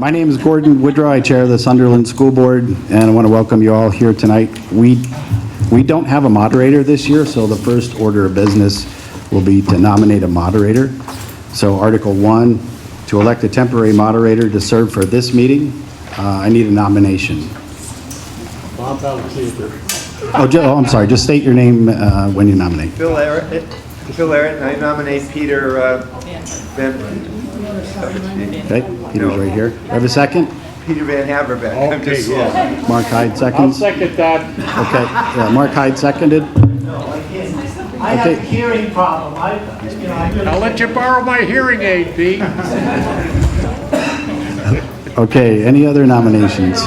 My name is Gordon Woodrow. I chair the Sunderland School Board, and I want to welcome you all here tonight. We don't have a moderator this year, so the first order of business will be to nominate a moderator. So Article 1, to elect a temporary moderator to serve for this meeting. I need a nomination. Bob Alexander. Oh, I'm sorry. Just state your name when you nominate. Phil Aaron, I nominate Peter Van. Okay, Peter's right here. Have a second? Peter Van Haverbeck. I'm Okay, just- yeah. Mark Hyde I'll seconds. second that. Okay, yeah, Mark Hyde seconded. I have a hearing problem. I'll let you borrow my hearing aid, Pete. Okay, any other nominations?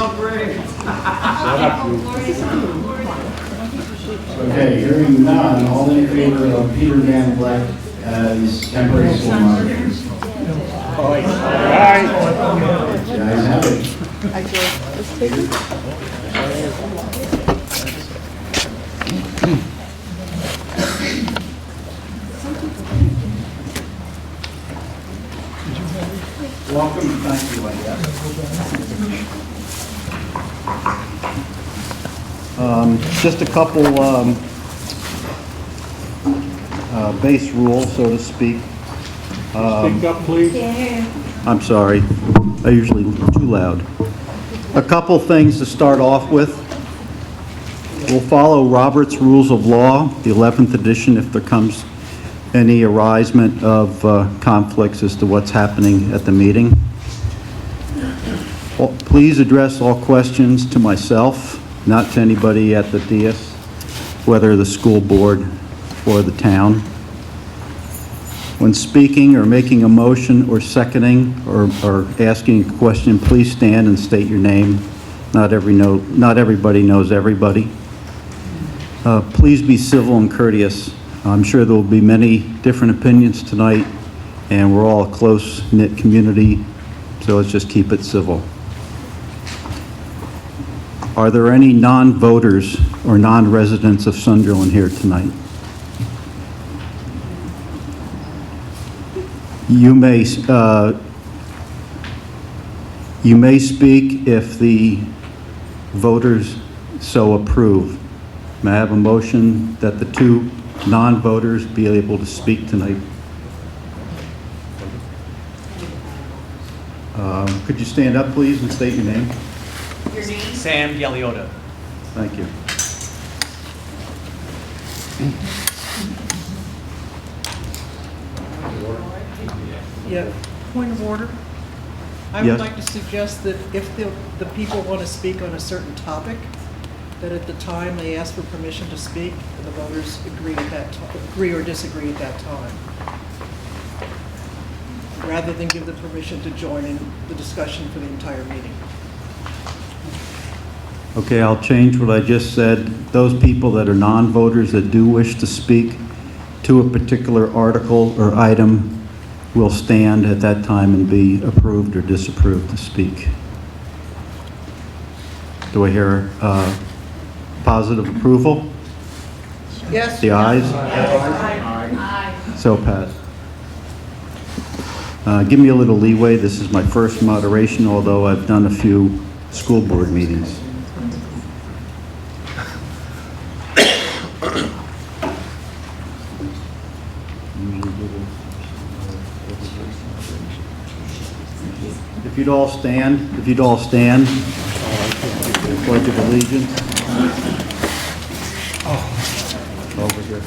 Okay, hearing none, all in favor of Peter Van Vleck as temporary school moderator? Aye. The ayes have it. Welcome, thank you, just a couple base rules, so to speak. Speak up, please. I'm sorry, I usually too loud. A couple things to start off with. We'll follow Robert's Rules of Law, the 11th edition, if there comes any arisement of conflicts as to what's happening at the meeting. Please address all questions to myself, not to anybody at the dais, whether the school board or the town. When speaking or making a motion or seconding or asking a question, please stand and state your name. Not everybody knows everybody. Please be civil and courteous. I'm sure there will be many different opinions tonight, and we're all a close-knit community, so let's just keep it civil. Are there any non-voters or non-residents of Sunderland here tonight? You may speak if the voters so approve. May I have a motion that the two non-voters be able to speak tonight? Could you stand up, please, and state your name? Your name? Sam Galeota. Thank you. Yeah, point of order. I Yes. would like to suggest that if the people want to speak on a certain topic, that at the time they ask for permission to speak, and the voters agree or disagree at that time, rather than give them permission to join in the discussion for the entire meeting. Okay, I'll change what I just said. Those people that are non-voters that do wish to speak to a particular article or item will stand at that time and be approved or disapproved to speak. Do I hear positive approval? Yes? The ayes? So passed. Give me a little leeway. This is my first moderation, although I've done a few school board meetings. If you'd all stand, Pledge of Allegiance. Over here.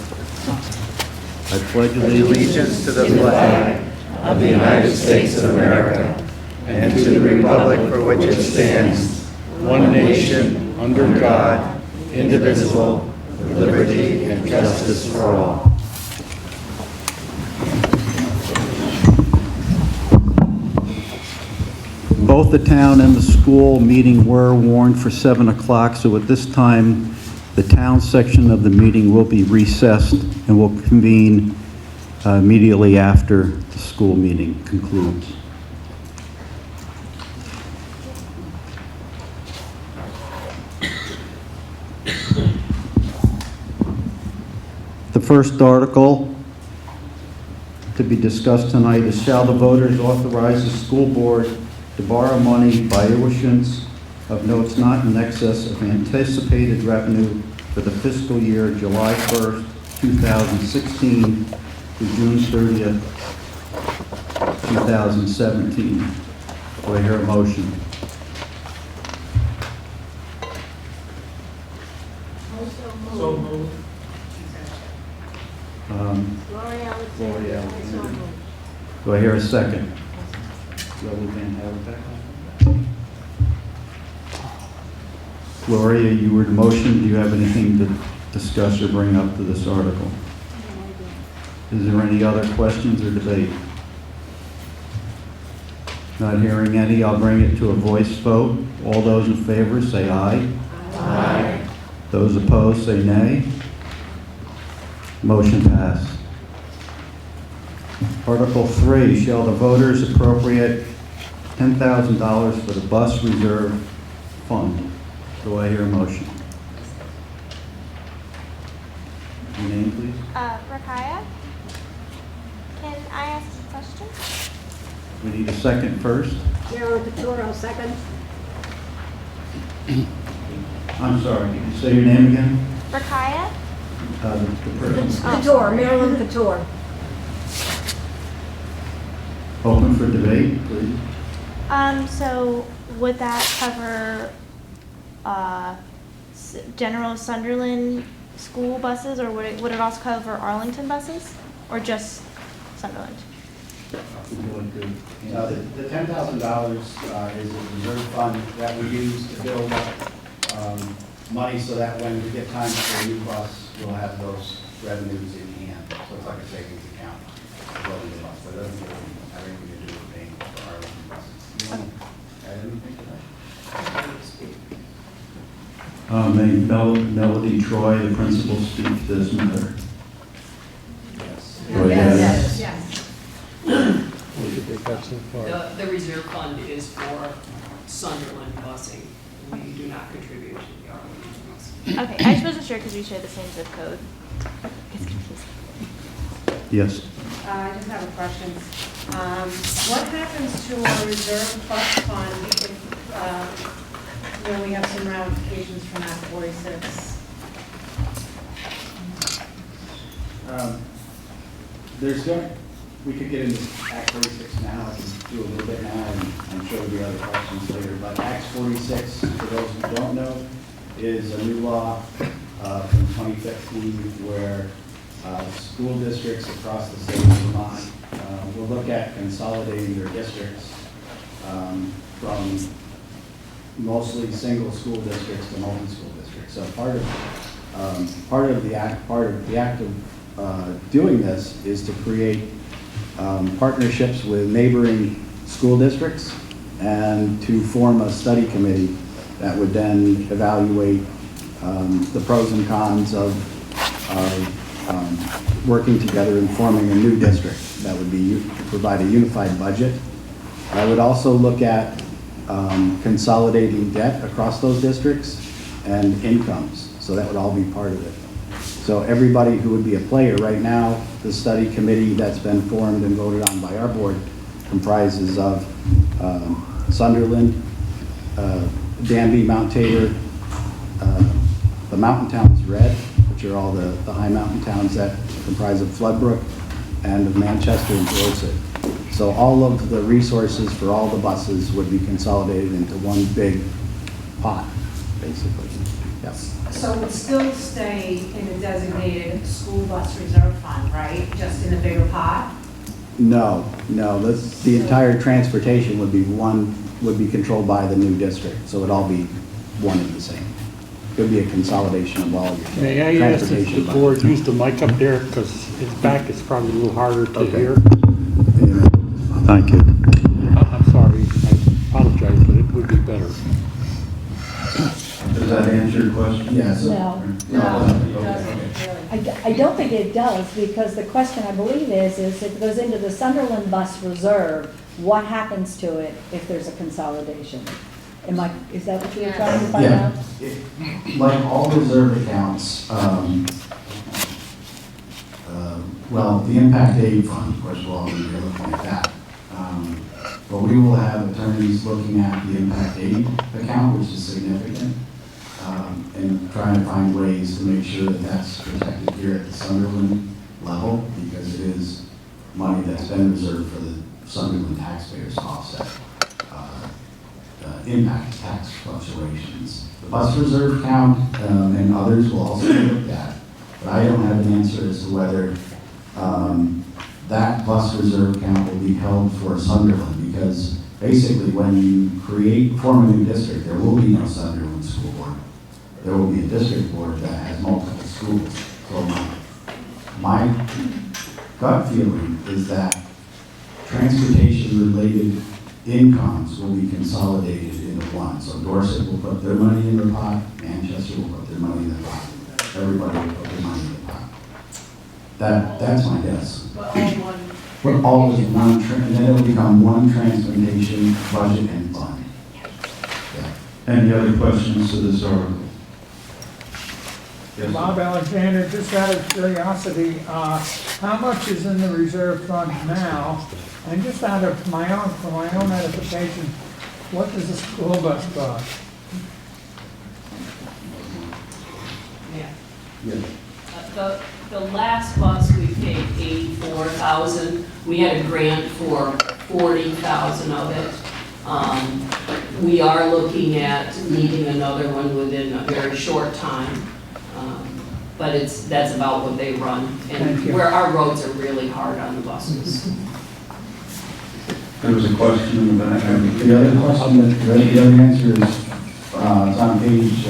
I pledge Allegiance to the flag of the United States of America and to the republic for which it stands, one nation, under God, indivisible, with liberty and justice for all. Both the town and the school meeting were warned for 7 o'clock, so at this time, the town section of the meeting will be recessed and will convene immediately after the school meeting concludes. The first article to be discussed tonight is, shall the voters authorize the school board to borrow money by issuance of notes not in excess of anticipated revenue for the fiscal year July 1st, 2016 to June 30th, 2017. Do I hear a motion? So moved. Gloria Gloria Alexander. Alexander. Do I hear a second? Lily Van Haverbeck. Gloria, you were the motion. Do you have anything to discuss or bring up to this article? Is there any other questions or debate? Not hearing any, I'll bring it to a voice vote. All those in favor say aye. Aye. Those opposed say nay. Motion passed. Article 3, shall the voters appropriate $10,000 for the bus reserve fund? Do I hear a motion? Your name, please? Rakaya, can I ask a question? We need a second first. Marilyn Couture, second. I'm sorry, can you say your name again? Rakaya? The person. Couture, Marilyn Couture. Open for debate, please. So would that cover, general Sunderland school buses, or would it also cover Arlington buses, or just Sunderland? The $10,000 is a reserve fund that we use to build up money so that when we get time for a new bus, we'll have those revenues in hand. So it's like a savings account for building the bus, but it doesn't have anything to do with paying for Arlington buses. You want to add anything to that? May Melody Troy, the principal, speak to this matter? Yes. Yes. The reserve fund is for Sunderland busing. We do not contribute to the Arlington bus. Okay, I just wasn't sure because we share the same zip code. It's confusing. Yes. I just have a question. What happens to our reserve bus fund if, we have some ramifications from Act 46? We could get into Act 46 now, I can do a little bit now, and I'm sure there'll be other questions later. But Act 46, for those who don't know, is a new law from 2015 where school districts across the state of Vermont will look at consolidating their districts from mostly single school districts to multi-school districts. So part of the act of doing this is to create partnerships with neighboring school districts and to form a study committee that would then evaluate the pros and cons of working together and forming a new district that would be provide a unified budget. I would also look at consolidating debt across those districts and incomes, so that would all be part of it. So everybody who would be a player right now, the study committee that's been formed and voted on by our board comprises of Sunderland, Danby, Mount Tabor, the mountain towns red, which are all the high mountain towns that comprise of Floodbrook, and of Manchester and Dorset. So all of the resources for all the buses would be consolidated into one big pot, basically. Yes. So it would still stay in the designated school bus reserve fund, right? Just in a bigger pot? No, the entire transportation would be controlled by the new district, so it'd all be one and the same. It would be a consolidation of all your May I ask if the transportation. board use the mic up there, because it's back, it's probably a little harder to Okay. hear. Thank you. I'm sorry, I apologize, but it would be better. Does that answer your question? Yes. No. I don't think it does, because the question, I believe, is if it goes into the Sunderland Bus Reserve, what happens to it if there's a consolidation? Is that what you were trying to find out? Like all reserve accounts, well, the impact aid fund, of course, we'll all be looking at that. But we will have attorneys looking at the impact aid account, which is significant, and trying to find ways to make sure that that's protected here at the Sunderland level, because it is money that's been reserved for the Sunderland taxpayers to offset impact tax fluctuations. The bus reserve count and others will also be looked at, but I don't have an answer as to whether that bus reserve count will be held for Sunderland, because basically when you form a new district, there will be no Sunderland school board. There will be a district board that has multiple schools. So my gut feeling is that transportation-related incomes will be consolidated into one. So Dorset will put their money in the pot, Manchester will put their money in the pot, everybody will put their money in the pot. That's my guess. But all is one, and then it'll become one transportation budget and fund. Yeah. Any other questions to this article? Yes, Bob Alexander, just out of curiosity, how much is in the reserve fund now? And just out of for my own edification, what does a school bus cost? Yeah. Yes. The last bus, we paid $84,000. We had a grant for $40,000 of it. We are looking at needing another one within a very short time. But that's about what they run. And where our roads are really hard on the buses. There was a question in the back. The other question, the other answer is, it's on page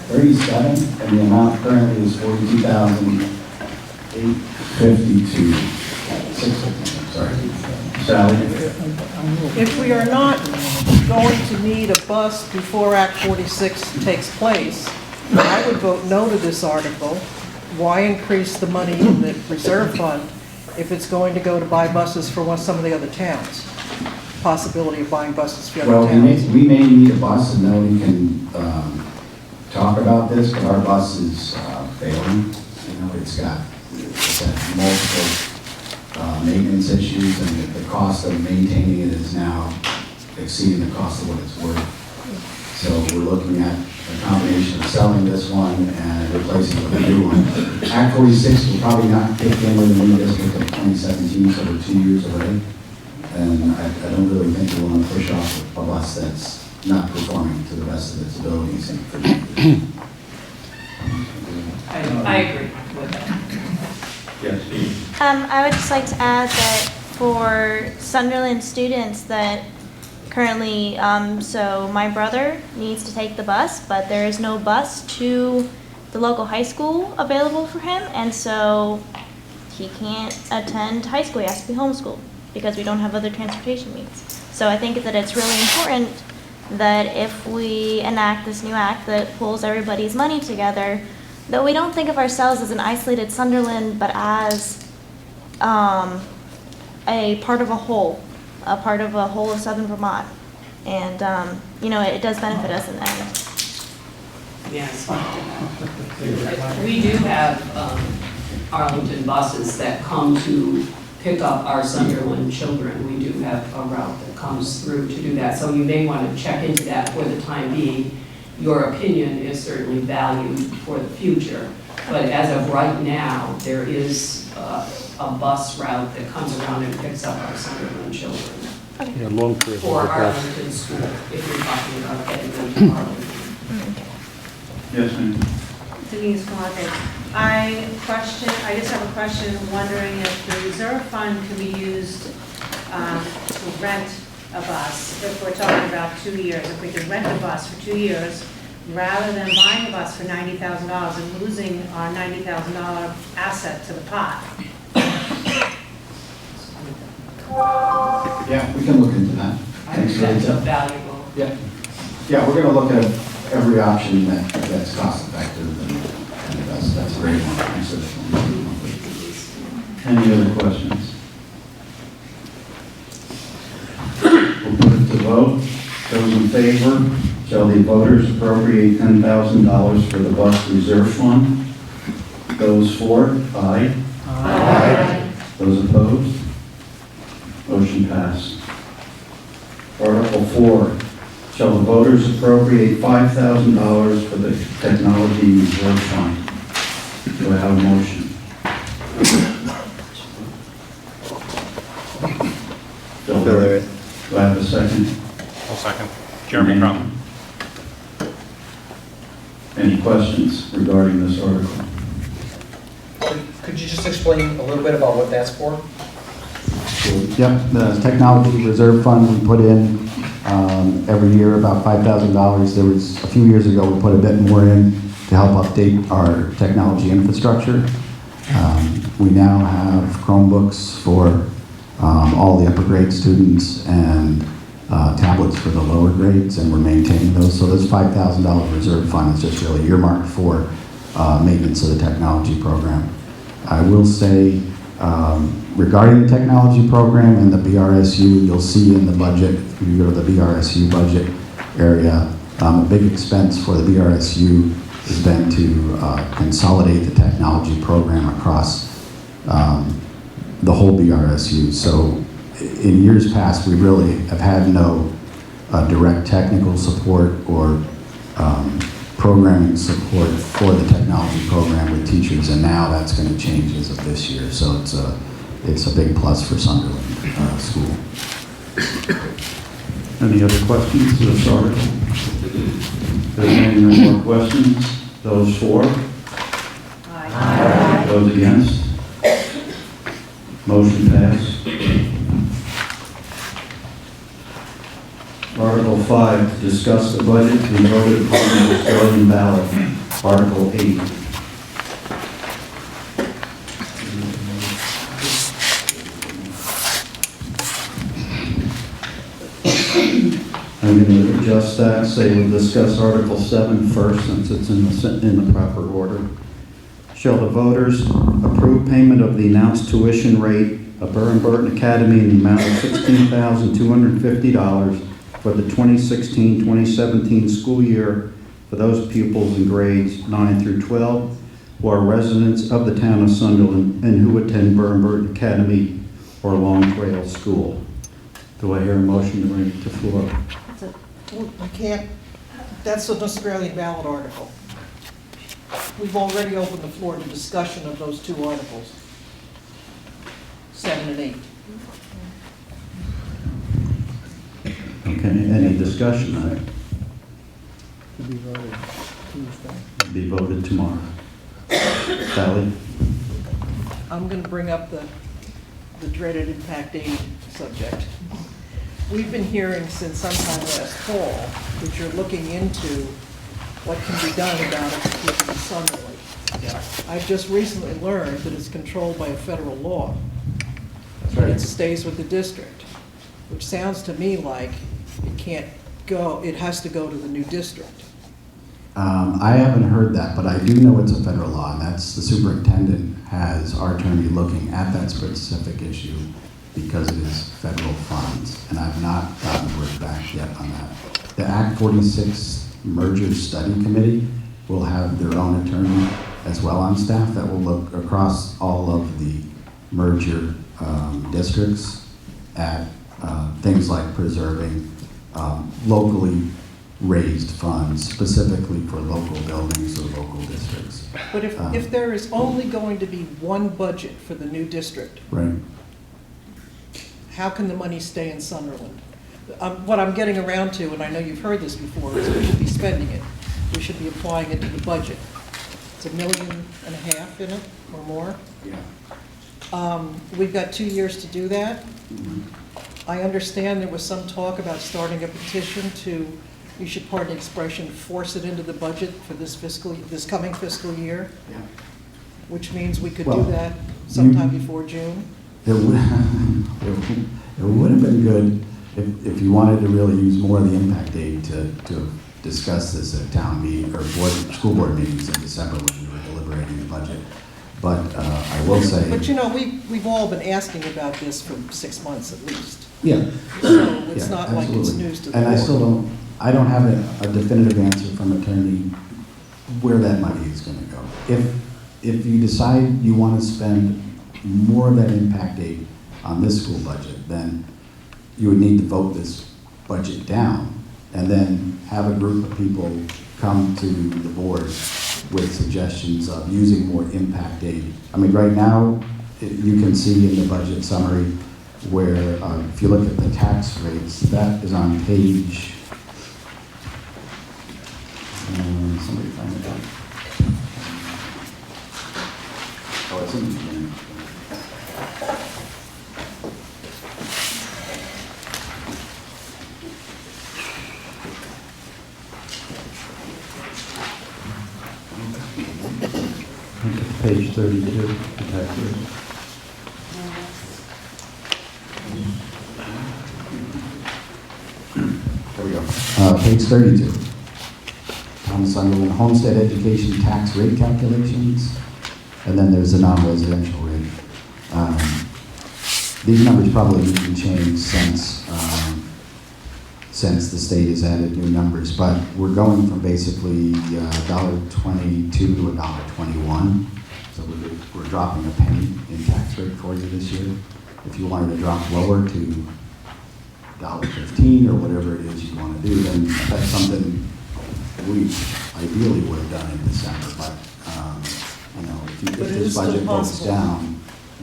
37, and the amount currently is $42,852. Sorry. Sally? If we are not going to need a bus before Act 46 takes place, I would vote no to this article. Why increase the money in the reserve fund if it's going to go to buy buses for some of the other towns? Possibility of buying buses for other Well, towns. we may need a bus, and then we can talk about this, but our bus is failing. You know, it's got multiple maintenance issues, and the cost of maintaining it is now exceeding the cost of what it's worth. So we're looking at a combination of selling this one and replacing it with a new one. Act 46 will probably not kick in with the new district of 2017, so we're 2 years away. And I don't really think we want to push off a bus that's not performing to the best of its abilities. I agree with that. Yes. I would just like to add that for Sunderland students that currently, so my brother needs to take the bus, but there is no bus to the local high school available for him, and so he can't attend high school. He has to be homeschooled because we don't have other transportation means. So I think that it's really important that if we enact this new act that pulls everybody's money together, that we don't think of ourselves as an isolated Sunderland, but as a part of a whole of Southern Vermont. And, it does benefit us in the end. Yes. We do have Arlington buses that come to pick up our Sunderland children. We do have a route that comes through to do that. So you may want to check into that for the time being. Your opinion is certainly valued for the future. But as of right now, there is a bus route that comes around and picks up our Sunderland children. Yeah, long trip. For Arlington School, if you're talking about getting them to Arlington. Yes, ma'am. Denise Conte. I just have a question, wondering if the reserve fund can be used to rent a bus, if we're talking about 2 years, if we can rent a bus for 2 years, rather than buying a bus for $90,000 and losing our $90,000 asset to the pot. Yeah, we can look into that. I think that's valuable. Yeah. Yeah, we're going to look at every option that's cost effective, and that's a great one. Thanks for this one. Any other questions? We'll put it to vote. Those in favor, shall the voters appropriate $10,000 for the bus reserve fund? Those for, aye. Aye. Those opposed? Motion passed. Article 4, shall the voters appropriate $5,000 for the technology reserve fund? Do I have a motion? Bill Barrett. Do I have a second? I'll second. Jeremy Crum. Any questions regarding this article? Could you just explain a little bit about what that's for? Yep, the technology reserve fund we put in every year about $5,000. There was, a few years ago, we put a bit more in to help update our technology infrastructure. We now have Chromebooks for all the upper grade students and tablets for the lower grades, and we're maintaining those. So this $5,000 reserve fund is just really earmarked for maintenance of the technology program. I will say, regarding the technology program and the BRSU, you'll see in the budget, if you go to the BRSU budget area, a big expense for the BRSU has been to consolidate the technology program across the whole BRSU. So in years past, we really have had no direct technical support or programming support for the technology program with teachers, and now that's going to change as of this year. So it's a big plus for Sunderland School. Any other questions to this article? If there are any more questions, those for? Aye. Those against? Motion passed. Article 5, to discuss the budget to be voted upon the Australian ballot. Article 8. I'm going to adjust that, say we'll discuss Article 7 first, since it's in the proper order. Shall the voters approve payment of the announced tuition rate of Burton Academy in the amount of $16,250 for the 2016-2017 school year for those pupils in grades 9 through 12 who are residents of the town of Sunderland and who attend Burton Academy or Long Trail School? Do I hear a motion to bring it to floor? I can't, that's an Australian ballot article. We've already opened the floor to discussion of those two articles, 7 and 8. Okay, any discussion on it? To be voted Tuesday. Be voted tomorrow. Sally? I'm going to bring up the dreaded impact aid subject. We've been hearing since sometime last fall that you're looking into what can be done about it for kids in Sunderland. I've just recently learned that it's controlled by a federal law. That's right. It stays with the district, which sounds to me like it can't go, it has to go to the new district. I haven't heard that, but I do know it's a federal law, and that's the superintendent has our attorney looking at that specific issue because it is federal funds, and I've not gotten word back yet on that. The Act 46 Merger Study Committee will have their own attorney as well on staff that will look across all of the merger districts at things like preserving locally raised funds specifically for local buildings or local districts. But if there is only going to be one budget for the new district, Right. how can the money stay in Sunderland? What I'm getting around to, and I know you've heard this before, is we should be spending it. We should be applying it to the budget. It's $1.5 million in it, or more. Yeah. We've got 2 years to do that. I understand there was some talk about starting a petition to, you should pardon the expression, force it into the budget for this coming fiscal year, Yeah. which means we could Well, do that sometime before June. It would have been good if you wanted to really use more of the impact aid to discuss this at town meeting or school board meetings in December when we were deliberating the budget. But I will say. But you know, we've all been asking about this for 6 months at least. Yeah. So it's Yeah, not like it's absolutely. news to the And board. I don't have a definitive answer from attorney where that money is going to go. If you decide you want to spend more of that impact aid on this school budget, then you would need to vote this budget down, and then have a group of people come to the board with suggestions of using more impact aid. I mean, right now, you can see in the budget summary where if you look at the tax rates, that is on page, somebody find it out. Oh, it's in the beginning. Page 32, the tax rate. There we go. Page 32. On Sunderland homestead education tax rate calculations, and then there's the non-residential rate. These numbers probably didn't change since the state has added new numbers, but we're going from basically $1.22 to $1.21. So we're dropping a penny in tax rate for you this year. If you wanted to drop lower to $1.15 or whatever it is you want to do, then that's something we ideally would have done in December. But if this budget goes down,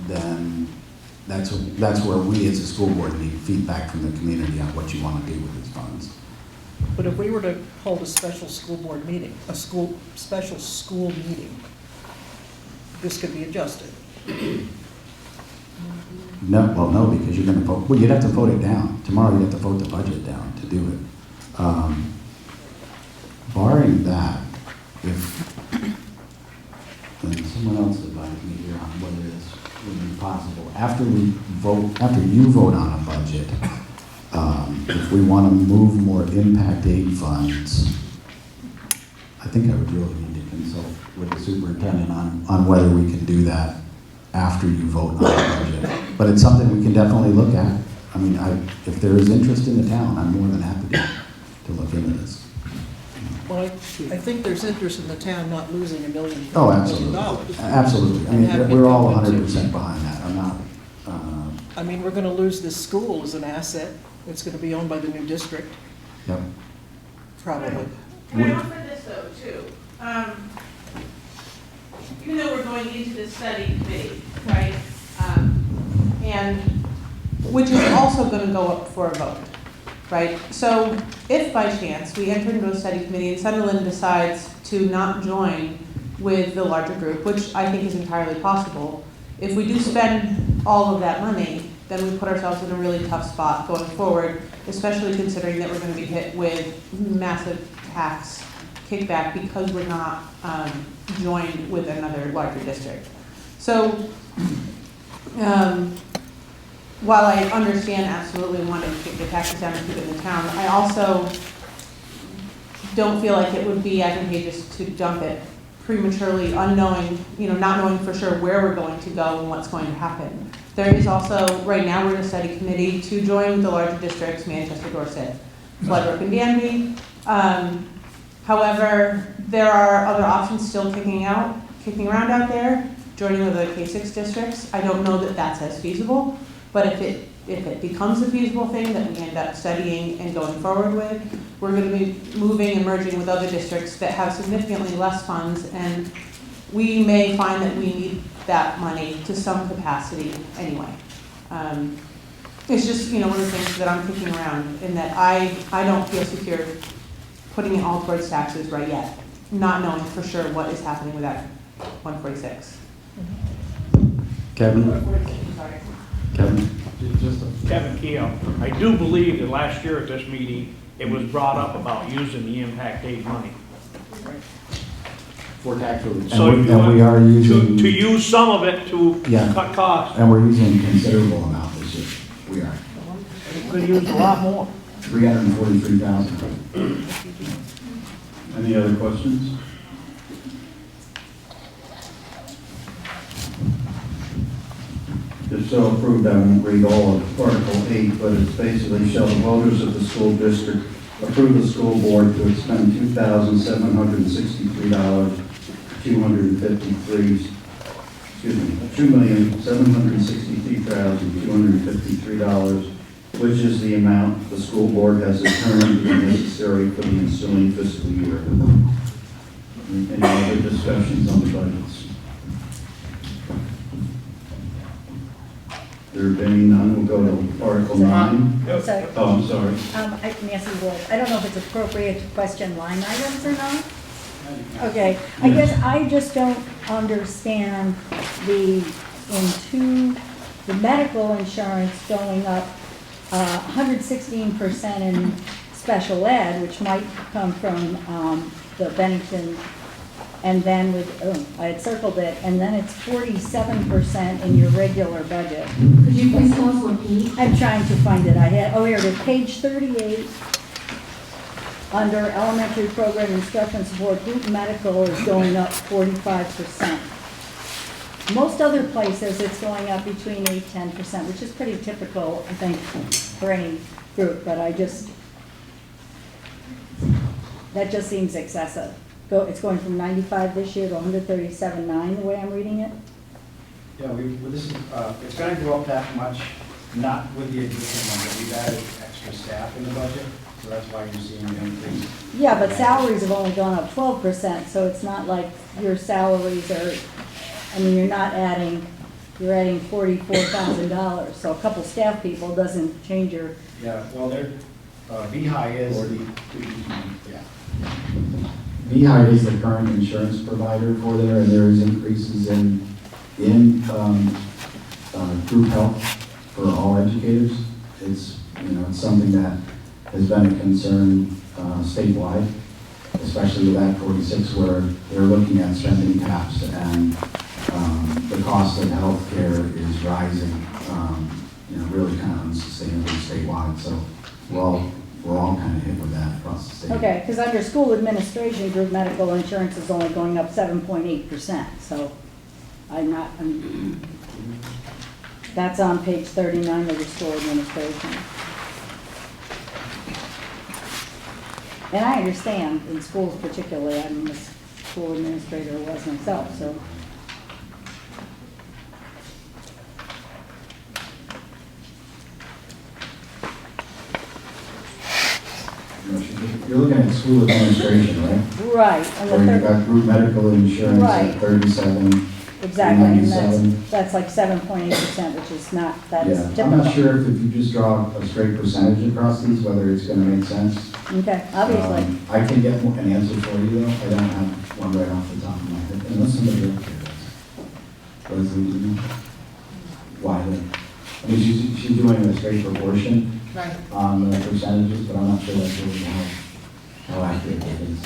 then that's where we as a school board need feedback from the community on what you want to do with these funds. But if we were to hold a special school board meeting, special school meeting, this could be adjusted. No, because you're going to vote. Well, you'd have to vote it down. Tomorrow you'd have to vote the budget down to do it. Barring that, and someone else advised me here on whether this would be possible, after you vote on a budget, if we want to move more impact aid funds, I think I would really need to consult with the superintendent on whether we can do that after you vote on the budget. But it's something we can definitely look at. I mean, if there is interest in the town, I'm more than happy to look into this. Well, I think there's interest in the town not losing $1 million. Oh, absolutely. Absolutely. I mean, we're all 100% behind that. I'm not. I mean, we're going to lose this school as an asset. It's going to be owned by the new district. Yep. Probably. Can I offer this though, too? Even though we're going into this study committee, right? And which is also going to go up for a vote, right? So if by chance we enter into a study committee and Sunderland decides to not join with the larger group, which I think is entirely possible, if we do spend all of that money, then we put ourselves in a really tough spot going forward, especially considering that we're going to be hit with massive tax kickback because we're not joined with another larger district. So while I understand absolutely wanting to kick the taxes down and keep it in the town, I also don't feel like it would be advantageous to dump it prematurely, unknowing, not knowing for sure where we're going to go and what's going to happen. There is also, right now, we're in a study committee to join with the larger districts, Manchester, Dorset, Floodbrook, and Danby. However, there are other options still kicking around out there, joining with the K6 districts. I don't know that that's as feasible, but if it becomes a feasible thing that we end up studying and going forward with, we're going to be moving and merging with other districts that have significantly less funds, and we may find that we need that money to some capacity anyway. It's just, one of the things that I'm kicking around in that I don't feel secure putting it all towards taxes right yet, not knowing for sure what is happening with that 146. Kevin? Kevin? Kevin Keel. I do believe that last year at this meeting, it was brought up about using the impact aid money. For tax relief. So and we are using... To use some of it to cut costs. And we're using a considerable amount this year. We are. We could use a lot more. 343,000. Any other questions? If so approved, I won't read all of Article 8, but it's basically, shall the voters of the school district approve the school board to expend $2,763,253 which is the amount the school board has determined to be necessary for the ensuing fiscal year. Any other discussions on the budgets? There being none, we'll go to Article 9. Sorry. Oh, I'm sorry. Nancy Wolf, I don't know if it's appropriate to question line items or not. Okay, I guess I just don't understand the medical insurance going up 116% in special ed, which might come from the Bennington, and then I had circled it, and then it's 47% in your regular budget. Could you please tell us what page? I'm trying to find it. Here it is, page 38. Under elementary program instruction support, group medical is going up 45%. Most other places, it's going up between 8-10%, which is pretty typical, I think, for any group, but that just seems excessive. It's going from 95 this year to 137.9, the way I'm reading it. Yeah, it's going to go up that much, not with the addition of it. We've added extra staff in the budget, so that's why you're seeing an increase. Yeah, but salaries have only gone up 12%, so it's not like your salaries are, you're adding $44,000. So a couple staff people doesn't change your. Yeah, well, VHI is VHI is the current insurance provider for there, and there is increases in group health for all educators. It's something that has been a concern statewide, especially with Act 46, where they're looking at spending caps, and the cost of health care is rising, really kind of unsustainably statewide. So we're all kind of hit with that across the state. Okay, because under school administration, group medical insurance is only going up 7.8%. So that's on page 39 of the school administration. And I understand in schools particularly, I'm a school administrator was myself, so. You're looking at school administration, right? Right. Where you've got group medical insurance at 37. Exactly, and 97. that's like 7.8%, which is not, that is Yeah, typical. I'm not sure if you just draw a straight percentage across these, whether it's going to make sense. Okay, obviously. I can get an answer for you, though. I don't have one right off the top of my head, unless somebody else does. Leslie, do you know? Why? She's doing a straight proportion on the percentages, but I'm not sure that's really how accurate it is.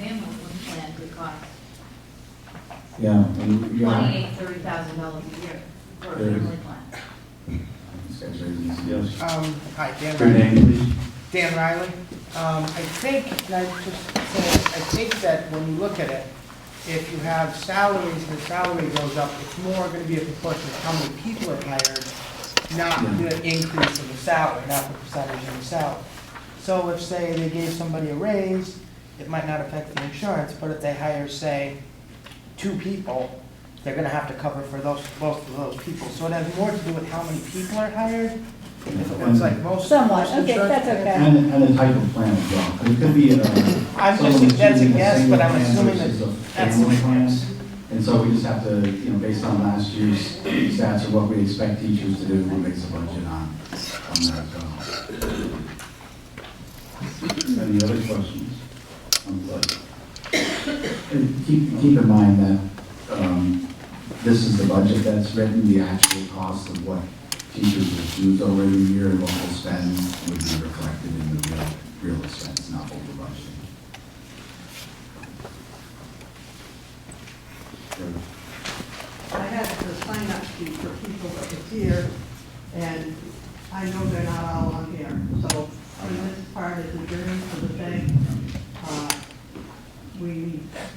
family plan could cost Yeah. $28,000, $30,000 a year for a family plan. Yes. Hi, Dan Your name, Riley. please. Dan Riley. I think that when you look at it, if you have salaries, the salary goes up, it's more going to be a proportion of how many people are hired, not the increase of the salary, not the percentage of the salary. So if, say, they gave somebody a raise, it might not affect the insurance, but if they hire, say, 2 people, they're going to have to cover for both of those people. So it has more to do with how many people are hired. If it looks like most. Somewhat, most okay, insurance that's plans- okay. And the type of plan as well. It could be that's a choosing guess, single but I'm plan assuming versus that a that's family the plan. guess. And so we just have to, based on last year's stats of what we expect teachers to do, we'll base a budget on that as well. Any other questions on the budget? And keep in mind that this is the budget that's written, the actual cost of what teachers will choose over the year and what we'll spend would be reflected in the real expense, not over budgeting. I had the sign-up sheet for people that was here, and I know they're not all on here. So when this part is adjourned for the thing,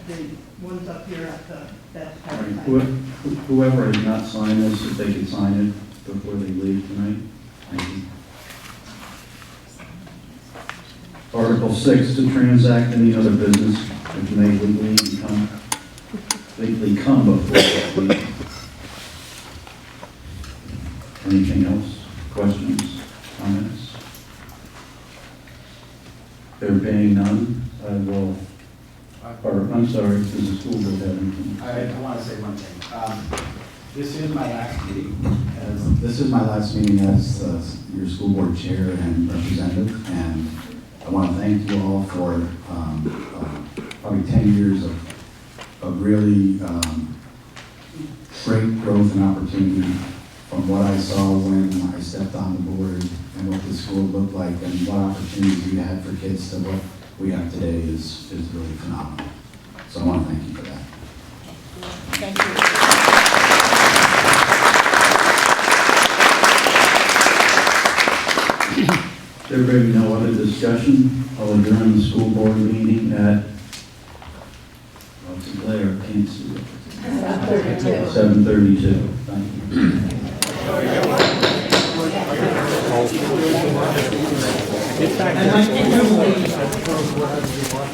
the ones up here at the desk. All right, whoever has not signed this, if they can sign it before they leave tonight. Thank you. Article 6, to transact any other business which may legally come before the meeting. Anything else? Questions, comments? There being none, I will, or, I'm sorry, does the school board have anything? I want to say one thing. This is my last meeting This is my last meeting as your school board chair and representative, and I want to thank you all for probably 10 years of really great growth and opportunity from what I saw when I stepped on the board and what the school looked like and what opportunities we had for kids to what we have today is really phenomenal. So I want to thank you for that. Thank you. There being no other discussion, I'll adjourn the school board meeting at, what's the glare, I can't see it. 7:32. Thank you.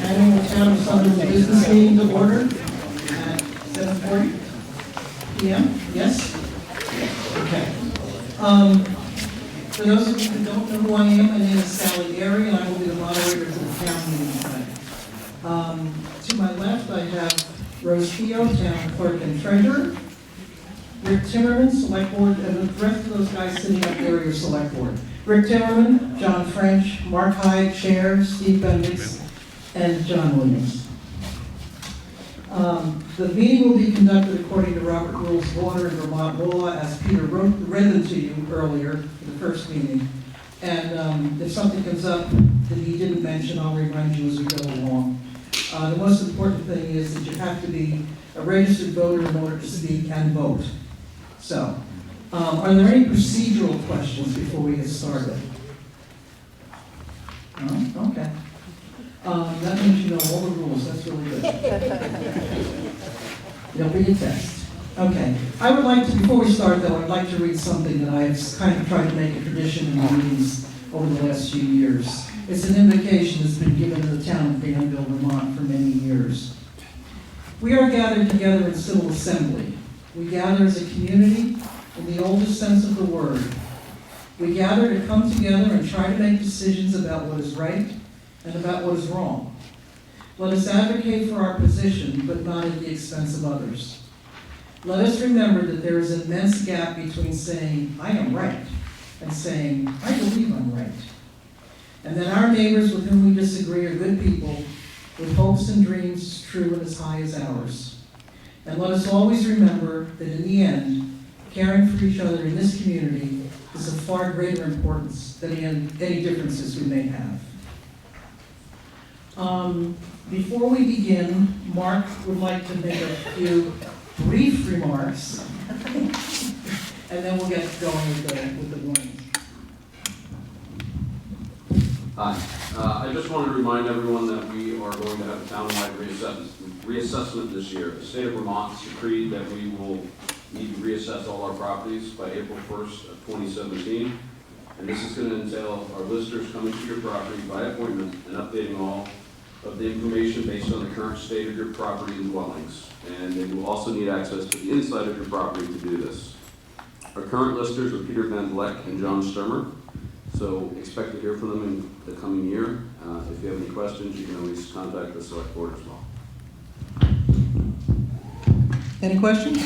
Annual Town of Sunderland Business Meeting to order at 7:40 p.m. Yes? Okay. For those of you who don't know who I am, my name is Sally Airy, and I will be the moderator for the town meeting tonight. To my left, I have Rose Keogh, town clerk and treasurer. Rick Timmerman, select board, and the rest of those guys sitting up there are your select board. Rick Timmerman, John French, Mark Hyde, chair, Steve Bendix, and John Williams. The meeting will be conducted according to Robert Rules of Order and Vermont law, as Peter read them to you earlier for the first meeting. And if something comes up that he didn't mention, I'll remind you as we go along. The most important thing is that you have to be a registered voter in order to speak and vote. So, are there any procedural questions before we get started? No? Okay. That means you know all the rules. That's really good. There'll be a test. Okay. I would like to, before we start though, I'd like to read something that I've kind of tried to make a tradition in the meetings over the last few years. It's an invocation that's been given to the town of Danville, Vermont for many years. We are gathered together in civil assembly. We gather as a community in the oldest sense of the word. We gather to come together and try to make decisions about what is right and about what is wrong. Let us advocate for our position, but not at the expense of others. Let us remember that there is an immense gap between saying, I am right, and saying, I believe I'm right. And that our neighbors with whom we disagree are good people with hopes and dreams as true and as high as ours. And let us always remember that in the end, caring for each other in this community is of far greater importance than any differences we may have. Before we begin, Mark would like to make a few brief remarks, and then we'll get going with the warning. Hi. I just wanted to remind everyone that we are going to have a town-wide reassessment this year. The state of Vermont's decreed that we will need to reassess all our properties by April 1st of 2017. And this is going to entail our listers coming to your property by appointment and updating all of the information based on the current state of your property and dwellings. And they will also need access to the inside of your property to do this. Our current listers are Peter Van Vleck and John Sturmer. So expect to hear from them in the coming year. If you have any questions, you can always contact the select board as well. Any questions?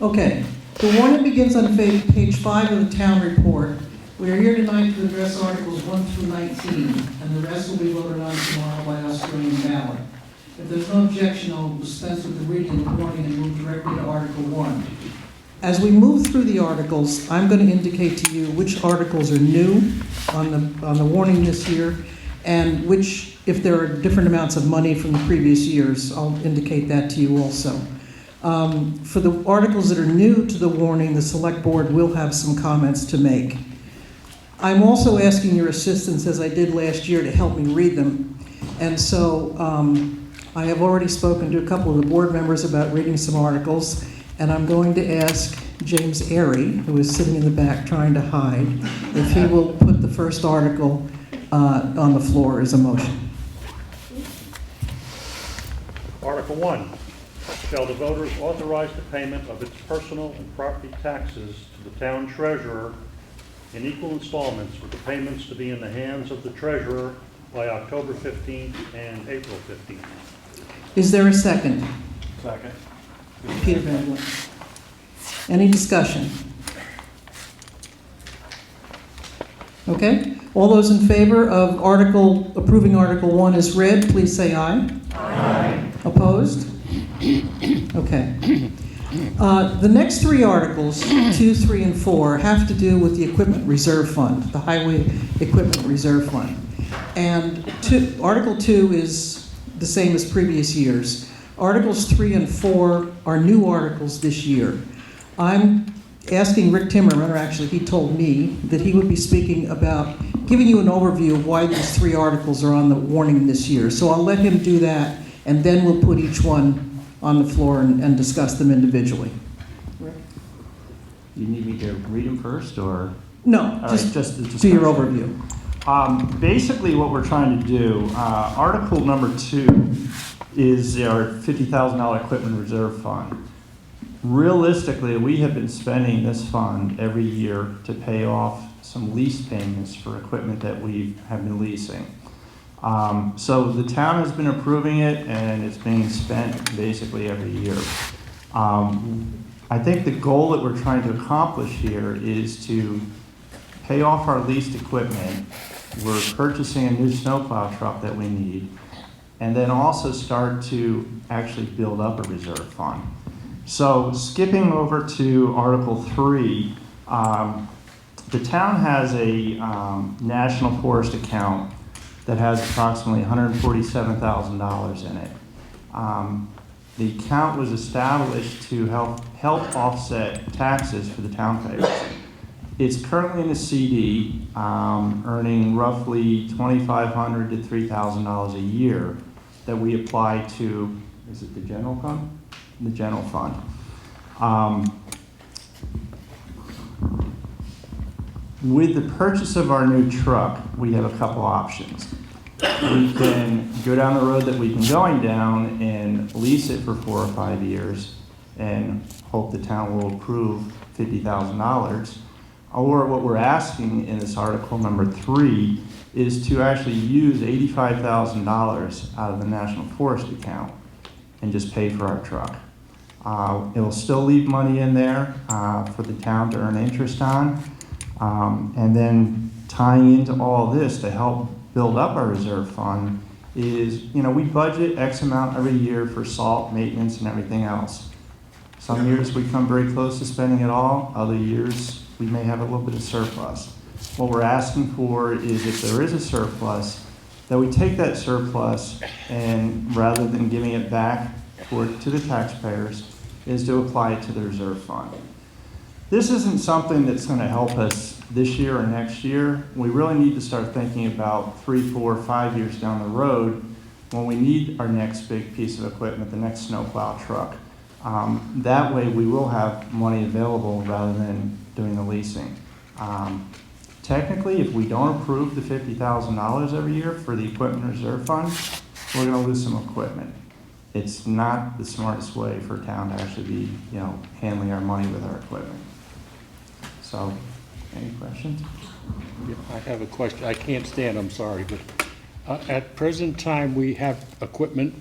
Okay. The warning begins on page 5 of the town report. We are here tonight to address Articles 1 through 19, and the rest will be voted on tomorrow by us during the ballot. If there's no objection, I'll dispense with the reading of the warning and move directly to Article 1. As we move through the articles, I'm going to indicate to you which articles are new on the warning this year, and which, if there are different amounts of money from the previous years, I'll indicate that to you also. For the articles that are new to the warning, the select board will have some comments to make. I'm also asking your assistance, as I did last year, to help me read them. And so I have already spoken to a couple of the board members about reading some articles, and I'm going to ask James Airy, who is sitting in the back trying to hide, if he will put the first article on the floor as a motion. Article 1, shall the voters authorize the payment of its personal and property taxes to the town treasurer in equal installments, with the payments to be in the hands of the treasurer by October 15th and April 15th. Is there a second? Second. Peter Van Vliet. Any discussion? Okay, all those in favor of approving Article 1 as read, please say aye. Aye. Opposed? Okay. The next three articles, 2, 3, and 4, have to do with the Equipment Reserve Fund, the Highway Equipment Reserve Fund. And Article 2 is the same as previous years. Articles 3 and 4 are new articles this year. I'm asking Rick Timmerman, or actually he told me, that he would be speaking about giving you an overview of why these three articles are on the warning this year. So I'll let him do that, and then we'll put each one on the floor and discuss them individually. You need me to read them first, or? No, All just, right, just do your overview. Basically, what we're trying to do, Article number 2 is our $50,000 Equipment Reserve Fund. Realistically, we have been spending this fund every year to pay off some lease payments for equipment that we have been leasing. So the town has been approving it, and it's being spent basically every year. I think the goal that we're trying to accomplish here is to pay off our leased equipment. We're purchasing a new snowplow truck that we need, and then also start to actually build up a reserve fund. So skipping over to Article 3, the town has a National Forest account that has approximately $147,000 in it. The account was established to help offset taxes for the town payers. It's currently in a CD, earning roughly $2,500 to $3,000 a year that we apply to, is it the general fund? The general fund. With the purchase of our new truck, we have a couple options. We can go down the road that we've been going down and lease it for 4 or 5 years and hope the town will approve $50,000. Or what we're asking in this article number 3 is to actually use $85,000 out of the National Forest account and just pay for our truck. It will still leave money in there for the town to earn interest on. And then tying into all this to help build up our reserve fund is, we budget X amount every year for salt, maintenance, and everything else. Some years we come very close to spending it all. Other years we may have a little bit of surplus. What we're asking for is, if there is a surplus, that we take that surplus and, rather than giving it back to the taxpayers, is to apply it to the reserve fund. This isn't something that's going to help us this year or next year. We really need to start thinking about 3, 4, 5 years down the road when we need our next big piece of equipment, the next snowplow truck. That way we will have money available rather than doing the leasing. Technically, if we don't approve the $50,000 every year for the Equipment Reserve Fund, we're going to lose some equipment. It's not the smartest way for a town to actually be, handling our money with our equipment. So, any questions? Yeah, I have a question. I can't stand, I'm sorry, but at present time, we have equipment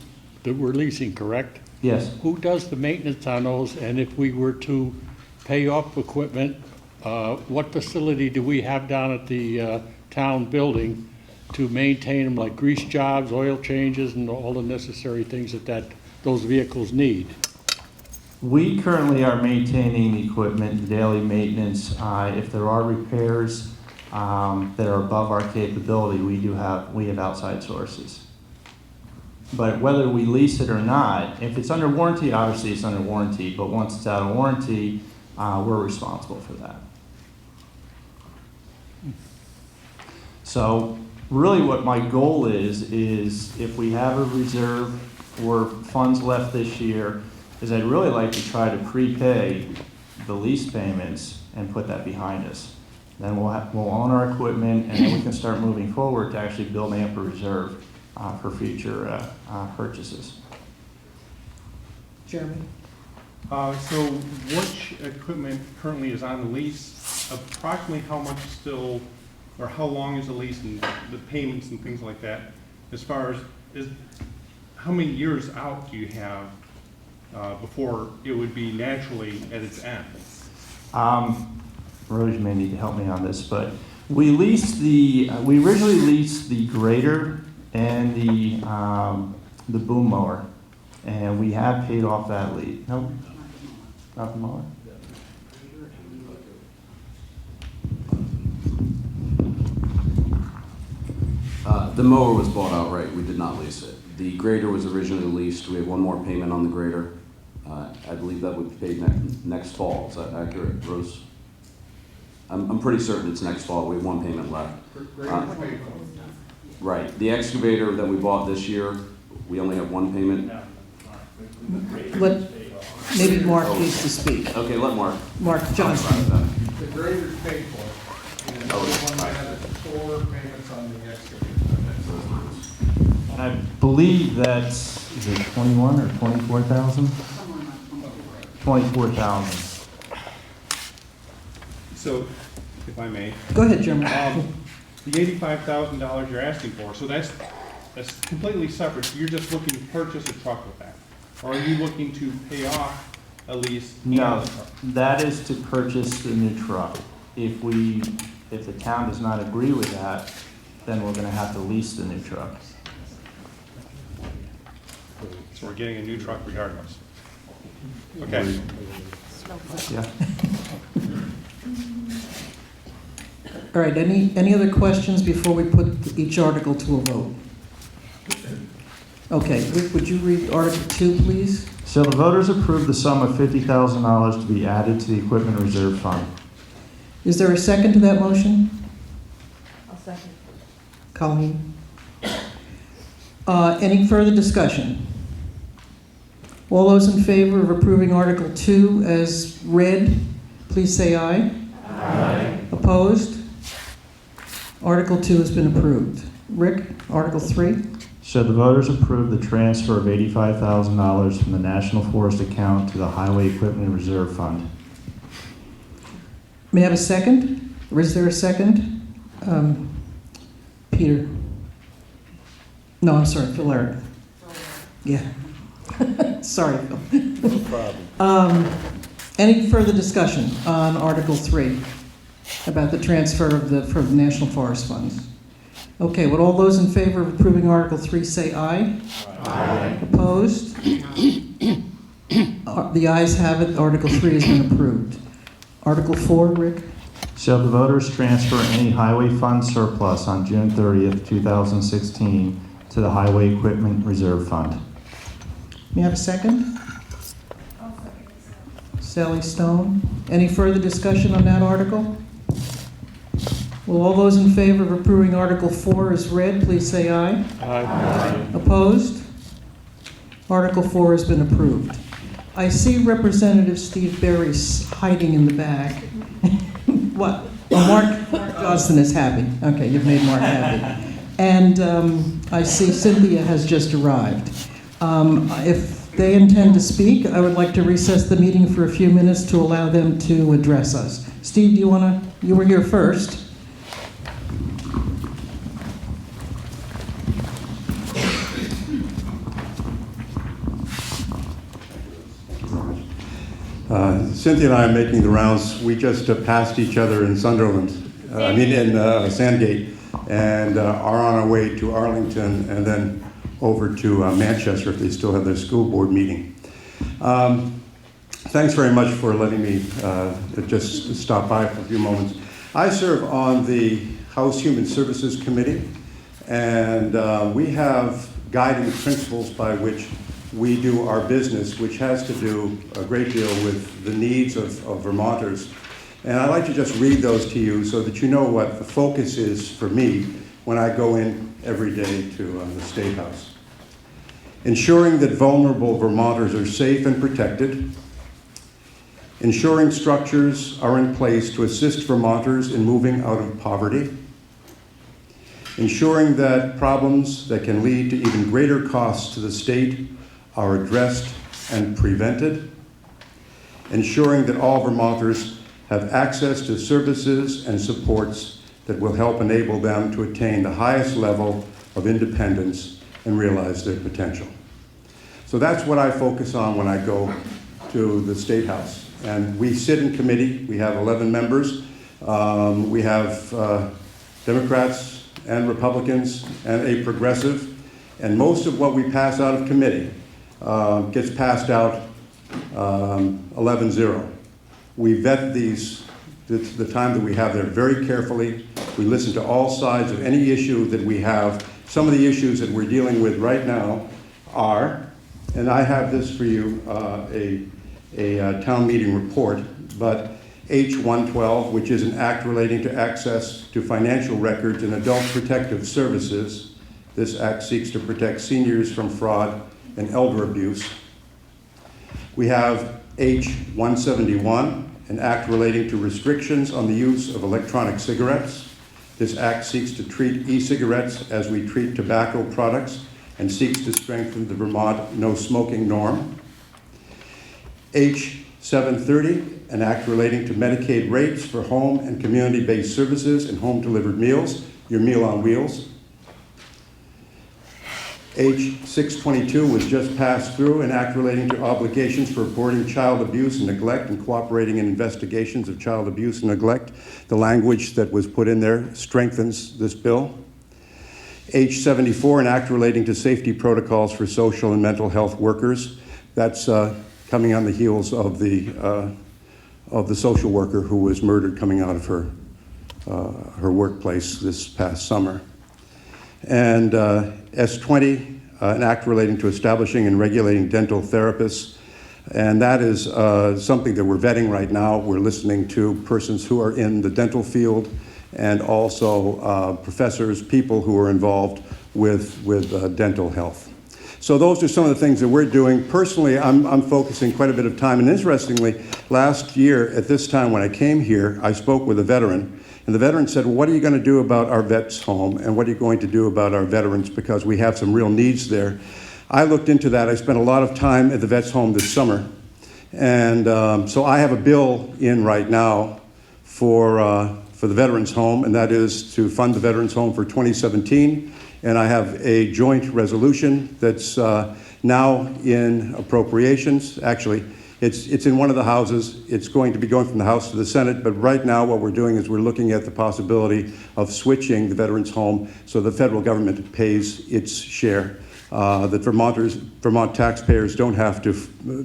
that we're leasing, correct? Yes. Who does the maintenance on those? And if we were to pay off equipment, what facility do we have down at the town building to maintain them, like grease jobs, oil changes, and all the necessary things that those vehicles need? We currently are maintaining equipment, daily maintenance. If there are repairs that are above our capability, we have outside sources. But whether we lease it or not, if it's under warranty, obviously it's under warranty, but once it's out of warranty, we're responsible for that. So really what my goal is if we have a reserve or funds left this year, is I'd really like to try to prepay the lease payments and put that behind us. Then we'll own our equipment, and then we can start moving forward to actually building up a reserve for future purchases. Jeremy? So which equipment currently is on the lease? Approximately how much still, or how long is the lease and the payments and things like that? As far as, how many years out do you have before it would be naturally at its end? Rose may need to help me on this, but we originally leased the grader and the boom mower, and we have paid off that lease. No, not the mower. The mower was bought outright. We did not lease it. The grader was originally leased. We have one more payment on the grader. I believe that would be paid next fall. Is that accurate, Rose? I'm pretty certain it's next fall. We have one payment left. Right. The excavator that we bought this year, we only have one payment. Maybe Mark needs to speak. Okay, let Mark. Mark Johnson. The grader's paid for. And the one that has 4 payments on the excavator. And I believe that's, is it 21 or 24,000? 24,000. So, if I may. Go ahead, Jeremy. The $85,000 you're asking for, so that's completely separate. You're just looking to purchase a truck with that? Or are you looking to pay off a lease? No, that is to purchase the new truck. If the town does not agree with that, then we're gonna have to lease the new truck. So we're getting a new truck regardless? Okay. Yeah. All right, any other questions before we put each article to a vote? Okay, Rick, would you read Article 2, please? So the voters approved the sum of $50,000 to be added to the Equipment Reserve Fund. Is there a second to that motion? I'll second. Colleen? Any further discussion? All those in favor of approving Article 2 as read, please say aye. Aye. Opposed? Article 2 has been approved. Rick, Article 3? So the voters approved the transfer of $85,000 from the National Forest account to the Highway Equipment Reserve Fund. May I have a second? Or is there a second? Peter? No, I'm sorry, Phil Eric. Yeah. Sorry, Phil. No problem. Any further discussion on Article 3 about the transfer of from the National Forest Funds? Okay, would all those in favor of approving Article 3 say aye? Aye. Opposed? The ayes have it. Article 3 has been approved. Article 4, Rick? Shall the voters transfer any highway fund surplus on June 30th, 2016 to the Highway Equipment Reserve Fund? May I have a second? Sally Stone. Any further discussion on that article? Will all those in favor of approving Article 4 as read, please say aye. Aye. Opposed? Article 4 has been approved. I see Representative Steve Berry hiding in the back. What? Oh, Mark Johnson is happy. Okay, you've made Mark happy. And I see Cynthia has just arrived. If they intend to speak, I would like to recess the meeting for a few minutes to allow them to address us. Steve, do you want to? You were here first. Cynthia and I are making the rounds. We just passed each other in Sunderland, in Sandgate, and are on our way to Arlington and then over to Manchester if they still have their school board meeting. Thanks very much for letting me just stop by for a few moments. I serve on the House Human Services Committee, and we have guiding principles by which we do our business, which has to do a great deal with the needs of Vermonters. And I'd like to just read those to you so that you know what the focus is for me when I go in every day to the State House. Ensuring that vulnerable Vermonters are safe and protected. Ensuring structures are in place to assist Vermonters in moving out of poverty. Ensuring that problems that can lead to even greater costs to the state are addressed and prevented, ensuring that all Vermonters have access to services and supports that will help enable them to attain the highest level of independence and realize their potential. So that's what I focus on when I go to the State House. And we sit in committee. We have 11 members. We have Democrats and Republicans and a progressive. And most of what we pass out of committee gets passed out 11-0. We vet the time that we have there very carefully. We listen to all sides of any issue that we have. Some of the issues that we're dealing with right now are, and I have this for you, a town meeting report, but H-112, which is an act relating to access to financial records and adult protective services. This act seeks to protect seniors from fraud and elder abuse. We have H-171, an act relating to restrictions on the use of electronic cigarettes. This act seeks to treat e-cigarettes as we treat tobacco products and seeks to strengthen the Vermont no smoking norm. H-730, an act relating to Medicaid rates for home and community-based services and home-delivered meals, your Meal on Wheels. H-622 was just passed through, an act relating to obligations for reporting child abuse and neglect and cooperating in investigations of child abuse and neglect. The language that was put in there strengthens this bill. H-74, an act relating to safety protocols for social and mental health workers. That's coming on the heels of the social worker who was murdered coming out of her workplace this past summer. And S-20, an act relating to establishing and regulating dental therapists. And that is something that we're vetting right now. We're listening to persons who are in the dental field and also professors, people who are involved with dental health. So those are some of the things that we're doing. Personally, I'm focusing quite a bit of time. And interestingly, last year at this time when I came here, I spoke with a veteran. And the veteran said, well, what are you going to do about our vets home? And what are you going to do about our veterans? Because we have some real needs there. I looked into that. I spent a lot of time at the vets home this summer. And so I have a bill in right now for the veterans home, and that is to fund the veterans home for 2017. And I have a joint resolution that's now in appropriations. Actually, it's in one of the houses. It's going to be going from the House to the Senate, but right now what we're doing is we're looking at the possibility of switching the veterans home so the federal government pays its share. That Vermont taxpayers don't have to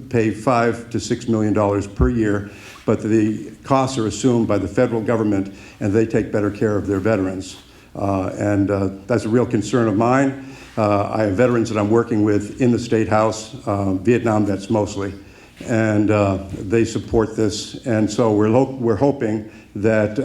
pay $5 to $6 million per year, but the costs are assumed by the federal government and they take better care of their veterans. And that's a real concern of mine. I have veterans that I'm working with in the State House, Vietnam vets mostly, and they support this. And so we're hoping that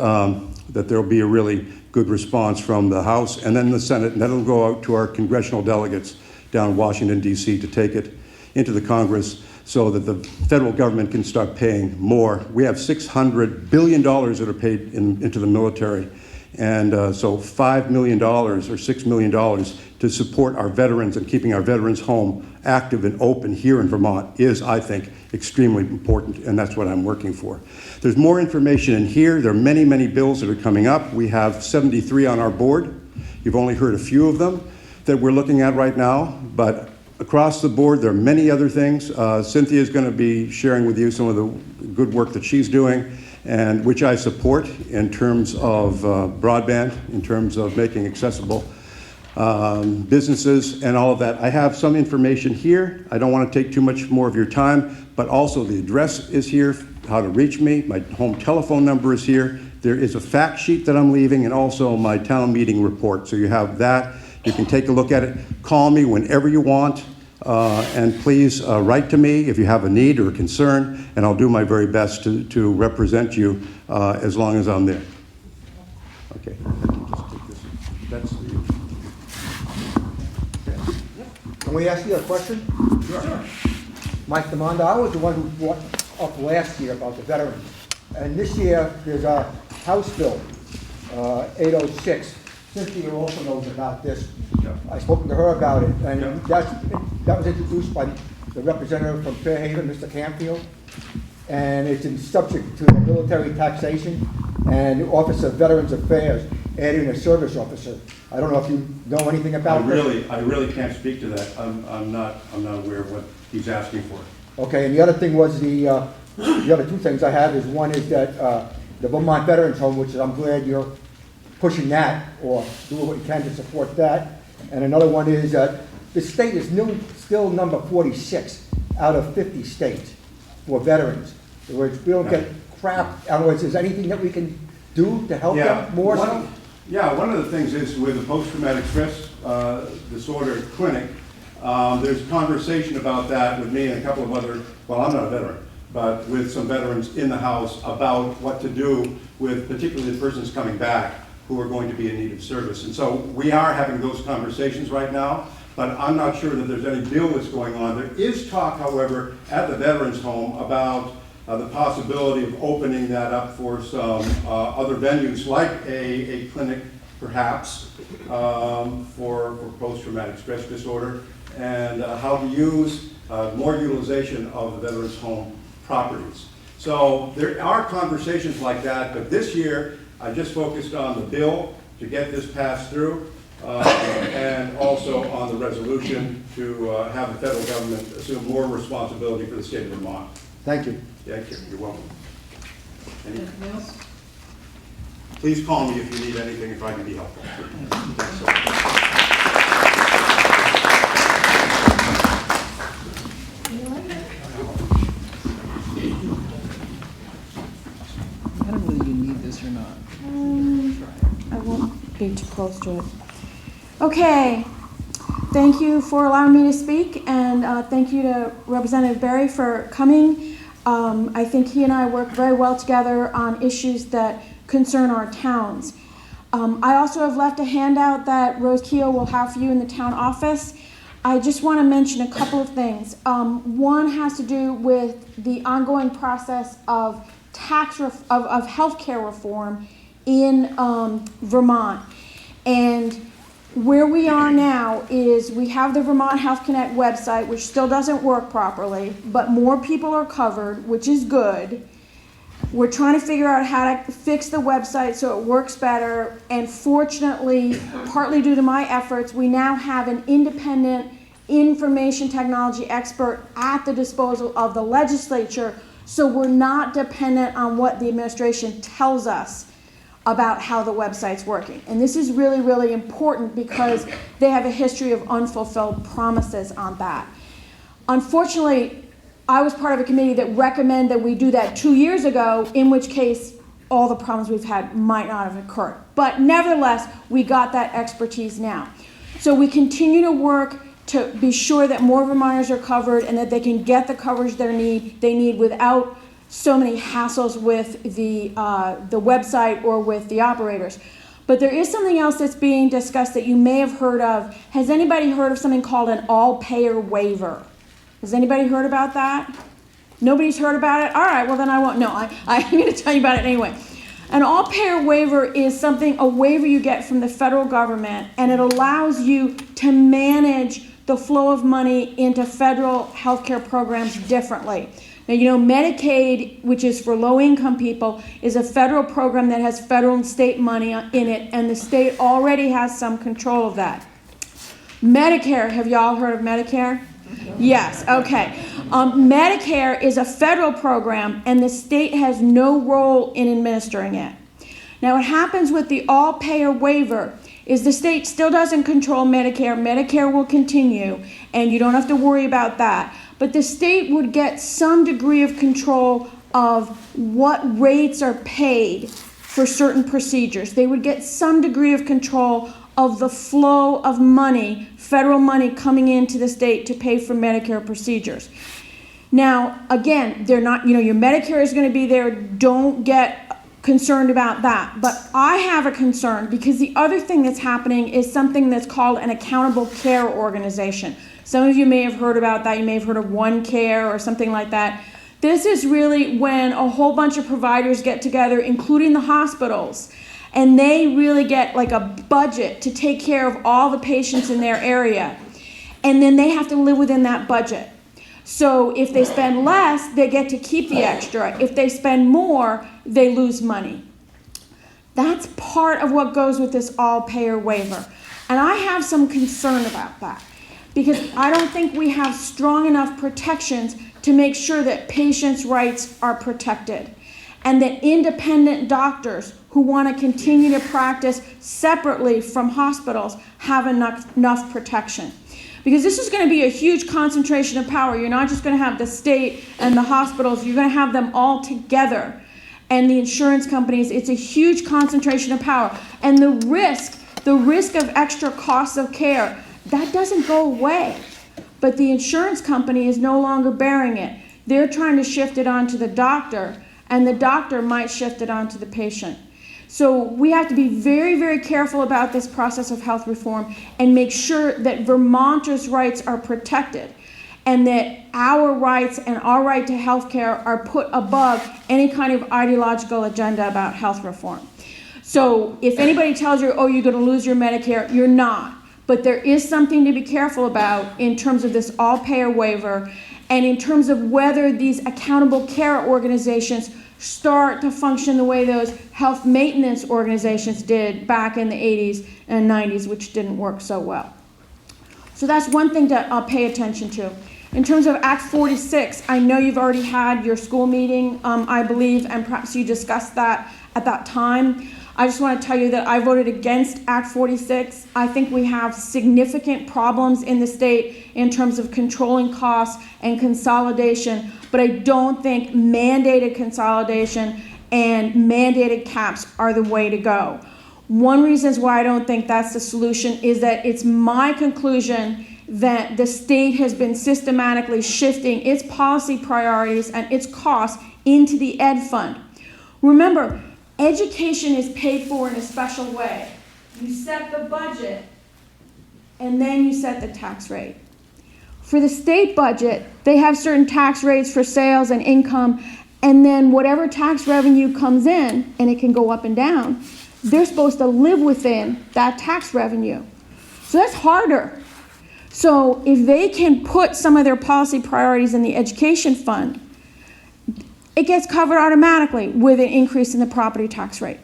that there'll be a really good response from the House and then the Senate, and that'll go out to our congressional delegates down in Washington, D.C. to take it into the Congress so that the federal government can start paying more. We have $600 billion that are paid into the military. And so $5 million or $6 million to support our veterans and keeping our veterans home active and open here in Vermont is, I think, extremely important, and that's what I'm working for. There's more information in here. There are many, many bills that are coming up. We have 73 on our board. You've only heard a few of them that we're looking at right now, but across the board, there are many other things. Cynthia is going to be sharing with you some of the good work that she's doing, and which I support in terms of broadband, in terms of making accessible businesses and all of that. I have some information here. I don't want to take too much more of your time, but also the address is here, how to reach me. My home telephone number is here. There is a fact sheet that I'm leaving and also my town meeting report. So you have that. You can take a look at it. Call me whenever you want. And please write to me if you have a need or a concern, and I'll do my very best to represent you as long as I'm there. Okay. Just take this. That's the... Can we ask you a question? Sure. Mike DeMondo, I was the one who brought up last year about the veterans. And this year, there's a House Bill, 806. Cynthia also knows about this. I've spoken to her about it, and that was introduced by the representative from Fairhaven, Mr. Canfield, and it's in subject to military taxation and the Office of Veterans Affairs, adding a service officer. I don't know if you know anything about this. I really can't speak to that. I'm not aware of what he's asking for. Okay, and the other thing was the other two things I have is one is that the Vermont Veterans Home, which I'm glad you're pushing that or doing what you can to support that. And another one is that the state is still number 46 out of 50 states for veterans. In other words, we don't get crap. In other words, is there anything that we can do to help them more? One of the things is with the post-traumatic stress disorder clinic, there's conversation about that with me and a couple of other, well, I'm not a veteran, but with some veterans in the House about what to do with particularly the persons coming back who are going to be in need of service. And so we are having those conversations right now, but I'm not sure that there's any bill that's going on. There is talk, however, at the Veterans Home about the possibility of opening that up for some other venues, like a clinic, perhaps, for post-traumatic stress disorder, and how to use more utilization of the Veterans Home properties. So there are conversations like that, but this year I just focused on the bill to get this passed through, and also on the resolution to have the federal government assume more responsibility for the state of Vermont. Thank you. Thank you. You're welcome. Anything else? Please call me if you need anything, if I can be helpful. Thanks so much. I don't know whether you need this or not. I won't be too close to it. Okay, thank you for allowing me to speak, and thank you to Representative Berry for coming. I think he and I work very well together on issues that concern our towns. I also have left a handout that Rose Keogh will have for you in the town office. I just want to mention a couple of things. One has to do with the ongoing process of of healthcare reform in Vermont. And where we are now is we have the Vermont Health Connect website, which still doesn't work properly, but more people are covered, which is good. We're trying to figure out how to fix the website so it works better. And fortunately, partly due to my efforts, we now have an independent information technology expert at the disposal of the legislature, so we're not dependent on what the administration tells us about how the website's working. And this is really, really important because they have a history of unfulfilled promises on that. Unfortunately, I was part of a committee that recommended that we do that 2 years ago, in which case all the problems we've had might not have occurred. But nevertheless, we got that expertise now. So we continue to work to be sure that more Vermonters are covered and that they can get the coverage they need without so many hassles with the website or with the operators. But there is something else that's being discussed that you may have heard of. Has anybody heard of something called an all-payer waiver? Has anybody heard about that? Nobody's heard about it? All right, well then I won't. No, I'm going to tell you about it anyway. An all-payer waiver is a waiver you get from the federal government, and it allows you to manage the flow of money into federal healthcare programs differently. Now, you know, Medicaid, which is for low-income people, is a federal program that has federal and state money in it, and the state already has some control of that. Medicare, have y'all heard of Medicare? Yes, okay. Medicare is a federal program, and the state has no role in administering it. Now, what happens with the all-payer waiver is the state still doesn't control Medicare. Medicare will continue, and you don't have to worry about that. But the state would get some degree of control of what rates are paid for certain procedures. They would get some degree of control of the flow of money, federal money coming into the state to pay for Medicare procedures. Now, again, they're not, your Medicare is going to be there. Don't get concerned about that. But I have a concern because the other thing that's happening is something that's called an accountable care organization. Some of you may have heard about that. You may have heard of OneCare or something like that. This is really when a whole bunch of providers get together, including the hospitals, and they really get like a budget to take care of all the patients in their area. And then they have to live within that budget. So if they spend less, they get to keep the extra. If they spend more, they lose money. That's part of what goes with this all-payer waiver. And I have some concern about that because I don't think we have strong enough protections to make sure that patients' rights are protected and that independent doctors who want to continue to practice separately from hospitals have enough protection. Because this is going to be a huge concentration of power. You're not just going to have the state and the hospitals, you're going to have them all together. And the insurance companies, it's a huge concentration of power. And the risk of extra costs of care, that doesn't go away. But the insurance company is no longer bearing it. They're trying to shift it onto the doctor, and the doctor might shift it onto the patient. So we have to be very, very careful about this process of health reform and make sure that Vermonters' rights are protected and that our rights and our right to health care are put above any kind of ideological agenda about health reform. So if anybody tells you, oh, you're going to lose your Medicare, you're not. But there is something to be careful about in terms of this all-payer waiver and in terms of whether these accountable care organizations start to function the way those health maintenance organizations did back in the 80s and 90s, which didn't work so well. So that's one thing to pay attention to. In terms of Act 46, I know you've already had your school meeting, I believe, and perhaps you discussed that at that time. I just want to tell you that I voted against Act 46. I think we have significant problems in the state in terms of controlling costs and consolidation, but I don't think mandated consolidation and mandated caps are the way to go. One reason why I don't think that's the solution is that it's my conclusion that the state has been systematically shifting its policy priorities and its costs into the ed fund. Remember, education is paid for in a special way. You set the budget, and then you set the tax rate. For the state budget, they have certain tax rates for sales and income, and then whatever tax revenue comes in, and it can go up and down, they're supposed to live within that tax revenue. So that's harder. So if they can put some of their policy priorities in the education fund, it gets covered automatically with an increase in the property tax rate.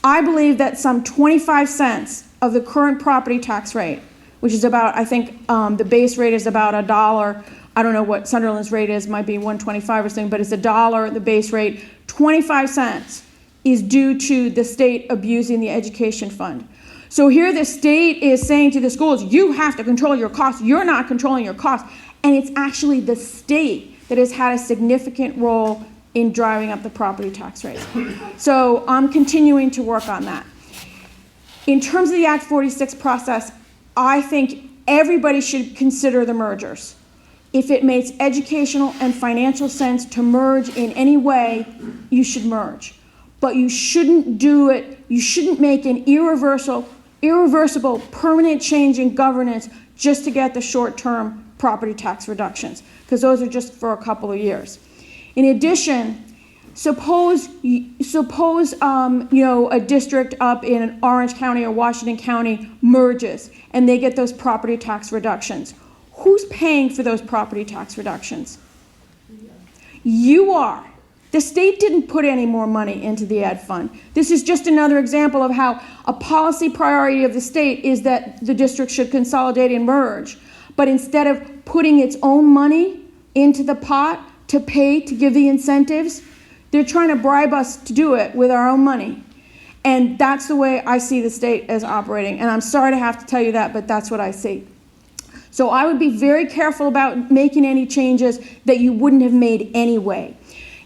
I believe that some 25 cents of the current property tax rate, which is about, I think the base rate is about $1. I don't know what Sunderland's rate is, might be $1.25 or something, but it's $1, the base rate. 25 cents is due to the state abusing the education fund. So here the state is saying to the schools, you have to control your costs. You're not controlling your costs. And it's actually the state that has had a significant role in driving up the property tax rate. So I'm continuing to work on that. In terms of the Act 46 process, I think everybody should consider the mergers. If it makes educational and financial sense to merge in any way, you should merge. But you shouldn't do it, you shouldn't make an irreversible permanent change in governance just to get the short-term property tax reductions, because those are just for a couple of years. In addition, suppose a district up in Orange County or Washington County merges and they get those property tax reductions. Who's paying for those property tax reductions? You are. The state didn't put any more money into the ed fund. This is just another example of how a policy priority of the state is that the district should consolidate and merge. But instead of putting its own money into the pot to pay to give the incentives, they're trying to bribe us to do it with our own money. And that's the way I see the state as operating. And I'm sorry to have to tell you that, but that's what I see. So I would be very careful about making any changes that you wouldn't have made anyway.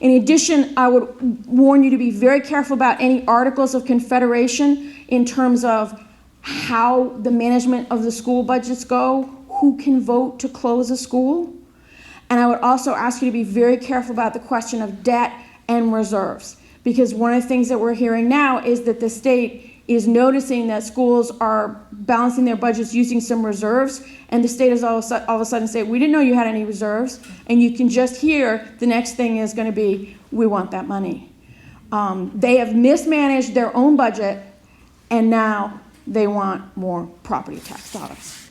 In addition, I would warn you to be very careful about any articles of confederation in terms of how the management of the school budgets go, who can vote to close a school. And I would also ask you to be very careful about the question of debt and reserves, because one of the things that we're hearing now is that the state is noticing that schools are balancing their budgets using some reserves, and the state is all of a sudden say, we didn't know you had any reserves, and you can just hear the next thing is going to be, we want that money. They have mismanaged their own budget, and now they want more property tax dollars.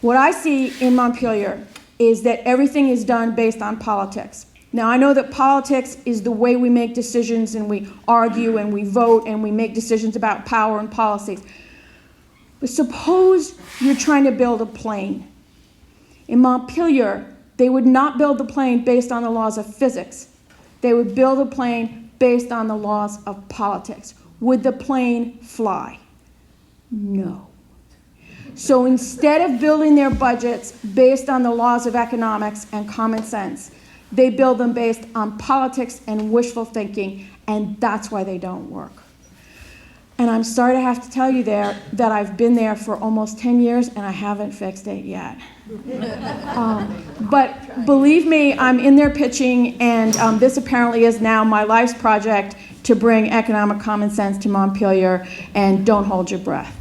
What I see in Montpelier is that everything is done based on politics. Now, I know that politics is the way we make decisions and we argue and we vote and we make decisions about power and policies. But suppose you're trying to build a plane. In Montpelier, they would not build the plane based on the laws of physics. They would build a plane based on the laws of politics. Would the plane fly? No. So instead of building their budgets based on the laws of economics and common sense, they build them based on politics and wishful thinking, and that's why they don't work. And I'm sorry to have to tell you that I've been there for almost 10 years and I haven't fixed it yet. But believe me, I'm in there pitching, and this apparently is now my life's project to bring economic common sense to Montpelier, and don't hold your breath.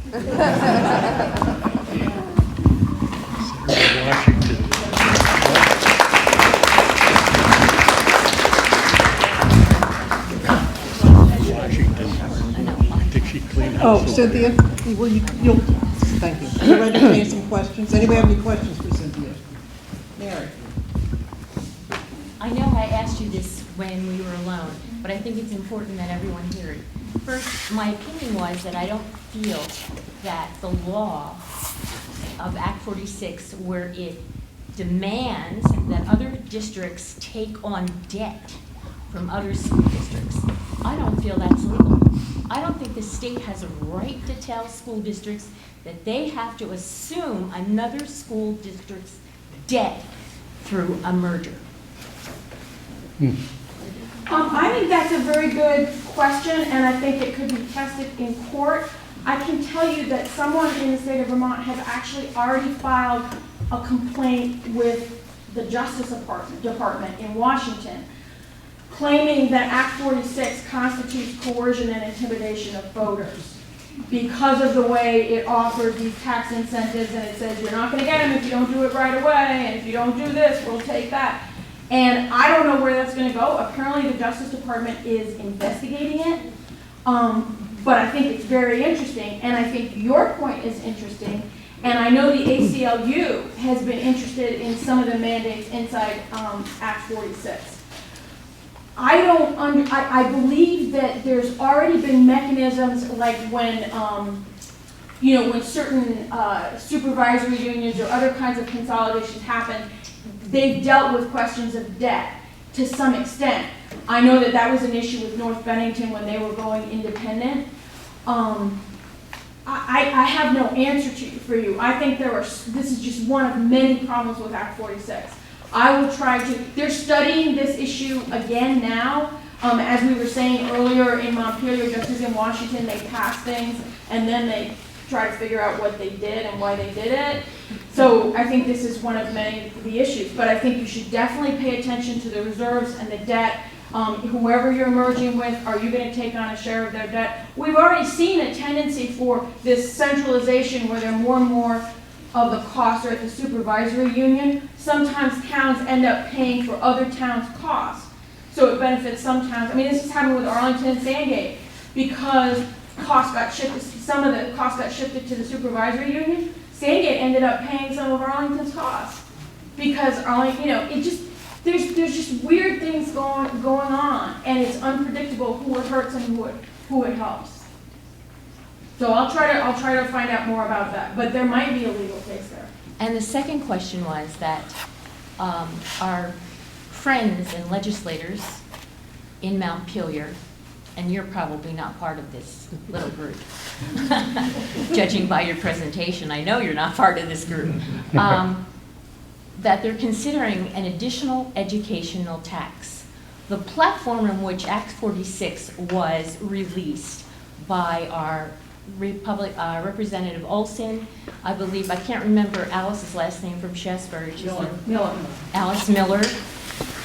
Oh, Cynthia, you'll, thank you. Are you ready to answer some questions? Anybody have any questions for Cynthia? Mary? I know I asked you this when we were alone, but I think it's important that everyone hear it. First, my opinion was that I don't feel that the law of Act 46, where it demands that other districts take on debt from other school districts, I don't feel that's legal. I don't think the state has a right to tell school districts that they have to assume another school district's debt through a merger. I think that's a very good question, and I think it could be tested in court. I can tell you that someone in the state of Vermont has actually already filed a complaint with the Justice Department in Washington, claiming that Act 46 constitutes coercion and intimidation of voters because of the way it offers these tax incentives, and it says you're not going to get them if you don't do it right away, and if you don't do this, we'll take that. And I don't know where that's going to go. Apparently the Justice Department is investigating it, but I think it's very interesting, and I think your point is interesting, and I know the ACLU has been interested in some of the mandates inside Act 46. I believe that there's already been mechanisms like when, when certain supervisory unions or other kinds of consolidations happen, they've dealt with questions of debt to some extent. I know that that was an issue with North Bennington when they were going independent. I have no answer for you. I think this is just one of many problems with Act 46. I will try to, they're studying this issue again now. As we were saying earlier, in Montpelier, just as in Washington, they pass things and then they try to figure out what they did and why they did it. So I think this is one of many of the issues, but I think you should definitely pay attention to the reserves and the debt. Whoever you're merging with, are you going to take on a share of their debt? We've already seen a tendency for this centralization where there are more and more of the costs are at the supervisory union. Sometimes towns end up paying for other towns' costs. So it benefits some towns. I mean, this is happening with Arlington and Sandgate because costs got shifted, some of the costs got shifted to the supervisory union. Sandgate ended up paying some of Arlington's costs because Arlington, it just, there's just weird things going on, and it's unpredictable who it hurts and who it helps. So I'll try to find out more about that, but there might be a legal case there. And the second question was that our friends and legislators in Montpelier, and you're probably not part of this little group, judging by your presentation, I know you're not part of this group, that they're considering an additional educational tax. The platform in which Act 46 was released by our Representative Olson, I believe, I can't remember Alice's last name from Shaftesbury. Miller. Alice Miller,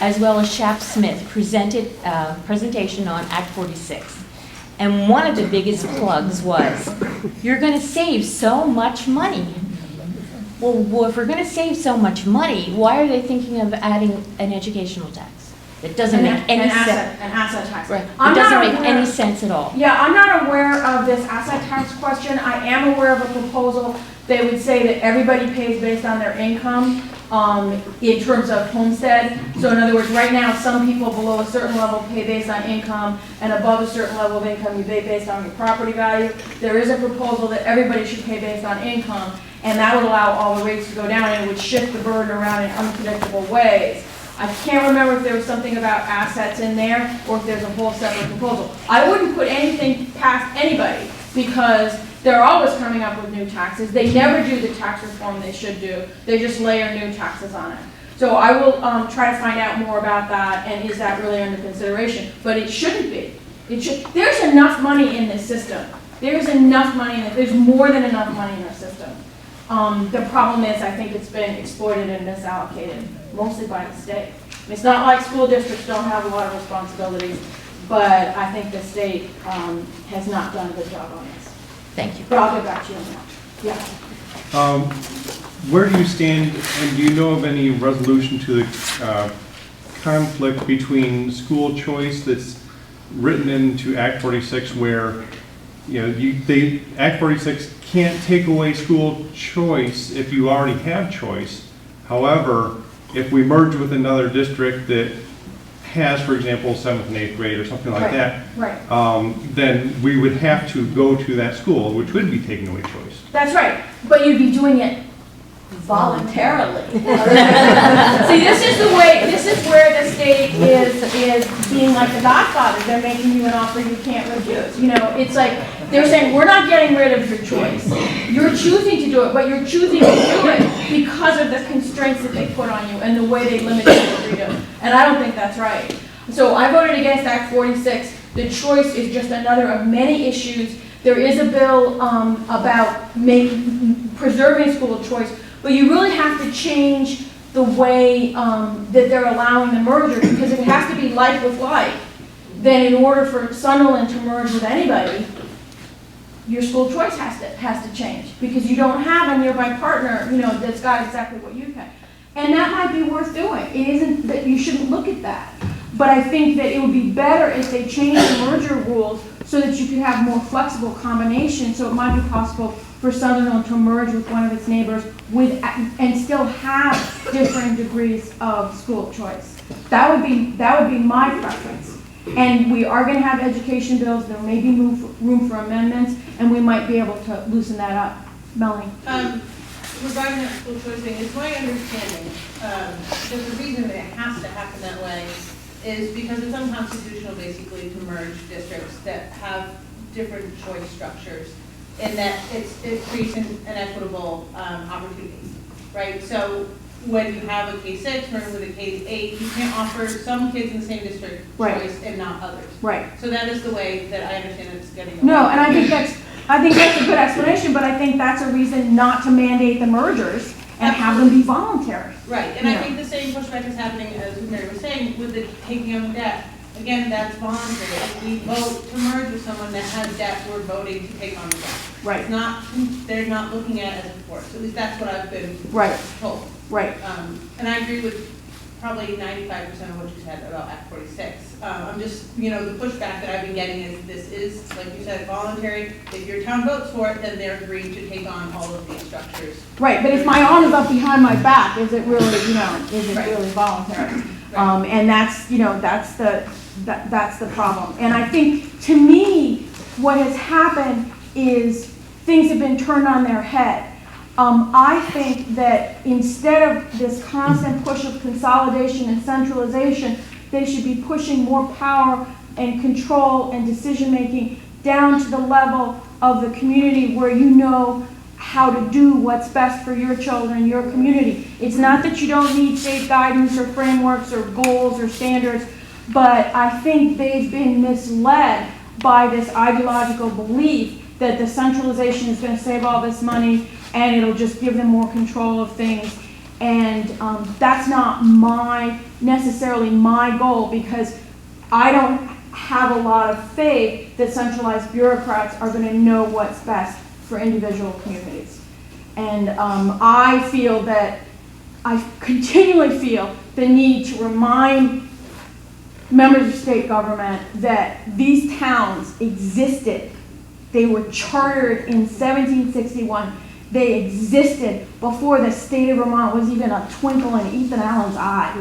as well as Shap Smith, presented a presentation on Act 46. And one of the biggest plugs was, you're going to save so much money. Well, if we're going to save so much money, why are they thinking of adding an educational tax? It doesn't make any sense. An asset tax. Right. I'm It doesn't not make aware- any sense at all. Yeah, I'm not aware of this asset tax question. I am aware of a proposal that would say that everybody pays based on their income, in terms of homestead. So in other words, right now, some people below a certain level pay based on income, and above a certain level of income, you pay based on your property value. There is a proposal that everybody should pay based on income, and that would allow all the rates to go down, and it would shift the burden around in unpredictable ways. I can't remember if there was something about assets in there, or if there's a whole separate proposal. I wouldn't put anything past anybody, because they're always coming up with new taxes. They never do the tax reform they should do. They just layer new taxes on it. So I will try to find out more about that, and is that really under consideration? But it shouldn't be. There's enough money in this system. There's enough money in it. There's more than enough money in our system. The problem is, I think it's been exploited and misallocated, mostly by the state. It's not like school districts don't have a lot of responsibilities, but I think the state has not done a good job on this. Thank you. But I'll get back to you on that. Yeah. Where do you stand, and do you know of any resolution to the conflict between school choice that's written into Act 46, where, you know, Act 46 can't take away school choice if you already have choice. However, if we merge with another district that has, for example, 7th and 8th grade or something like that, then we would have to go to that school, which would be taking away choice. That's right, but you'd be doing it voluntarily. See, this is where the state is being like the Godfather. They're making you an offer you can't refuse. You know, it's like they're saying, we're not getting rid of your choice. You're choosing to do it, but you're choosing to do it because of the constraints that they put on you and the way they limit your freedom. And I don't think that's right. So I voted against Act 46. The choice is just another of many issues. There is a bill about preserving school choice, but you really have to change the way that they're allowing the merger, because if it has to be like with like, then in order for Sunderland to merge with anybody, your school choice has to change, because you don't have a nearby partner, you know, that's got exactly what you have. And that might be worth doing. It isn't that you shouldn't look at that. But I think that it would be better if they changed the merger rules so that you could have more flexible combinations, so it might be possible for Sunderland to merge with one of its neighbors and still have different degrees of school choice. That would be my preference. And we are going to have education bills. There may be room for amendments, and we might be able to loosen that up. Melanie? Regarding that school choice thing, it's my understanding that the reason that it has to happen that way is because it's unconstitutional, basically, to merge districts that have different choice structures, in that it creates an equitable opportunity, right? So when you have a K-6 merged with a K-8, you can't offer some kids in the same district choice and not others. Right. So that is the way that I understand it's getting. No, and I think that's a good explanation, but I think that's a reason not to mandate the mergers and have them be voluntary. Right, and I think the same pushback is happening, as Mary was saying, with the taking of debt. Again, that's voluntary. If we vote to merge with someone that has debt, we're voting to take on the debt. Right. It's not, they're not looking at it as a force. At least that's what I've been told. Right. And I agree with probably 95% of what you said about Act 46. I'm just, you know, the pushback that I've been getting is this is, like you said, voluntary. If your town votes for it, then they're agreeing to take on all of these structures. Right, but if my arm is up behind my back, is it really, really voluntary? Right. And that's, that's the problem. And I think, to me, what has happened is things have been turned on their head. I think that instead of this constant push of consolidation and centralization, they should be pushing more power and control and decision-making down to the level of the community, where you know how to do what's best for your children, your community. It's not that you don't need state guidance or frameworks or goals or standards, but I think they've been misled by this ideological belief that the centralization is going to save all this money and it'll just give them more control of things. And that's not necessarily my goal, because I don't have a lot of faith that centralized bureaucrats are going to know what's best for individual communities. And I continually feel the need to remind members of state government that these towns existed. They were chartered in 1761. They existed before the state of Vermont was even a twinkle in Ethan Allen's eye.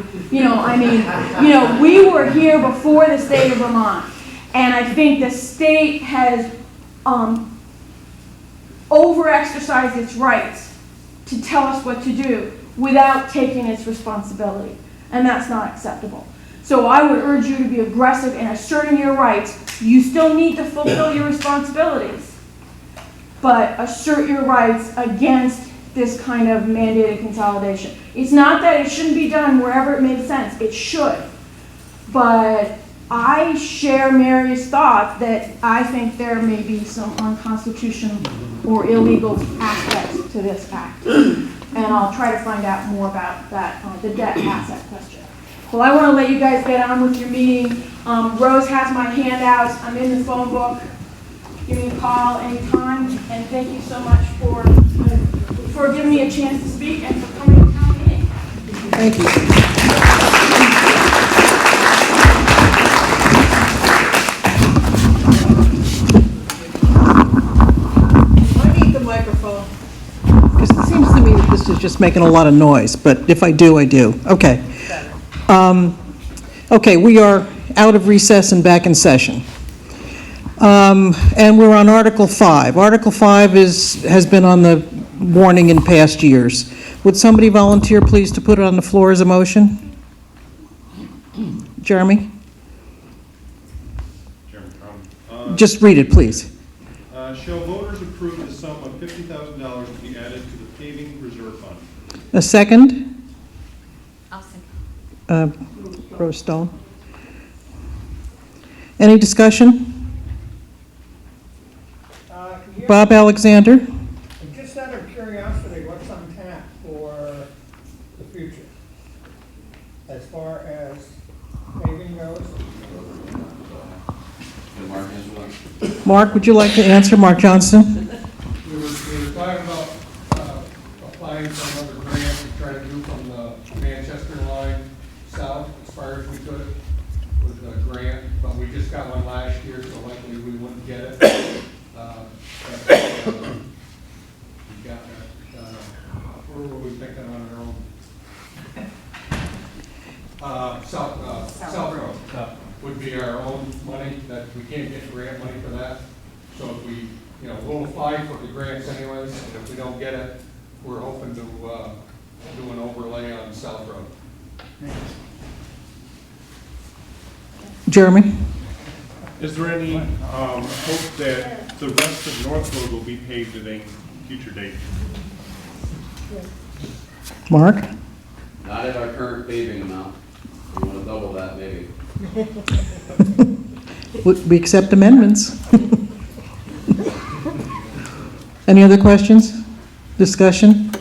We were here before the state of Vermont. And I think the state has over-exercised its rights to tell us what to do without taking its responsibility. And that's not acceptable. So I would urge you to be aggressive in asserting your rights. You still need to fulfill your responsibilities, but assert your rights against this kind of mandated consolidation. It's not that it shouldn't be done wherever it makes sense. It should. But I share Mary's thought that I think there may be some unconstitutional or illegal aspects to this act. And I'll try to find out more about that, the debt asset question. Well, I want to let you guys get on with your meeting. Rose has my handouts. I'm in the phone book. Give me a call anytime. And thank you so much for giving me a chance to speak and for coming to town meeting. Thank you. I need the microphone. Because it seems to me that this is just making a lot of noise, but if I do, I do. Okay. Okay, we are out of recess and back in session. And we're on Article 5. Article 5 has been on the warning in past years. Would somebody volunteer, please, to put it on the floor as a motion? Jeremy? Just read it, please. Shall voters approve the sum of $50,000 to be added to the paving reserve fund? A second? I'll second. Rose Stone. Any discussion? Bob Alexander? Just out of curiosity, what's on tap for the future? As far as paving goes? Mark, would you like to answer? Mark Johnston? We were talking about applying for another grant to try to do from the Manchester line south as far as we could with the grant, but we just got one last year, so likely we wouldn't get it. We got where were we thinking on our own? South Road would be our own money, that we can't get grant money for that. So if we, we'll apply for the grants anyways, and if we don't get it, we're hoping to do an overlay on South Road. Jeremy? Is there any hope that the rest of North Road will be paved at a future date? Mark? Not at our current paving amount. We want to double that, maybe. We accept amendments. Any other questions? Discussion?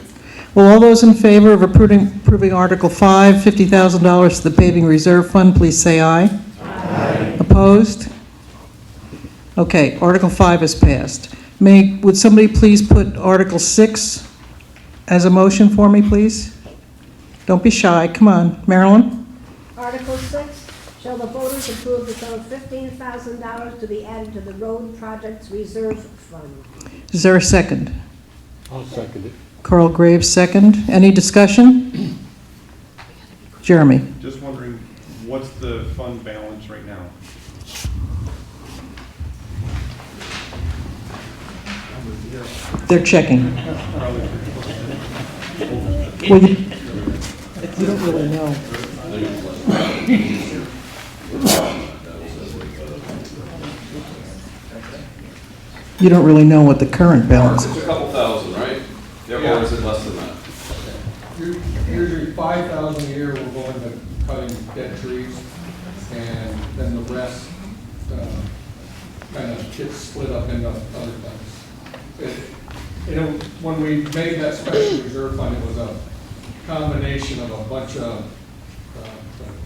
Well, all those in favor of approving Article 5, $50,000 to the Paving Reserve Fund, please say aye. Aye. Opposed? Okay, Article 5 is passed. Would somebody please put Article 6 as a motion for me, please? Don't be shy. Come on. Marilyn? Article 6, shall the voters approve the sum of $15,000 to be added to the Road Projects Reserve Fund? Is there a second? I'll second it. Carl Graves, second. Any discussion? Jeremy? Just wondering, what's the fund balance right now? They're checking. Well, you don't really know. You don't really know what the current balance It's is. a couple thousand, right? Yeah. Or is it less than that? Usually 5,000 a year we're going to cutting dead trees, and then the rest kind of gets split up into other things. When we made that special reserve fund, it was a combination of a bunch of,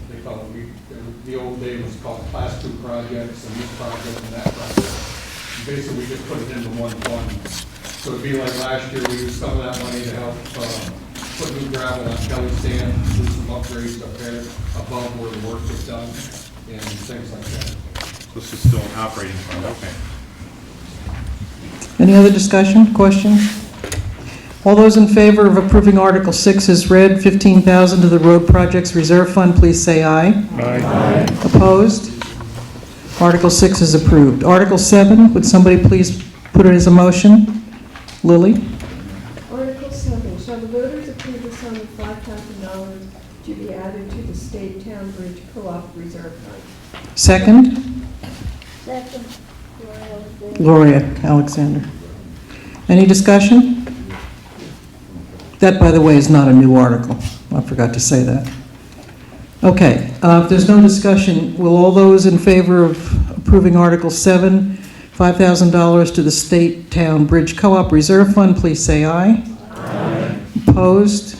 they call it, the old day was called Class 2 projects, and this project and that project. And basically, we just put it into one fund. So it'd be like last year, we used some of that money to help put new gravel on Kelly Stand, do some upgrades up there above where the work was done. and things like that. This is still an operating fund, okay. Any other discussion, questions? All those in favor of approving Article 6 as read, 15,000 to the Road Projects Reserve Fund, please say aye. Aye. Opposed? Article 6 is approved. Article 7, would somebody please put it as a motion? Lily? Article 7, shall the voters approve the sum of $5,000 to be added to the State Town Bridge Co-op Reserve Fund? Second? Second. Gloria Alexander. Any discussion? That, by the way, is not a new article. I forgot to say that. Okay, if there's no discussion, will all those in favor of approving Article 7, $5,000 to the State Town Bridge Co-op Reserve Fund, please say aye. Aye. Opposed?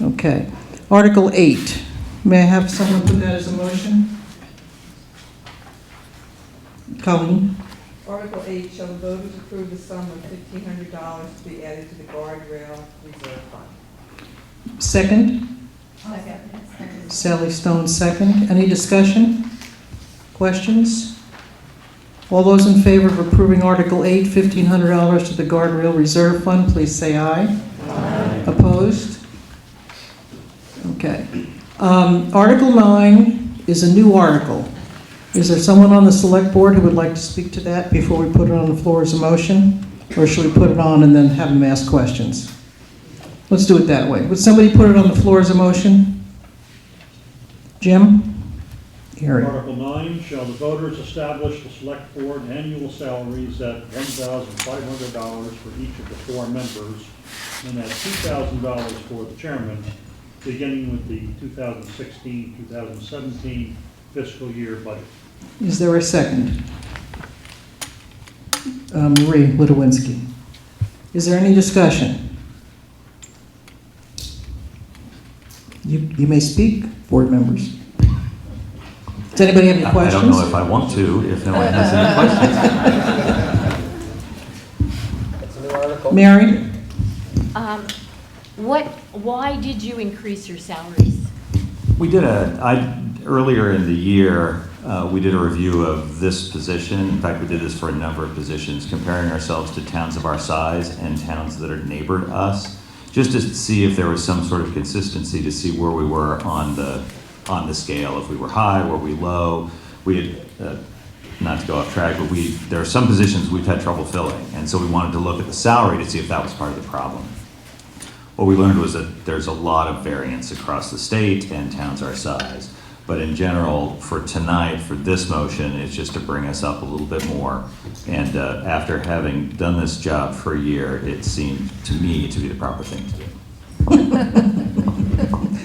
Okay. Article 8. May I have someone put that as a motion? Colleen? Article 8, shall the voters approve the sum of $1,500 to be added to the guardrail reserve fund? Second? Sally Stone, second. Any discussion? Questions? All those in favor of approving Article 8, $1,500 to the Guardrail Reserve Fund, please say aye. Aye. Opposed? Okay. Article 9 is a new article. Is there someone on the Select Board who would like to speak to that before we put it on the floor as a motion? Or should we put it on and then have them ask questions? Let's do it that way. Would somebody put it on the floor as a motion? Jim? Harry. Article 9, shall the voters establish the Select Board annual salaries at $1,500 for each of the 4 members and at $2,000 for the chairman, beginning with the 2016-2017 fiscal year budget. Is there a second? Marie Litowinski. Is there any discussion? You may speak, board members. Does anybody have any questions? I don't know if I want to, if no one has any questions. Mary? Why did you increase your salaries? We did earlier in the year, we did a review of this position. In fact, we did this for a number of positions, comparing ourselves to towns of our size and towns that are neighbored us, just to see if there was some sort of consistency to see where we were on the scale, if we were high, were we low. We had, not to go off track, but there are some positions we've had trouble filling, and so we wanted to look at the salary to see if that was part of the problem. What we learned was that there's a lot of variance across the state and towns our size. But in general, for tonight, for this motion, it's just to bring us up a little bit more. And after having done this job for a year, it seemed to me to be the proper thing to do.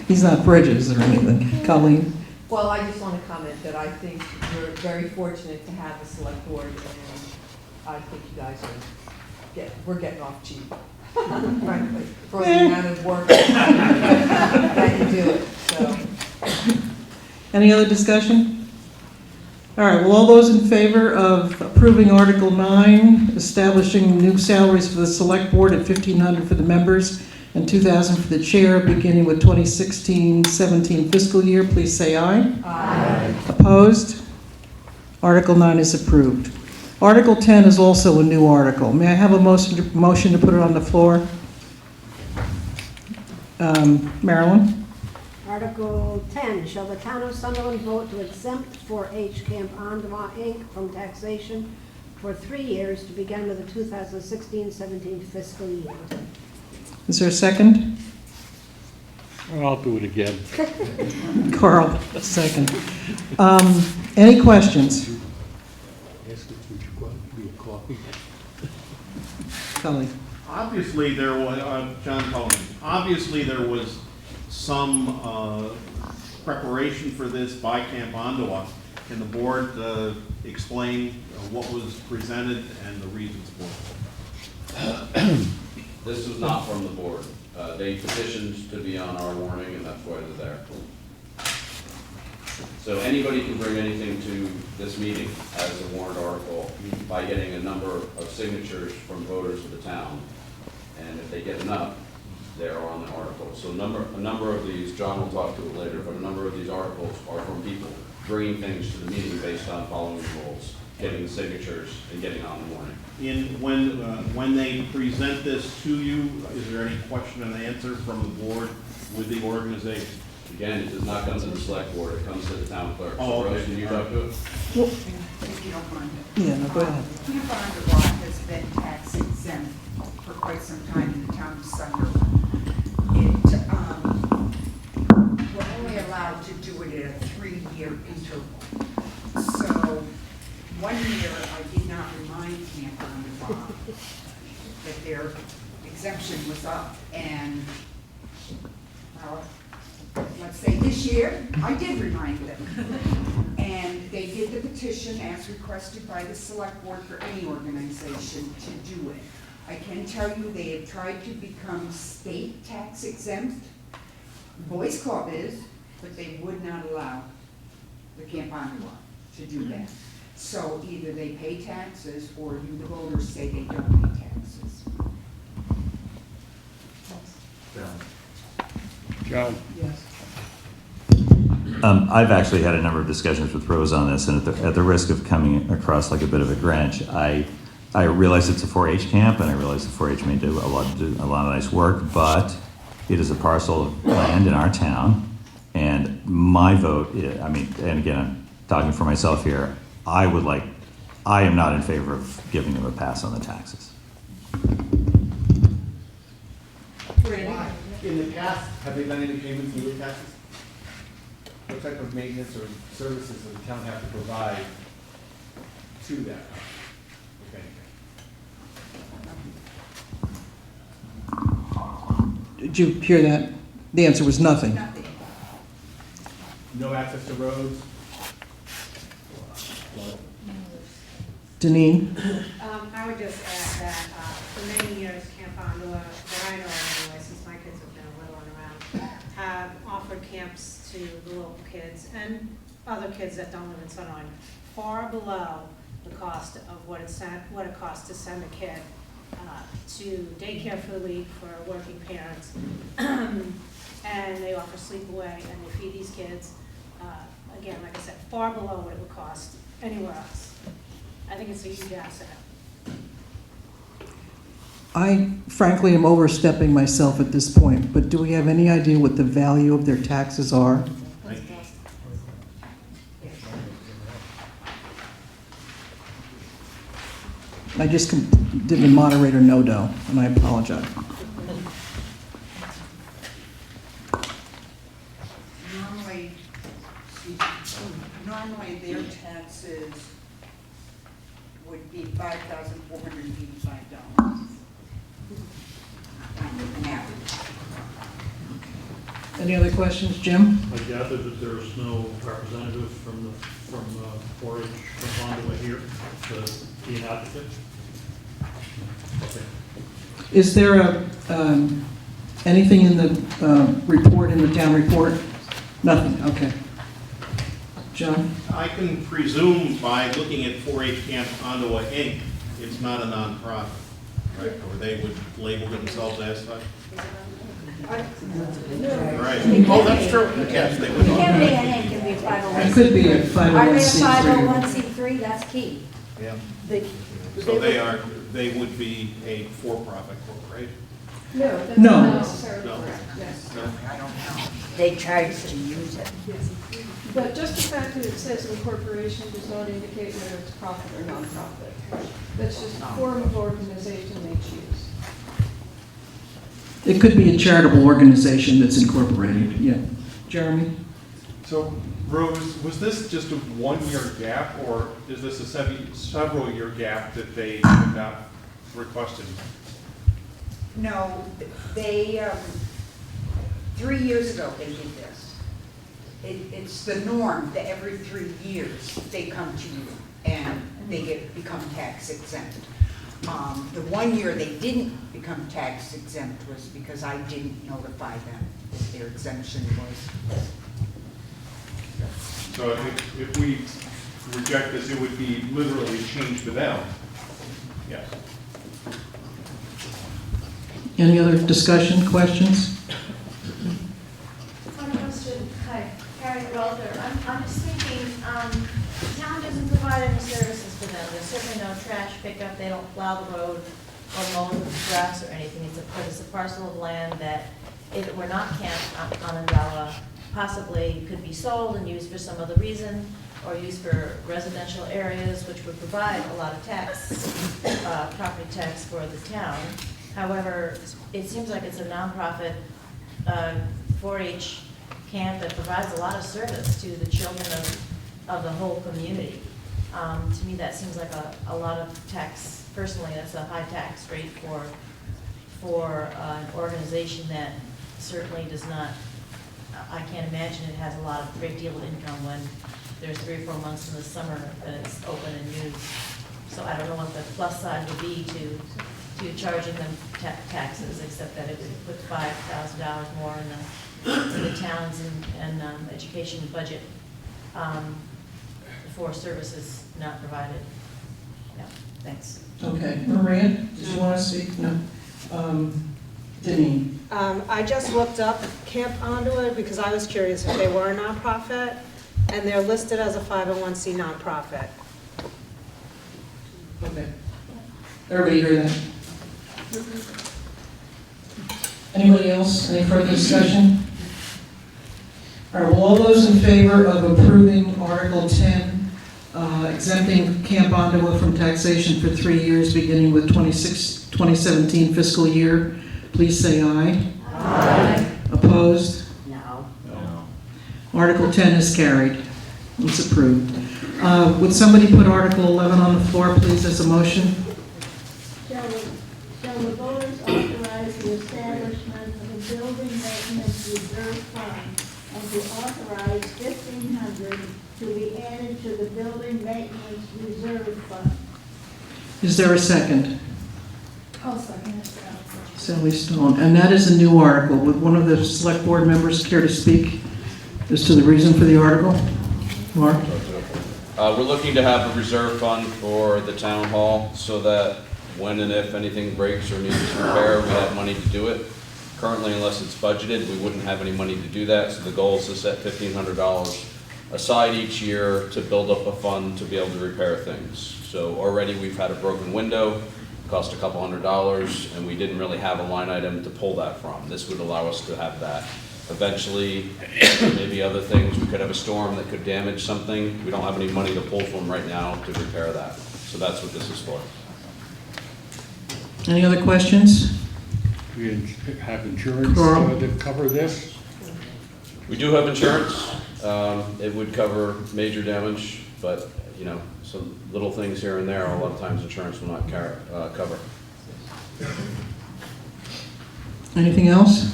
He's not prejudiced or anything. Colleen? Well, I just want to comment that I think we're very fortunate to have a select board, and I think you guys we're getting off cheap, frankly, for the amount of work that you do it, so. Any other discussion? All right, well, all those in favor of approving Article 9, establishing new salaries for the Select Board at $1,500 for the members and $2,000 for the chair, beginning with 2016-17 fiscal year, please say aye. Aye. Opposed? Article 9 is approved. Article 10 is also a new article. May I have a motion to put it on the floor? Marilyn? Article 10, shall the town of Sunderland vote to exempt 4-H Camp Andwa, Inc. from taxation for 3 years to begin with the 2016-17 fiscal year? Is there a second? I'll do it again. Carl, a second. Any questions? Kelly. Obviously, there was, John Coleman, obviously there was some preparation for this by Camp Ondawa. Can the board explain what was presented and the reasons for it? This was not from the board. They petitioned to be on our warning, and that's why they're there. So anybody can bring anything to this meeting as a warrant article by getting a number of signatures from voters of the town. And if they get enough, there on the article. So a number of these, John will talk to it later, but a number of these articles are from people bringing things to the meeting based on following the rules, getting the signatures, and getting on the warning. When they present this to you, is there any question and answer from the board with the organization? Again, it does not come to the select board, it comes to the town clerk. Oh, So okay. Rose, can you talk to it? If you don't mind. Yeah, no, go ahead. Camp Ottawa has been tax exempt for quite some time in the town of Sunderland. We're only allowed to do it at a 3-year interval. So, 1 year I did not remind Camp Ottawa that their exemption was up, and, well, let's say this year, I did remind them. And they did the petition as requested by the select board for any organization to do it. I can tell you they have tried to become state tax exempt. Boys Club is, but they would not allow the Camp Ottawa to do that. So either they pay taxes or you, the voters, say they don't pay taxes. John? Yes. I've actually had a number of discussions with Rose on this, and at the risk of coming across like a bit of a Grinch, I realize it's a 4-H camp, and I realize the 4-H may do a lot of nice work, but it is a parcel of land in our town, and my vote, and again, I'm talking for myself here, I am not in favor of giving them a pass on the taxes. In the past, have they done any payments in lieu of taxes? What type of maintenance or services does the town have to provide to that? Okay. Did you hear that? The answer was nothing. Nothing. No access to roads? Deneen? I would just add that for many years, Camp Ottawa, that I know of anyway, since my kids have been little and around, have offered camps to the local kids and other kids that don't live in Sunderland, far below the cost of what it costs to send a kid to daycare for the week for working parents. And they offer sleepaway and they feed these kids, again, like I said, far below what it would cost anywhere else. I think it's a huge asset. I frankly am overstepping myself at this point, but do we have any idea what the value of their taxes are? I just did the moderator no-do, and I apologize. Normally their taxes would be $5,485. An average. Any other questions, Jim? I gather that there's no representative from 4-H Ottawa here to be an advocate? Okay. Is there anything in the report, in the town report? Nothing, okay. John? I can presume by looking at 4-H Camp Ottawa Inc., it's not a nonprofit, right? Or they would label themselves as such? Right. Oh, that's true. Yes, they would. It can be an A, can be a 501c3. It could be a Are they a 501c3. 501c3? That's key. Yeah. They- So they would be a for-profit corporation? No, that's No. not necessarily No. correct, yes. No. I don't know. They tried to use it. But just the fact that it says incorporation does not indicate whether it's profit or nonprofit. That's just a form of organization they choose. It could be a charitable organization that's incorporated, yeah. Jeremy? So, Rose, was this just a 1-year gap, or is this a several-year gap that they have not requested? No, they, 3 years ago they did this. It's the norm that every 3 years they come to you and they become tax exempt. The 1 year they didn't become tax exempt was because I didn't notify them that their exemption was. So if we reject this, it would be literally changed to them. Yes. Any other discussion, questions? One question, hi, Harriet Welter. I'm just thinking, the town doesn't provide any services for them. There's certainly no trash pickup, they don't plow the road or mow the grass or anything. It's a parcel of land that, if it were not Camp Onondaga, possibly could be sold and used for some other reason, or used for residential areas, which would provide a lot of tax, property tax for the town. However, it seems like it's a nonprofit 4-H camp that provides a lot of service to the children of the whole community. To me, that seems like a lot of tax. Personally, that's a high tax rate for an organization that certainly does not, I can't imagine it has a great deal of income when there's 3 or 4 months in the summer that it's open and used. So I don't know what the plus side would be to charging them taxes, except that it would put $5,000 more in the town's and education budget for services not provided. Yeah, thanks. Okay, Maria, did you want to speak? No. Deneen. I just looked up Camp Onondaga because I was curious if they were a nonprofit, and they're listed as a 501c nonprofit. Okay. Everybody hear that? Anybody else? Any further discussion? All right, well, all those in favor of approving Article 10, exempting Camp Onondaga from taxation for 3 years beginning with 2017 fiscal year, please say aye. Aye. Opposed? No. No. Article 10 is carried. It's approved. Would somebody put Article 11 on the floor, please, as a motion? Shall the voters authorize the establishment of a building maintenance reserve fund and to authorize $1,500 to be added to the building maintenance reserve fund? Is there a second? I'll second it. Sally Stone. And that is a new article. Would one of the select board members care to speak as to the reason for the article? Mark? We're looking to have a reserve fund for the town hall so that when and if anything breaks or needs repair, we have money to do it. Currently, unless it's budgeted, we wouldn't have any money to do that, so the goal is to set $1,500 aside each year to build up a fund to be able to repair things. So already we've had a broken window, cost a couple $100s, and we didn't really have a line item to pull that from. This would allow us to have that. Eventually, maybe other things, we could have a storm that could damage something. We don't have any money to pull from right now to repair that. So that's what this is for. Any other questions? We have insurance to cover this? We do have insurance. It would cover major damage, but you know, some little things here and there, a lot of times insurance will not cover. Anything else?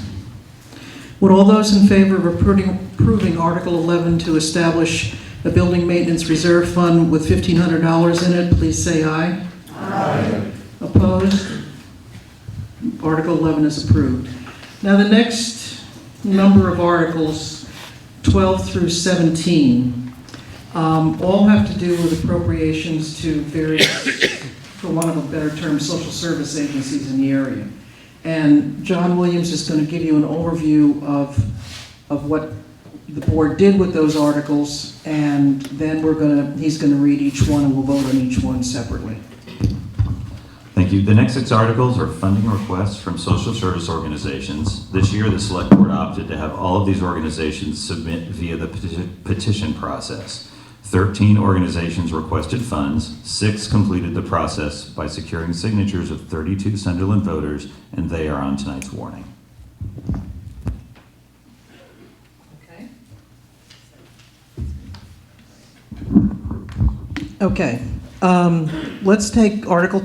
Would all those in favor of approving Article 11 to establish a building maintenance reserve fund with $1,500 in it, please say aye. Aye. Opposed? Article 11 is approved. Now the next number of articles, 12 through 17, all have to do with appropriations to various, for want of a better term, social service agencies in the area. And John Williams is going to give you an overview of what the board did with those articles, and then he's going to read each one and we'll vote on each one separately. Thank you. The next 6 articles are funding requests from social service organizations. This year, the select board opted to have all of these organizations submit via the petition process. 13 organizations requested funds, 6 completed the process by securing signatures of 32 Sunderland voters, and they are on tonight's warning. Okay. Let's take Article,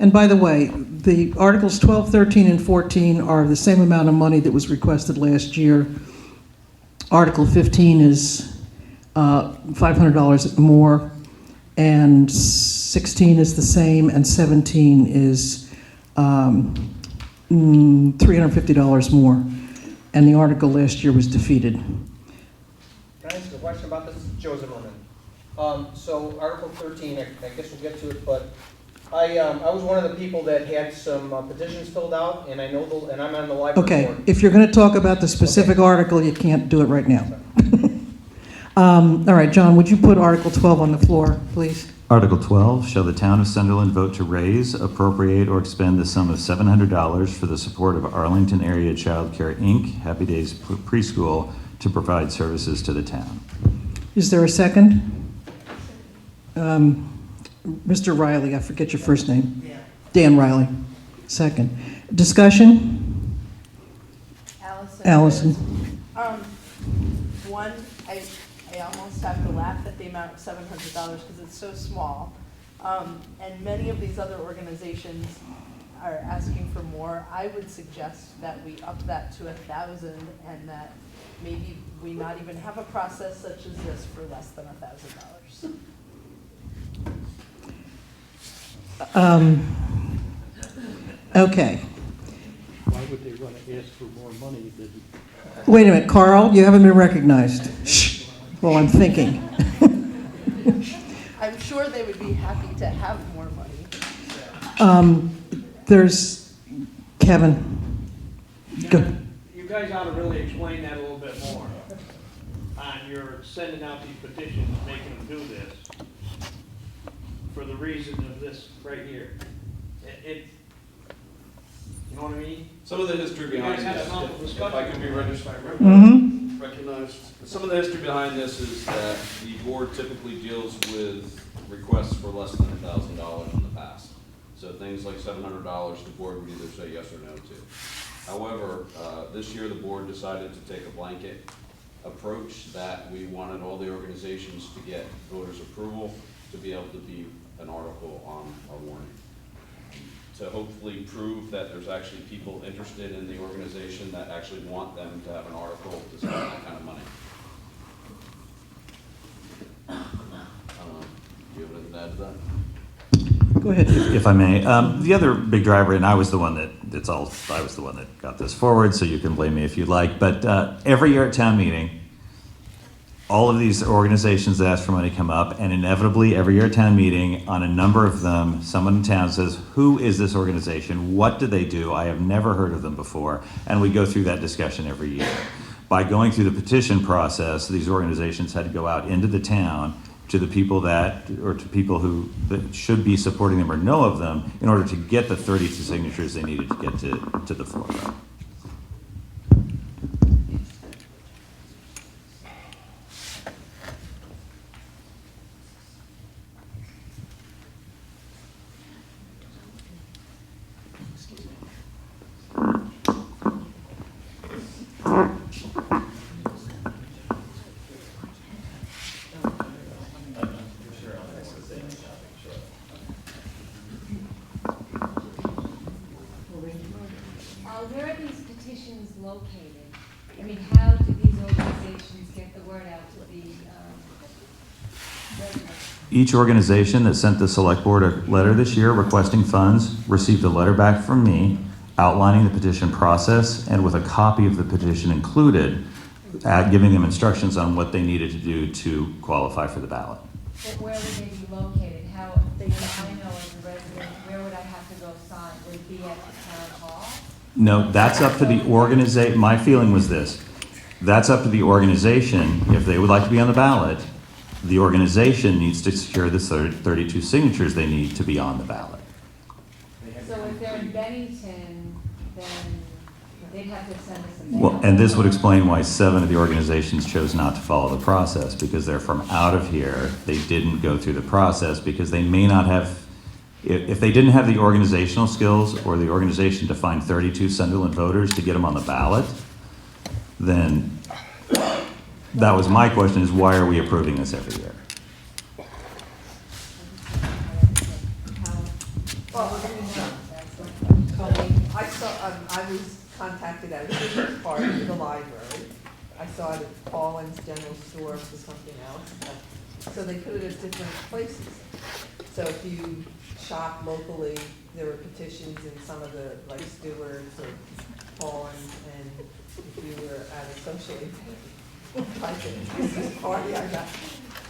and by the way, the Articles 12, 13, and 14 are the same amount of money that was requested last year. Article 15 is $500 more, and 16 is the same, and 17 is $350 more. And the article last year was defeated. Can I ask a question about this? Joe Zimmerman. So Article 13, I guess we'll get to it, but I was one of the people that had some petitions filled out, and I know, and I'm on the library Okay, board. if you're going to talk about the specific article, you can't do it right now. All right, John, would you put Article 12 on the floor, please? Article 12, shall the town of Sunderland vote to raise, appropriate, or expend the sum of $700 for the support of Arlington Area Child Care, Inc., Happy Days Preschool, to provide services to the town? Is there a second? Mr. Riley, I forget your first name. Dan Riley, second. Discussion? Allison. One, I almost have to laugh at the amount of $700 because it's so small. And many of these other organizations are asking for more. I would suggest that we up that to 1,000 and that maybe we not even have a process such as this for less than $1,000. Okay. Why would they want to ask for more money than? Wait a minute, Carl, you haven't been recognized. Shh. Well, I'm thinking. I'm sure they would be happy to have more money. There's Kevin. Go. You guys ought to really explain that a little bit more. You're sending out these petitions, making them do this for the reason of this right here. You know what I mean? Some of the history behind You guys had this, a novel if discussion. I can be recognized, some of the history behind this is that the board typically deals with requests for less than $1,000 in the past. So things like $700, the board would either say yes or no to. However, this year the board decided to take a blanket approach that we wanted all the organizations to get voters' approval to be able to be an article on our warning. To hopefully prove that there's actually people interested in the organization that actually want them to have an article to spend that kind of money. Do you have anything to add to that? Go ahead. If I may, the other big driver, and I was the one that got this forward, so you can blame me if you like, but every year at town meeting, all of these organizations that ask for money come up, and inevitably every year at town meeting, on a number of them, someone in town says, who is this organization? What do they do? I have never heard of them before. And we go through that discussion every year. By going through the petition process, these organizations had to go out into the town to the people to people who that should be supporting them or know of them in order to get the 32 signatures they needed to get to the floor. Where are these petitions located? I mean, how do these organizations get the word out to the residents? Each organization that sent the select board a letter this year requesting funds received a letter back from me outlining the petition process and with a copy of the petition included, giving them instructions on what they needed to do to qualify for the ballot. But where would they be located? How, I know as a resident, where would I have to go sign? Would it be at the town hall? No, that's up to the organization. My feeling was this. That's up to the organization. If they would like to be on the ballot, the organization needs to secure the 32 signatures they need to be on the ballot. So if they're in Bennington, then they'd have to send us a mail. Well, and this would explain why 7 of the organizations chose not to follow the process, because they're from out of here. They didn't go through the process because they may not have, if they didn't have the organizational skills or the organization to find 32 Sunderland voters to get them on the ballot, then that was my question, is why are we approving this every year? I was contacted out of part of the library. I saw it at Paul's General Store for something else. So they put it at different places. So if you shop locally, there were petitions in some of the, like Stewart's or Paul's, and if you were at a social event, like a Christmas party, I got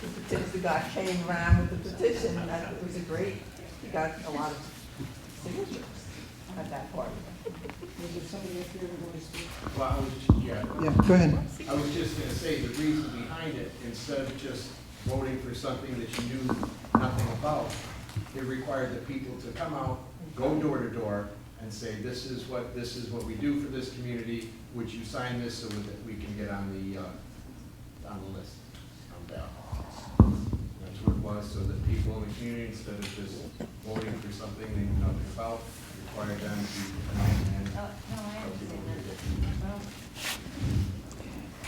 the petition, the guy came around with the petition, and it was a great got a lot of signatures at that party. Was there somebody up here that wanted to speak? Well, I was just, yeah. Yeah, go ahead. I was just gonna say, the reason behind it, instead of just voting for something that you knew nothing about, it required the people to come out, go door to door, and say, this is what we do for this community, would you sign this so that we can get on the list, on ballot? That's what it was, so that people in the community, instead of just voting for something they knew nothing about, required them to come out and. No, I understand that.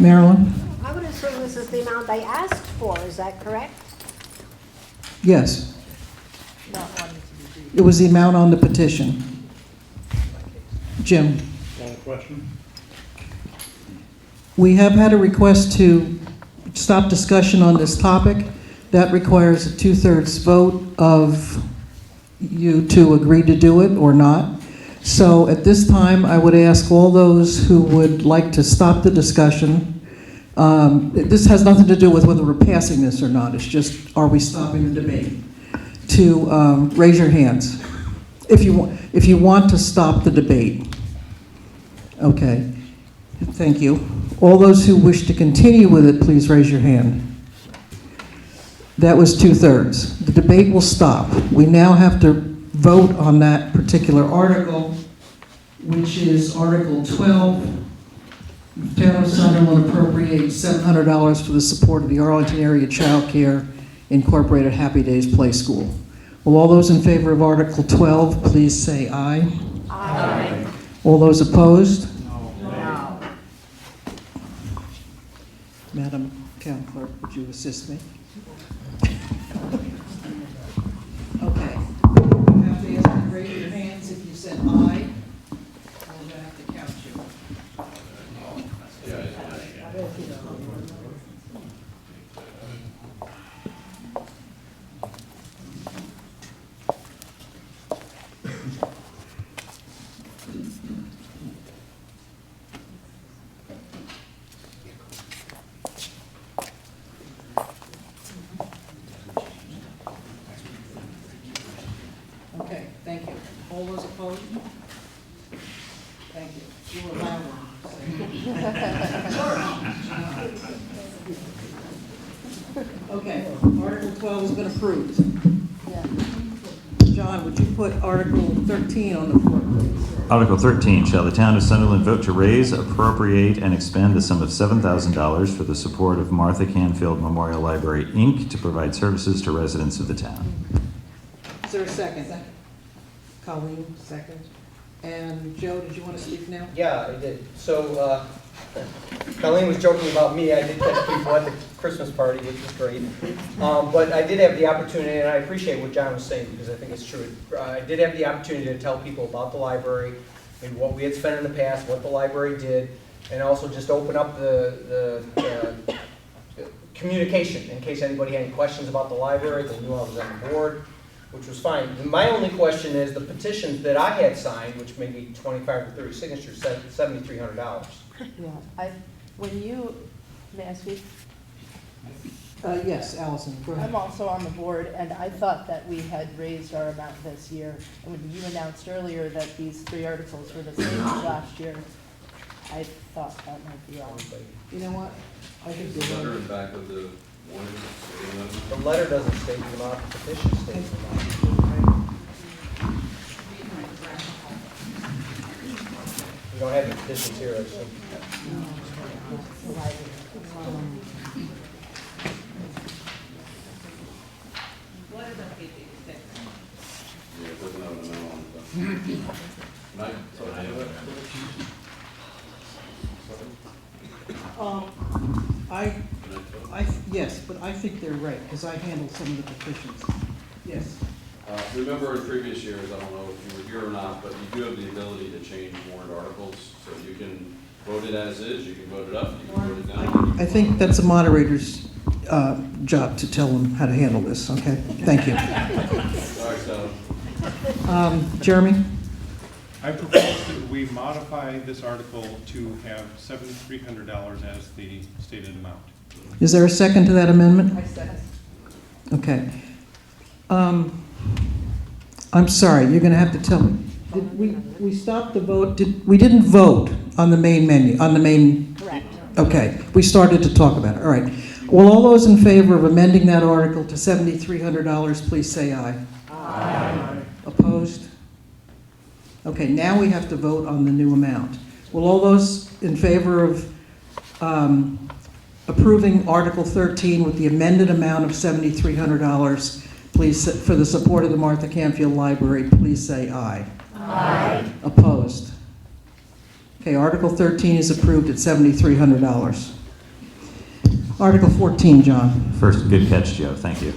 Marilyn? I would assume this is the amount they asked for, is that correct? Yes. Not wanting to be greedy. It was the amount on the petition. Jim? One question? We have had a request to stop discussion on this topic. That requires a 2/3 vote of you to agree to do it or not. So at this time, I would ask all those who would like to stop the discussion. This has nothing to do with whether we're passing this or not. It's just, are we stopping the debate? To raise your hands if you want to stop the debate. Okay, thank you. All those who wish to continue with it, please raise your hand. That was 2/3. The debate will stop. We now have to vote on that particular article, which is Article 12. Town of Sunderland appropriates $700 for the support of the Arlington Area Child Care Incorporated Happy Days Play School. Will all those in favor of Article 12 please say aye? Aye. All those opposed? No. Madam Town Clerk, would you assist me? Okay. You have to ask you to raise your hands if you said aye. I'm going to have to count you. Okay, thank you. All those opposed? Thank you. You were loud Okay, Article 12 has been approved. John, would you put Article 13 on the floor, please? Article 13, shall the town of Sunderland vote to raise, appropriate, and expend the sum of $7,000 for the support of Martha Canfield Memorial Library, Inc. to provide services to residents of the town? Is there a second? Colleen, second. And Joe, did you want to speak now? Yeah, I did. So, Colleen was joking about me. I did catch people at the Christmas party, which was great. But I did have the opportunity, and I appreciate what John was saying because I think it's true. I did have the opportunity to tell people about the library and what we had spent in the past, what the library did, and also just open up the communication in case anybody had any questions about the library. They knew I was on the board, which was fine. My only question is the petitions that I had signed, which may be 25 or 30 signatures, said $7,300. Yeah, when you, may I speak? Yes, Allison, go ahead. I'm also on the board, and I thought that we had raised our amount this year. And when you announced earlier that these 3 articles were the same as last year, I thought that might be wrong. You know what? I think The you're letter right. in back of the warning. The letter doesn't state the amount, the petition states the amount. We don't have the petitions here, I assume. Yeah, it doesn't have an amount on it. Right? So I have it. Yes, but I think they're right, because I handled some of the petitions. Yes. Remember in previous years, I don't know if you were here or not, but you do have the ability to change warrant articles. So you can vote it as is, you can vote it up, you can vote it down. I think that's a moderator's job to tell them how to handle this, okay? Thank you. Sorry, so. Jeremy? I propose that we modify this article to have $7,300 as the stated amount. Is there a second to that amendment? I second. Okay. I'm sorry, you're gonna have to tell me. We stopped the vote, we didn't vote on the main menu, on the main? Correct. Okay, we started to talk about it, all right. Will all those in favor of amending that article to $7,300, please say aye. Aye. Opposed? Okay, now we have to vote on the new amount. Will all those in favor of approving Article 13 with the amended amount of $7,300, please, for the support of the Martha Canfield Library, please say aye. Aye. Opposed? Okay, Article 13 is approved at $7,300. Article 14, John. First, good catch, Joe, thank you.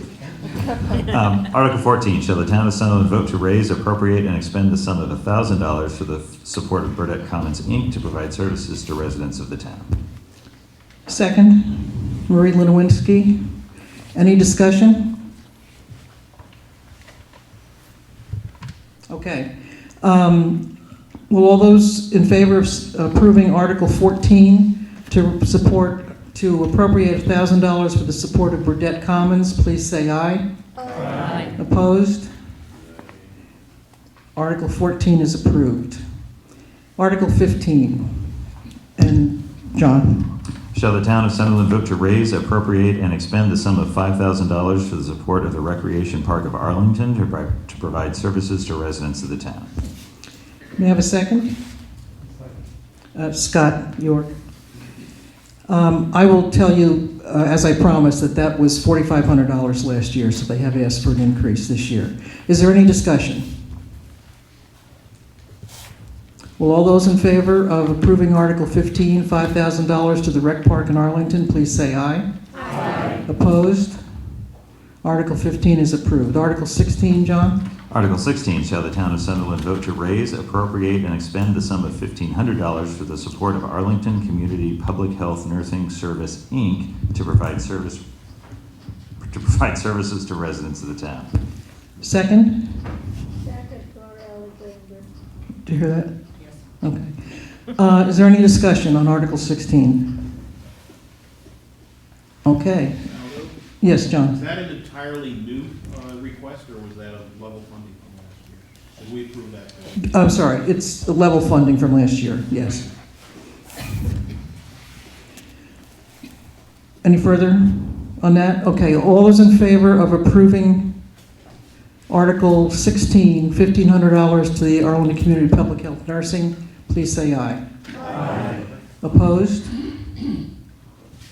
Article 14, shall the town of Sunderland vote to raise, appropriate, and expend the sum of $1,000 for the support of Burdett Commons, Inc. to provide services to residents of the town? Second, Marie Lenowinski. Any discussion? Okay. Will all those in favor of approving Article 14 to appropriate $1,000 for the support of Burdett Commons, please say aye. Aye. Opposed? Article 14 is approved. Article 15. And John. Shall the town of Sunderland vote to raise, appropriate, and expend the sum of $5,000 for the support of the Recreation Park of Arlington to provide services to residents of the town? May I have a second? Scott York. I will tell you, as I promised, that was $4,500 last year, so they have asked for an increase this year. Is there any discussion? Will all those in favor of approving Article 15, $5,000 to the Rec Park in Arlington, please say aye. Aye. Opposed? Article 15 is approved. Article 16, John? Article 16, shall the town of Sunderland vote to raise, appropriate, and expend the sum of $1,500 for the support of Arlington Community Public Health Nursing Service, Inc. to provide services to residents of the town? Second? Second for Alexander. Do you hear that? Yes. Okay. Is there any discussion on Article 16? Okay. Yes, John? Is that an entirely new request, or was that a level funding from last year? Did we approve that? I'm sorry, it's the level funding from last year, yes. Any further on that? Okay, all those in favor of approving Article 16, $1,500 to the Arlington Community Public Health Nursing, please say aye. Aye. Opposed?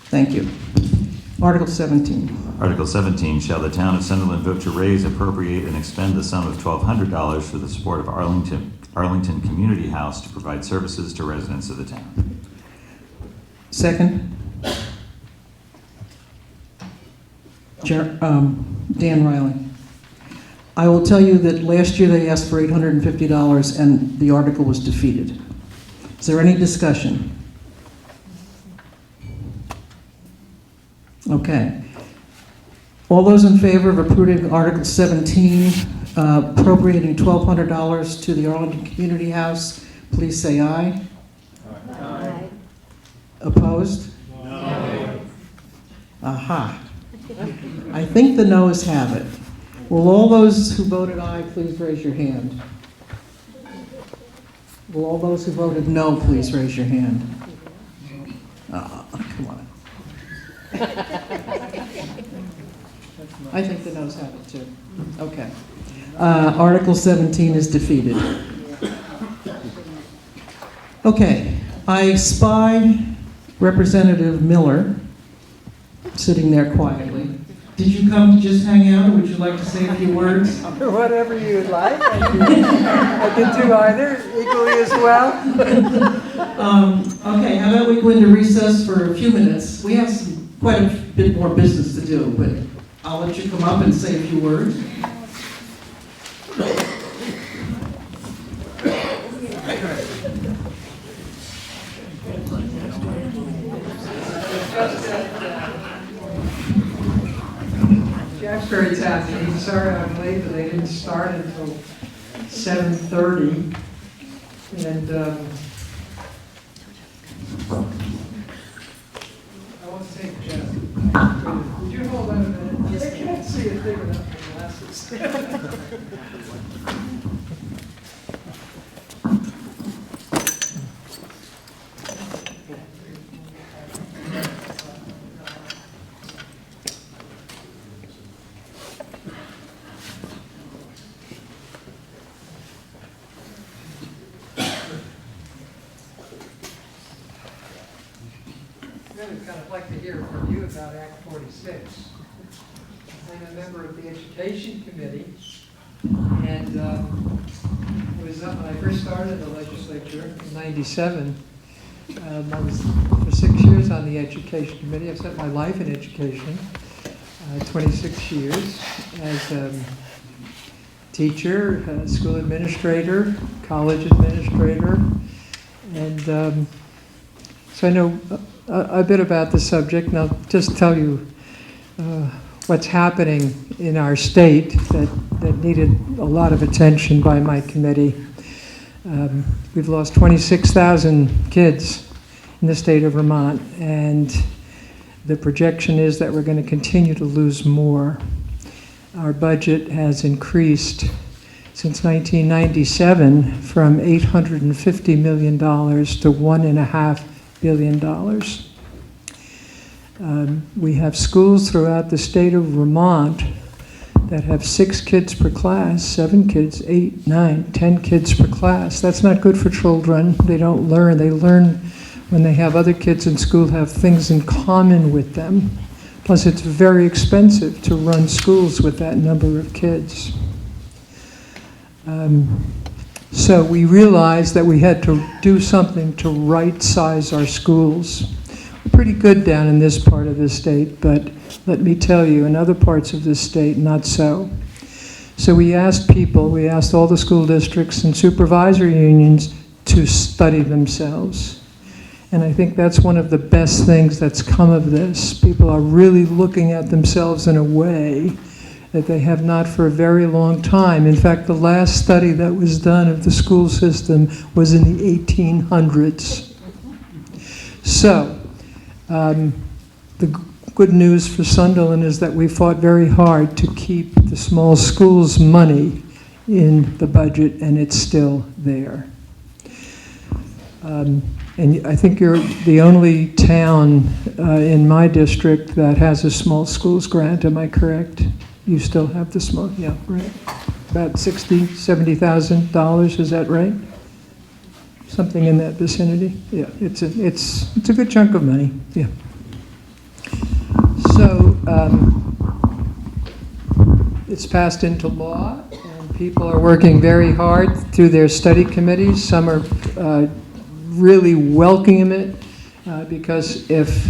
Thank you. Article 17. Article 17, shall the town of Sunderland vote to raise, appropriate, and expend the sum of $1,200 for the support of Arlington Community House to provide services to residents of the town? Second. Dan Riley. I will tell you that last year they asked for $850 and the article was defeated. Is there any discussion? Okay. All those in favor of approving Article 17, appropriating $1,200 to the Arlington Community House, please say aye. Aye. Opposed? No. Aha. I think the noes have it. Will all those who voted aye please raise your hand? Will all those who voted no please raise your hand? Come on. I think the noes have it too. Okay. Article 17 is defeated. Okay. I spy Representative Miller sitting there quietly. Did you come to just hang out, or would you like to say a few words? Whatever you'd like. I can do either equally as well. Okay, how about we go into recess for a few minutes? We have quite a bit more business to do, but I'll let you come up and say a few words. Jeff's very talented. He's sorry I'm late, but they didn't start until 7:30. And I want to thank Jeff. Would you hold on a minute? I can't see it big enough for glasses. I'd kind of like to hear from you about Act 46. I'm a member of the Education Committee, and it was when I first started the legislature in '97. I was for 6 years on the Education Committee. I've spent my life in education, 26 years as a teacher, school administrator, college administrator, and so I know a bit about the subject, and I'll just tell you what's happening in our state that needed a lot of attention by my committee. We've lost 26,000 kids in the state of Vermont, and the projection is that we're going to continue to lose more. Our budget has increased since 1997 from $850 million to $1.5 billion. We have schools throughout the state of Vermont that have 6 kids per class, 7 kids, 8, 9, 10 kids per class. That's not good for children. They don't learn. They learn when they have other kids in school, have things in common with them. Plus, it's very expensive to run schools with that number of kids. So we realized that we had to do something to right-size our schools. We're pretty good down in this part of the state, but let me tell you, in other parts of the state, not so. So we asked all the school districts and supervisory unions to study themselves. And I think that's one of the best things that's come of this. People are really looking at themselves in a way that they have not for a very long time. In fact, the last study that was done of the school system was in the 1800s. So, the good news for Sunderland is that we fought very hard to keep the small schools money in the budget, and it's still there. And I think you're the only town in my district that has a small schools grant, am I correct? You still have the small, yeah, right. About $60,000, $70,000, is that right? Something in that vicinity. Yeah, it's a good chunk of money. Yeah. So it's passed into law, and people are working very hard through their study committees. Some are really welcoming it because if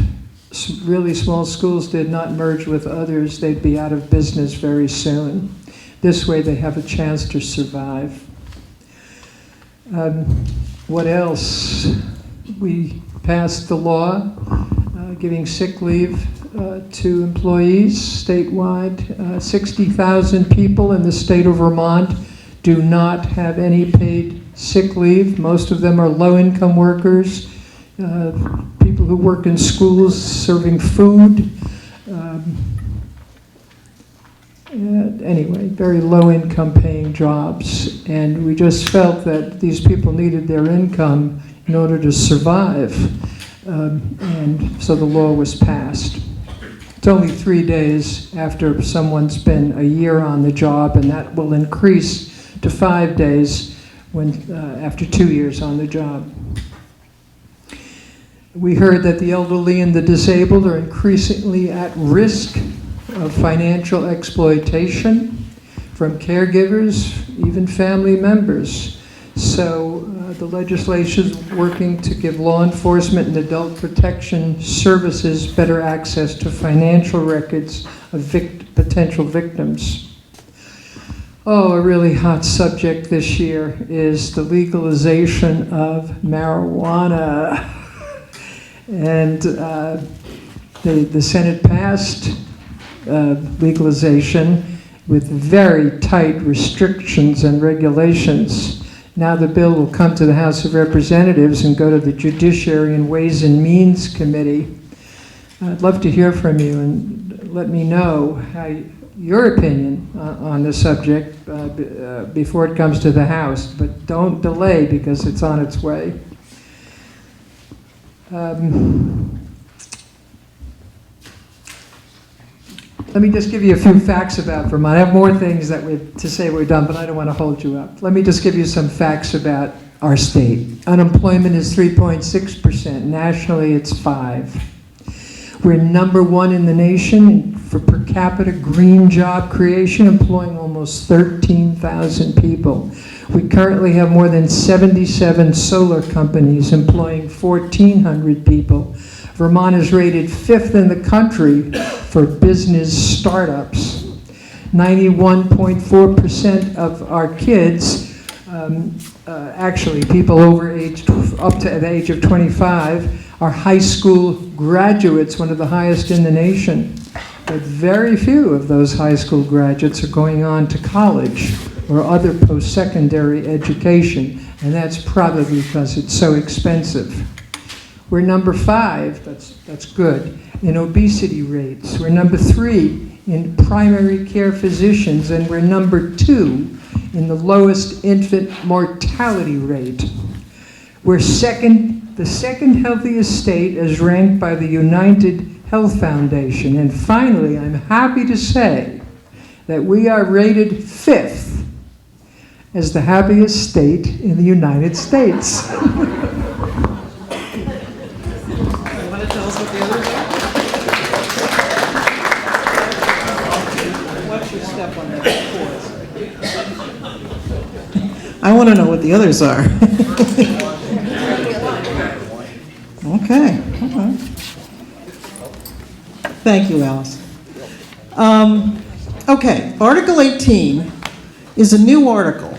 really small schools did not merge with others, they'd be out of business very soon. This way they have a chance to survive. What else? We passed the law giving sick leave to employees statewide. 60,000 people in the state of Vermont do not have any paid sick leave. Most of them are low-income workers, people who work in schools serving food. Anyway, very low-income paying jobs. And we just felt that these people needed their income in order to survive. And so the law was passed. It's only 3 days after someone's been a year on the job, and that will increase to 5 days after 2 years on the job. We heard that the elderly and the disabled are increasingly at risk of financial exploitation from caregivers, even family members. So the legislation is working to give law enforcement and adult protection services better access to financial records of potential victims. Oh, a really hot subject this year is the legalization of marijuana. And the Senate passed legalization with very tight restrictions and regulations. Now the bill will come to the House of Representatives and go to the Judiciary and Ways and Means Committee. I'd love to hear from you and let me know how your opinion on the subject before it comes to the House, but don't delay because it's on its way. Let me just give you a few facts about Vermont. I have more things to say we're done, but I don't want to hold you up. Let me just give you some facts about our state. Unemployment is 3.6%. Nationally, it's 5%. We're number 1 in the nation for per capita green job creation, employing almost 13,000 people. We currently have more than 77 solar companies employing 1,400 people. Vermont is rated 5th in the country for business startups. 91.4% of our kids, actually people up to the age of 25, are high school graduates, one of the highest in the nation. But very few of those high school graduates are going on to college or other post-secondary education, and that's probably because it's so expensive. We're number 5, that's good, in obesity rates. We're number 3 in primary care physicians, and we're number 2 in the lowest infant mortality rate. We're the second healthiest state as ranked by the United Health Foundation. And finally, I'm happy to say that we are rated 5th as the happiest state in the United States. You want to tell us what the others are? What's your step on that? I want to know what the others are. Okay. Thank you, Alice. Okay, Article 18 is a new article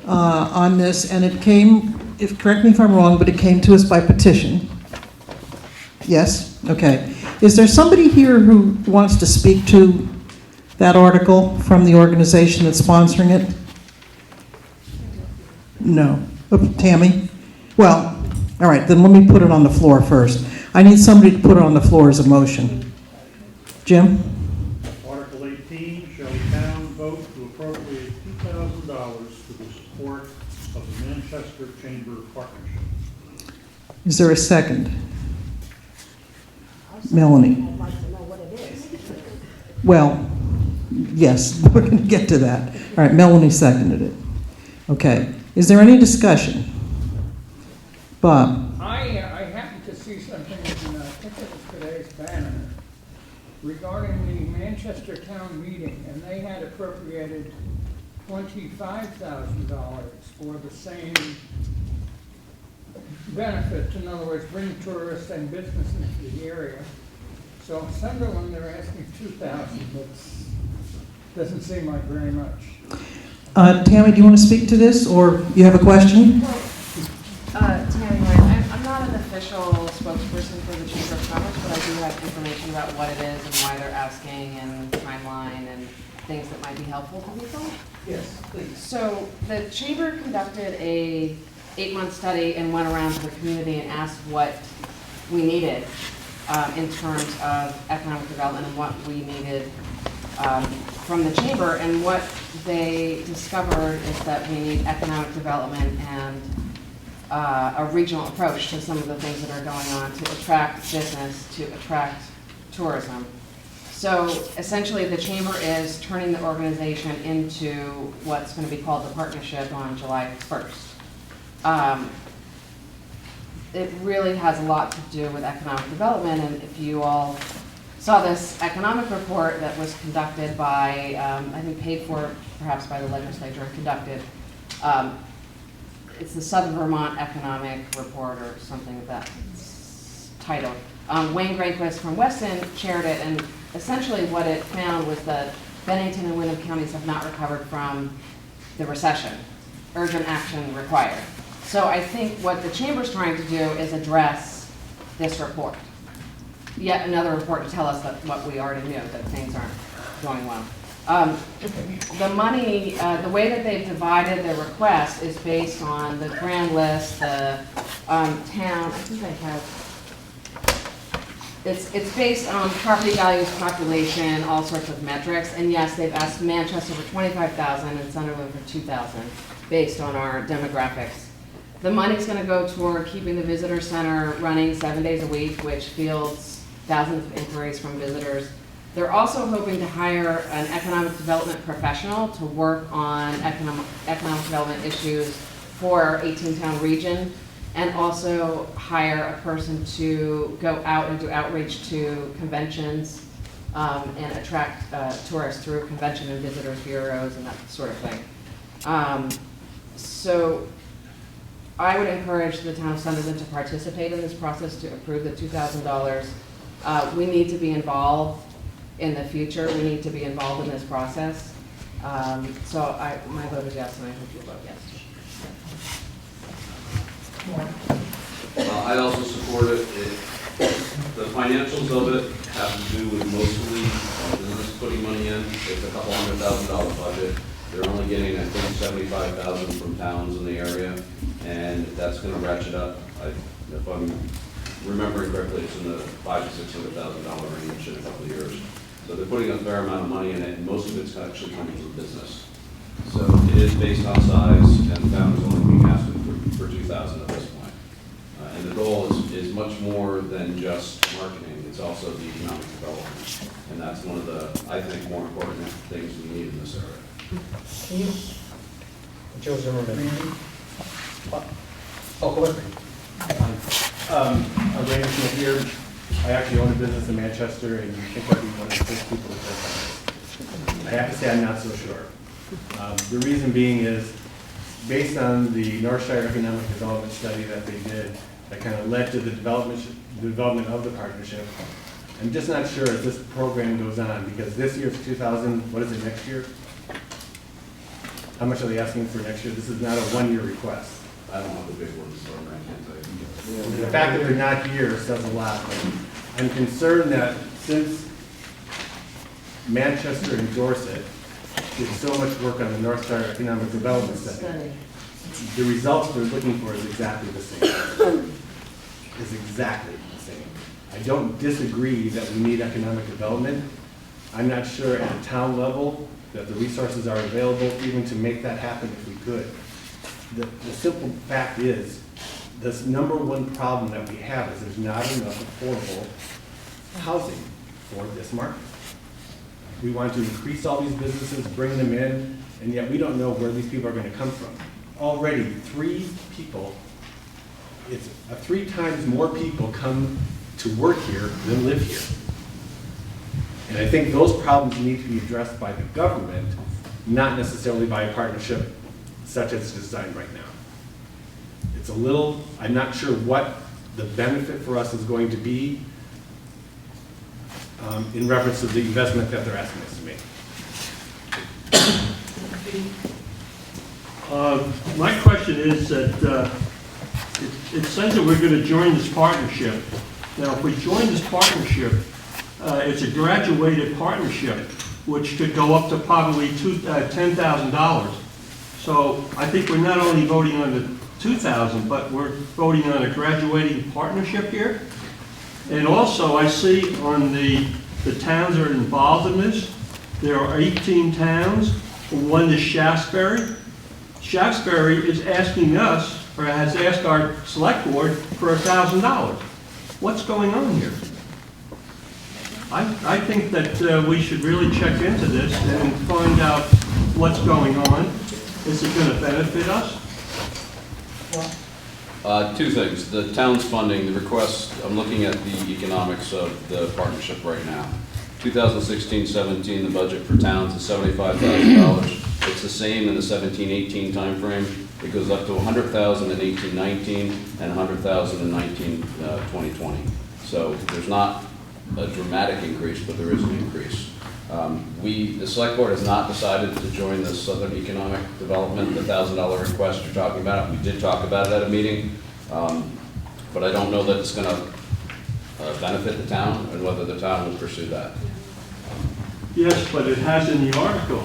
on this, and it came, correct me if I'm wrong, but it came to us by petition. Yes? Okay. Is there somebody here who wants to speak to that article from the organization that's sponsoring it? No. Tammy? Well, all right, then let me put it on the floor first. I need somebody to put it on the floor as a motion. Jim? Article 18, shall the town vote to appropriate $2,000 for the support of the Manchester Chamber Partnership? Is there a second? Melanie? I'd like to know what it is. Well, yes, we're going to get to that. All right, Melanie seconded it. Okay. Is there any discussion? Bob? I happened to see something in, I think it was today's banner, regarding the Manchester Town Meeting, and they had appropriated $25,000 for the same benefit. In other words, bring tourists and business into the area. So in Sunderland, they're asking $2,000, but doesn't seem like very much. Tammy, do you want to speak to this, or you have a question? Tammy Moran, I'm not an official spokesperson for the Chamber of Commerce, but I do have information about what it is and why they're asking and timeline and things that might be helpful to people. Yes, please. So the Chamber conducted a 8-month study and went around to the community and asked what we needed in terms of economic development and what we needed from the Chamber. And what they discovered is that we need economic development and a regional approach to some of the things that are going on to attract business, to attract tourism. So essentially the Chamber is turning the organization into what's going to be called the partnership on July 1st. It really has a lot to do with economic development, and if you all saw this economic report that was conducted by, I think paid for perhaps by the legislature and conducted, it's the Southern Vermont Economic Report or something of that title. Wayne Granquist from Weston chaired it, and essentially what it found was that Bennington and Wyndham counties have not recovered from the recession. Urgent action required. So I think what the Chamber's trying to do is address this report. Yet another report to tell us that what we already knew, that things aren't going well. The money, the way that they've divided their request is based on the grand list, the town, I think I have, It's based on property values, population, all sorts of metrics, and yes, they've asked Manchester for 25,000 and Sunderland for 2,000, based on our demographics. The money's gonna go toward keeping the visitor center running 7 days a week, which fields thousands of inquiries from visitors. They're also hoping to hire an economic development professional to work on economic development issues for our 18-town region, and also hire a person to go out and do outreach to conventions and attract tourists through convention and visitors bureaus and that sort of thing. So I would encourage the town of Sunderland to participate in this process to approve the $2,000. We need to be involved in the future. We need to be involved in this process. So my vote is yes, and I hope you vote yes. I also support it. The financials of it have to do with mostly business putting money in. It's a couple $100,000 budget. They're only getting, I think, $75,000 from towns in the area, and that's going to ratchet up. If I'm remembering correctly, it's in the $500,000 to $600,000 range in a couple of years. So they're putting a fair amount of money in it, and most of it's actually coming from business. So it is based on size, and the town is only being asked for $2,000 at this point. And the goal is much more than just marketing. It's also the economic development, and that's one of the, I think, more important things we need in this area. Joe Zimmerman. Oh, go ahead. I'm Raymond Smith here. I actually own a business in Manchester, and you think I'd be one of the first people to say that. I have to say I'm not so sure. The reason being is, based on the Northshire Economic Development Study that they did, that kind of led to the development of the partnership, I'm just not sure as this program goes on, because this year's 2,000, what is it next year? How much are they asking for next year? This is not a one-year request. I don't have the big ones, so I can't tell you. The fact that they're not here says a lot. I'm concerned that since Manchester and Dorset did so much work on the Northshire Economic Development Study, the results they're looking for is exactly the same. Is exactly the same. I don't disagree that we need economic development. I'm not sure at a town level that the resources are available even to make that happen if we could. The simple fact is, this number one problem that we have is there's not enough affordable housing for this market. We want to increase all these businesses, bring them in, and yet we don't know where these people are going to come from. Already, 3 people, it's 3 times more people come to work here than live here. And I think those problems need to be addressed by the government, not necessarily by a partnership such as it's designed right now. It's a little, I'm not sure what the benefit for us is going to be in reference to the investment that they're asking us to make. My question is that it says that we're going to join this partnership. Now, if we join this partnership, it's a graduated partnership, which could go up to probably $10,000. So I think we're not only voting on the $2,000, but we're voting on a graduating partnership here. And also, I see on the towns that are involved in this, there are 18 towns. One is Shaftesbury. Shaftesbury is asking us, or has asked our select board for $1,000. What's going on here? I think that we should really check into this and find out what's going on. Is it going to benefit us? 2 things. The town's funding, the request, I'm looking at the economics of the partnership right now. 2016-17, the budget for towns is $75,000. It's the same in the 17-18 timeframe. It goes up to $100,000 in 18-19 and $100,000 in 2020. So there's not a dramatic increase, but there is an increase. The select board has not decided to join the Southern Economic Development, the $1,000 request you're talking about. We did talk about it at a meeting, but I don't know that it's going to benefit the town and whether the town will pursue that. Yes, but it has in the article,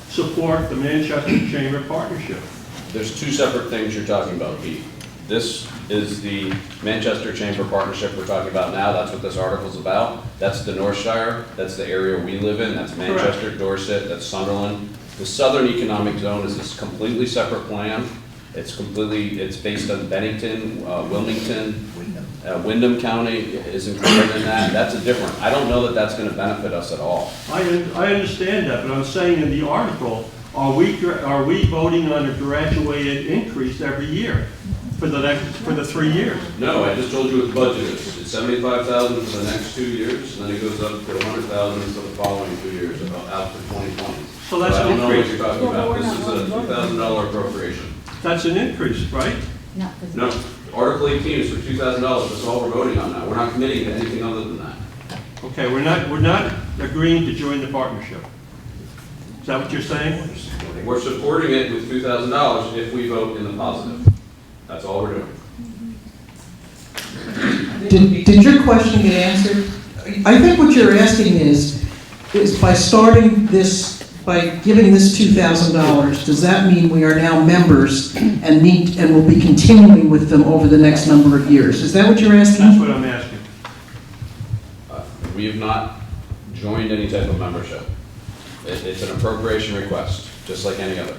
support the Manchester Chamber Partnership. There's 2 separate things you're talking about, Pete. This is the Manchester Chamber Partnership we're talking about now. That's what this article's about. That's the Northshire. That's the area we live in. That's Manchester, Dorset, that's Sunderland. The Southern Economic Zone is this completely separate plan. It's based on Bennington, Wilmington, Wyndham County is included in that. That's a different, I don't know that that's gonna benefit us at all. I understand that, but I'm saying in the article, are we voting on a graduated increase every year for the 3 years? No, I just told you what the budget is. It's 75,000 for the next 2 years, and then it goes up to 100,000 for the following 2 years, out to 2020. So that's I an don't know what increase. you're talking about. This is a $2,000 appropriation. That's an increase, right? No, Article 18 is for $2,000. That's all we're voting on now. We're not committing to anything other than that. Okay, we're not agreeing to join the partnership. Is that what you're saying? We're supporting it with $2,000 if we vote in the positive. That's all we're doing. Did your question get answered? I think what you're asking is by starting this, by giving this $2,000, does that mean we are now members and will be continuing with them over the next number of years? Is that what you're asking? That's what I'm asking. We have not joined any type of membership. It's an appropriation request, just like any other.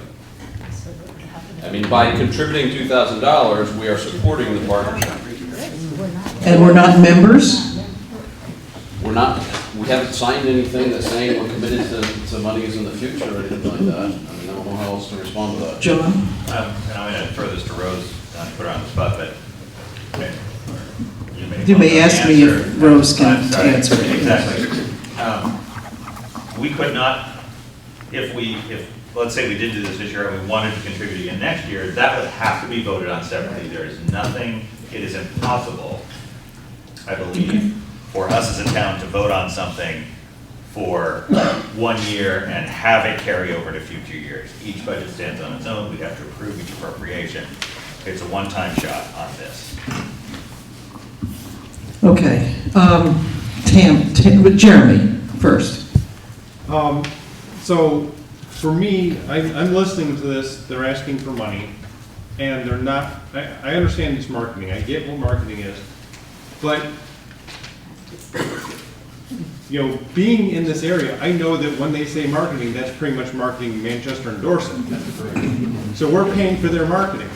I mean, by contributing $2,000, we are supporting the partnership. And we're not members? We haven't signed anything that's saying we're committed to monies in the future or anything like that. I mean, I don't know how else to respond to that. John? And I'm going to throw this to Rose, not to put her on the spot, but You may ask me if Rose can answer it. Exactly. We could not, if let's say we did do this year and we wanted to contribute again next year, that would have to be voted on separately. There is nothing, it is impossible, I believe, for us as a town to vote on something for 1 year and have it carry over to future years. Each budget stands on its own. We have to approve each appropriation. It's a one-time shot on this. Okay. Jeremy first. So for me, I'm listening to this, they're asking for money, and they're not, I understand it's marketing, I get what marketing is, but, you know, being in this area, I know that when they say marketing, that's pretty much marketing Manchester and Dorset. So we're paying for their marketing.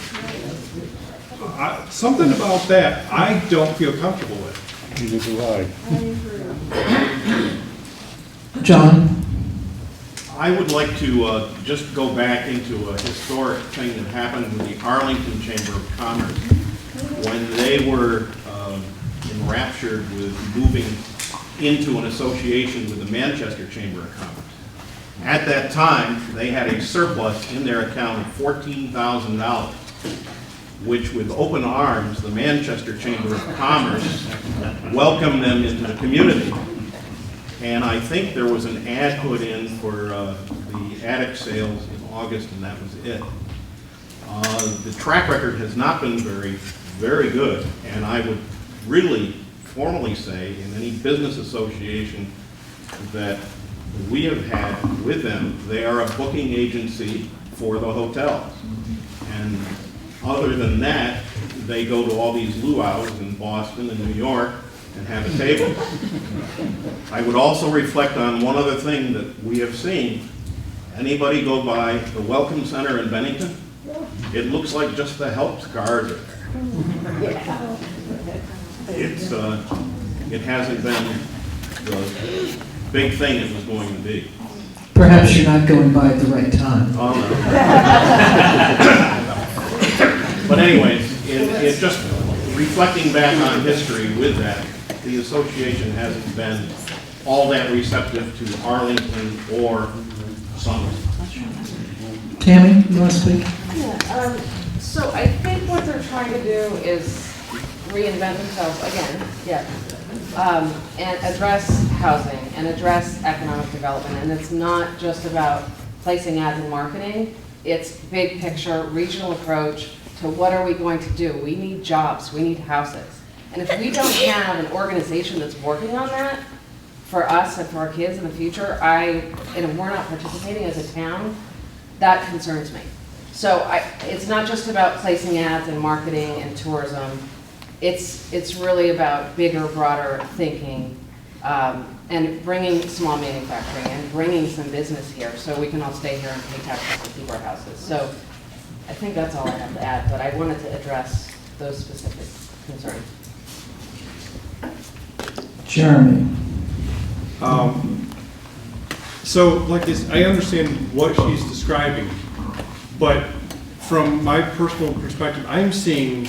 Something about that I don't feel comfortable with. Neither do I. John? I would like to just go back into a historic thing that happened with the Arlington Chamber of Commerce when they were enraptured with moving into an association with the Manchester Chamber of Commerce. At that time, they had a surplus in their account of $14,000, which with open arms, the Manchester Chamber of Commerce welcomed them into the community. And I think there was an ad put in for the attic sales in August, and that was it. The track record has not been very good, and I would really formally say in any business association that we have had with them, they are a booking agency for the hotels. And other than that, they go to all these luau's in Boston and New York and have a table. I would also reflect on one other thing that we have seen. Anybody go by the Welcome Center in Bennington? It looks like just the help cars are there. It hasn't been the big thing it was going to be. Perhaps you're not going by at the right time. Oh, no. But anyways, it just reflecting back on history with that, the association hasn't been all that receptive to Arlington or Sunderland. Tammy, you want to speak? Yeah, so I think what they're trying to do is reinvent themselves again, and address housing and address economic development. And it's not just about placing ads and marketing. It's big picture, regional approach to what are we going to do. We need jobs, we need houses. And if we don't have an organization that's working on that for us and for our kids in the future, and if we're not participating as a town, that concerns me. So it's not just about placing ads and marketing and tourism. It's really about bigger, broader thinking, and bringing small manufacturing and bringing some business here so we can all stay here and pay taxes and keep our houses. So I think that's all I have to add, but I wanted to address those specific concerns. Jeremy? So, like this, I understand what she's describing, but from my personal perspective, I'm seeing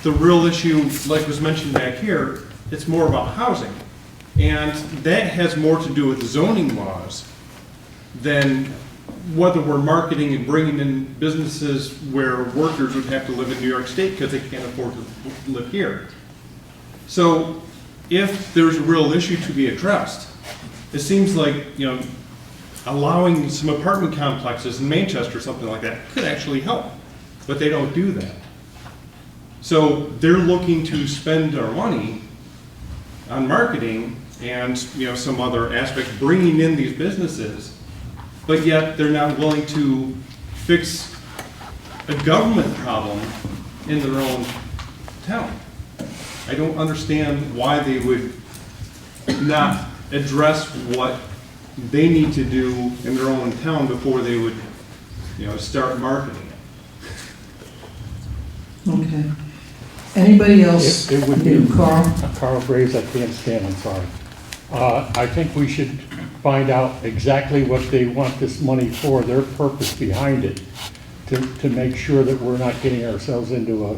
the real issue, like was mentioned back here, it's more about housing. And that has more to do with zoning laws than whether we're marketing and bringing in businesses where workers would have to live in New York State because they can't afford to live here. So if there's a real issue to be addressed, it seems like, you know, allowing some apartment complexes in Manchester or something like that could actually help, but they don't do that. So they're looking to spend our money on marketing and, you know, some other aspect, bringing in these businesses, but yet they're not willing to fix a government problem in their own town. I don't understand why they would not address what they need to do in their own town before they would, you know, start marketing it. Okay. Anybody else? It would be, Carl? Carl Graves, I can't stand, I'm sorry. I think we should find out exactly what they want this money for, their purpose behind it, to make sure that we're not getting ourselves into a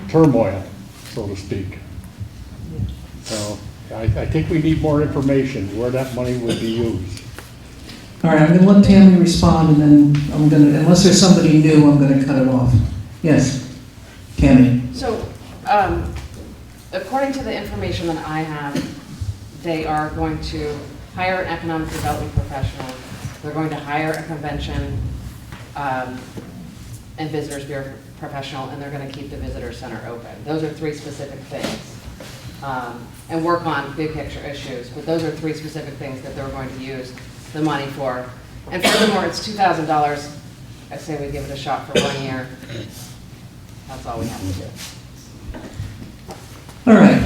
turmoil, so to speak. So I think we need more information where that money would be used. All right, I'm going to let Tammy respond, and then I'm going to, unless there's somebody new, I'm going to cut it off. Yes, Tammy. So, according to the information that I have, they are going to hire an economic development professional. They're going to hire a convention and visitors bureau professional, and they're going to keep the visitor center open. Those are three specific things. And work on big picture issues, but those are three specific things that they're going to use the money for. And furthermore, it's $2,000. I say we give it a shot for 1 year. That's all we have to do. All right.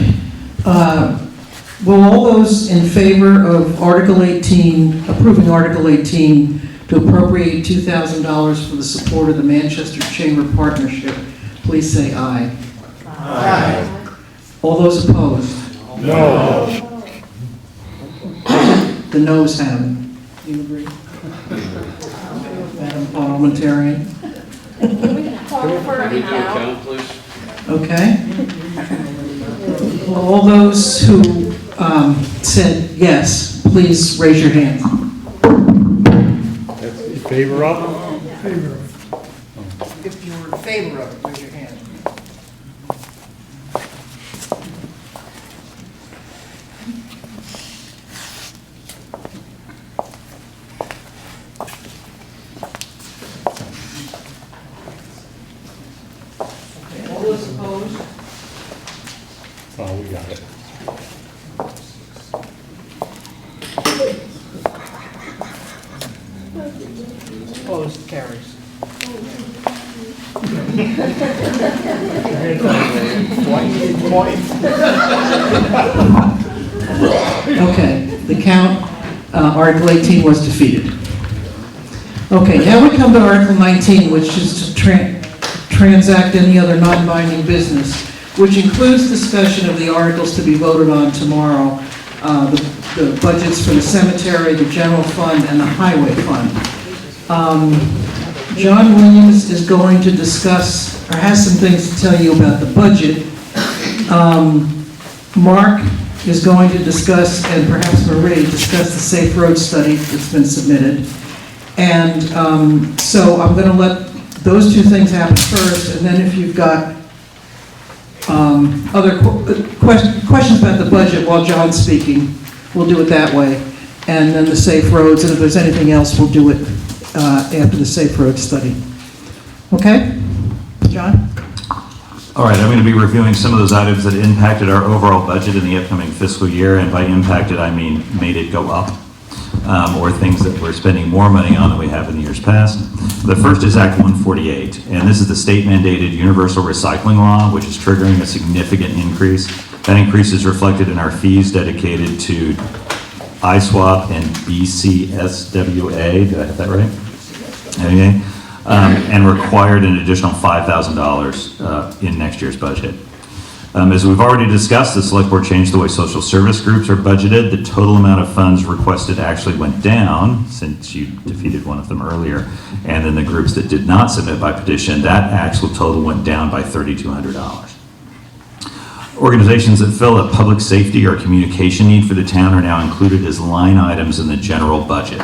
Will all those in favor of Article 18, approving Article 18 to appropriate $2,000 for the support of the Manchester Chamber Partnership, please say aye. Aye. All those opposed? No. The noes have it. Do you agree? Madam Parliamentarian? Call for an account. please? Okay. Well, all those who said yes, please raise your hand. That's in favor of? If you're in favor of it, raise your hand. All those opposed? Oh, we got it. Opposed carries. Okay, the count, Article 18 was defeated. Okay, now we come to Article 19, which is to transact any other non-binding business, which includes discussion of the articles to be voted on tomorrow, the budgets for the cemetery, the general fund, and the highway fund. John Williams is going to discuss, or has some things to tell you about the budget. Mark is going to discuss, and perhaps Marie, discuss the Safe Road study that's been submitted. And so I'm going to let those two things happen first, and then if you've got other questions about the budget while John's speaking, we'll do it that way. And then the Safe Roads, and if there's anything else, we'll do it after the Safe Road study. Okay? John? All right, I'm going to be reviewing some of those items that impacted our overall budget in the upcoming fiscal year, and by impacted, I mean made it go up. or things that we're spending more money on than we have in the years past. The first is Act 148, and this is the state-mandated universal recycling law, which is triggering a significant increase. That increase is reflected in our fees dedicated to ISWAP and BCSWA. Did I have that right? Okay. And required an additional $5,000 in next year's budget. As we've already discussed, the select board changed the way social service groups are budgeted. The total amount of funds requested actually went down, since you defeated one of them earlier. And then the groups that did not submit by petition, that actual total went down by $3,200. Organizations that fill a public safety or communication need for the town are now included as line items in the general budget.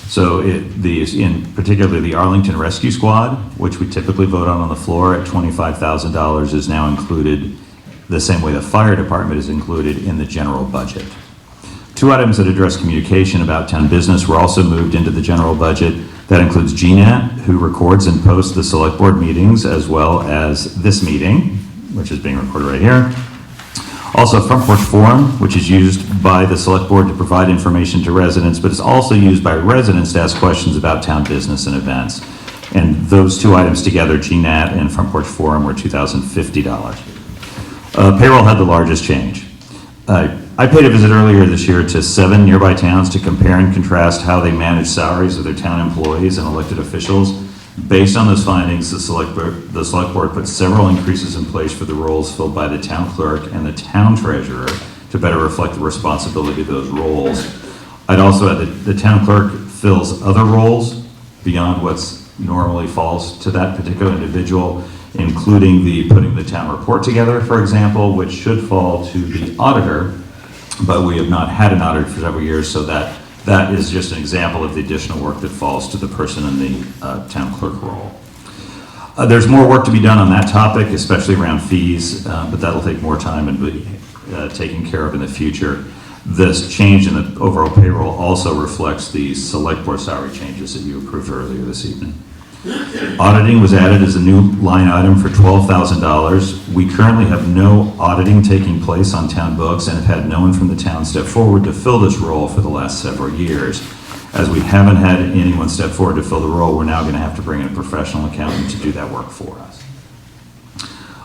So in particular, the Arlington Rescue Squad, which we typically vote on the floor at $25,000, is now included the same way the fire department is included in the general budget. Two items that address communication about town business were also moved into the general budget. That includes GNAT, who records and posts the select board meetings, as well as this meeting, which is being recorded right here. Also, Front Porch Forum, which is used by the select board to provide information to residents, but is also used by residents to ask questions about town business and events. And those two items together, GNAT and Front Porch Forum, were $2,050. Payroll had the largest change. I paid a visit earlier this year to 7 nearby towns to compare and contrast how they manage salaries of their town employees and elected officials. Based on those findings, the select board put several increases in place for the roles filled by the town clerk and the town treasurer to better reflect the responsibility of those roles. I'd also add that the town clerk fills other roles beyond what's normally falls to that particular individual, including the putting the town report together, for example, which should fall to the auditor, but we have not had an auditor for several years, so that is just an example of the additional work that falls to the person in the town clerk role. There's more work to be done on that topic, especially around fees, but that'll take more time and be taken care of in the future. This change in the overall payroll also reflects the select board salary changes that you approved earlier this evening. Auditing was added as a new line item for $12,000. We currently have no auditing taking place on town books and have had no one from the town step forward to fill this role for the last several years. As we haven't had anyone step forward to fill the role, we're now going to have to bring in a professional accountant to do that work for us.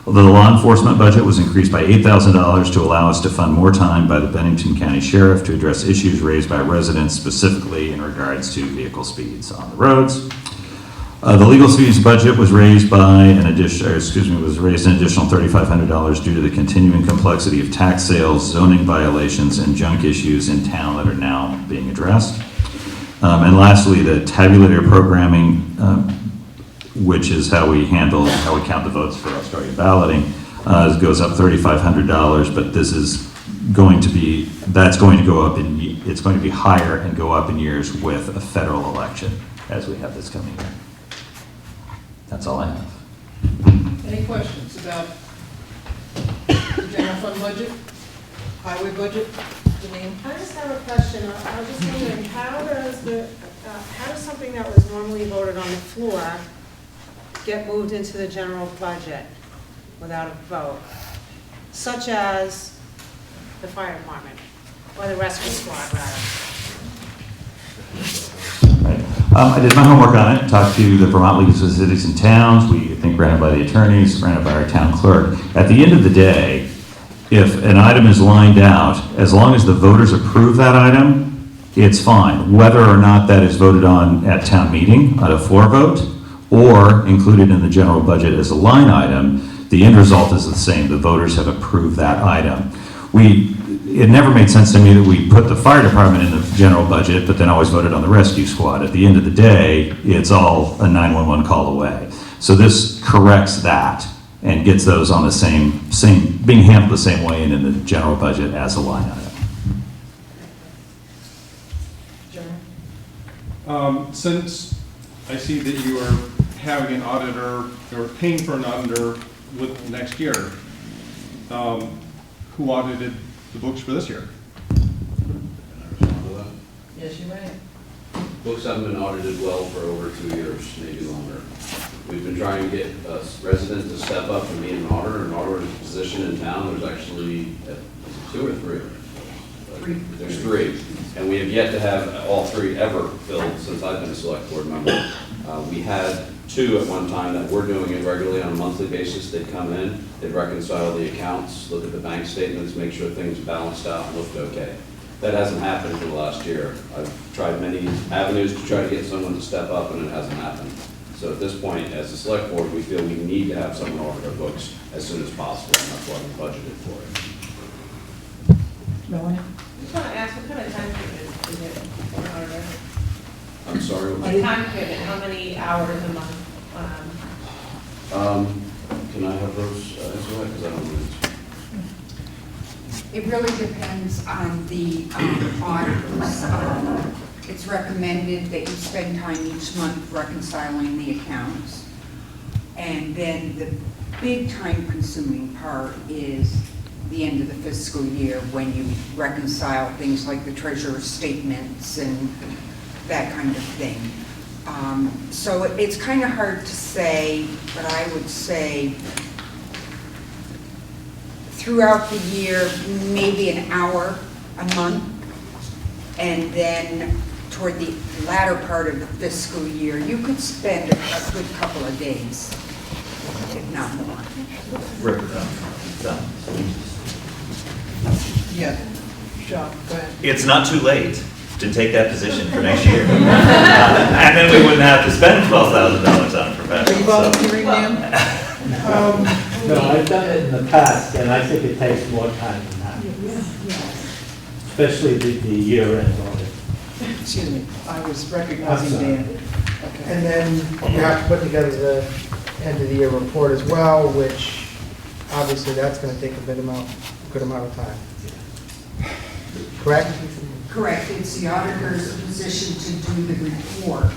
Although the law enforcement budget was increased by $8,000 to allow us to fund more time by the Bennington County Sheriff to address issues raised by residents, specifically in regards to vehicle speeds on the roads. The legal fees budget was raised by an additional $3,500 due to the continuing complexity of tax sales, zoning violations, and junk issues in town that are now being addressed. And lastly, the tabulator programming, which is how we count the votes for Australian balloting, goes up $3,500, but this is going to be, it's going to be higher and go up in years with a federal election, as we have this coming year. That's all I have. Any questions about the general fund budget, highway budget, Janine? I just have a question. I was just wondering, how does something that was normally voted on the floor get moved into the general budget without a vote? Such as the fire department, or the rescue squad, rather. I did my homework on it, talked to the Vermont League of Cities and Towns, we think ran it by the attorneys, ran it by our town clerk. At the end of the day, if an item is lined out, as long as the voters approve that item, it's fine. Whether or not that is voted on at town meeting, on a floor vote, or included in the general budget as a line item, the end result is the same. The voters have approved that item. It never made sense to me that we put the fire department in the general budget, but then always voted on the rescue squad. At the end of the day, it's all a 911 call away. So this corrects that and gets those on the same being handled the same way and in the general budget as a line item. Since I see that you are having an auditor, or paying for an auditor with next year, who audited the books for this year? Yes, you may. Books haven't been audited well for over 2 years, maybe longer. We've been trying to get a resident to step up and be an auditor position in town. There's actually 2 or 3. But There's three, and we have yet to have all three ever filled since I've been a select board member. We had two at one time that were doing it regularly on a monthly basis. They'd come in, they'd reconcile the accounts, look at the bank statements, make sure things balanced out and looked okay. That hasn't happened for the last year. I've tried many avenues to try to get someone to step up, and it hasn't happened. So at this point, as a select board, we feel we need to have someone audit our books as soon as possible, and that's why we budgeted for it. Melanie? I just want to ask, what kind of time commitment is it for an auditor? I'm sorry. Like time commitment, how many hours a month? Can I have those answer that? Because I don't know. It really depends on the auditors. It's recommended that you spend time each month reconciling the accounts. And then the big time-consuming part is the end of the fiscal year when you reconcile things like the treasurer's statements and that kind of thing. So it's kind of hard to say, but I would say throughout the year, maybe an hour a month, and then toward the latter part of the fiscal year, you could spend a good couple of days, if not more. Rip it done. Yeah. Jacques, go ahead. It's not too late to take that position for next year. And then we wouldn't have to spend $12,000 on a professional. Are you volunteering, Dan? No, I've done it in the past, and I think it takes more time than that. Especially the year-end audit. Excuse me, I was recognizing Dan. Okay. And then you have to put together the end of the year report as well, which obviously that's going to take a good amount of time. Correct? Correct. It's the auditor's position to do the report.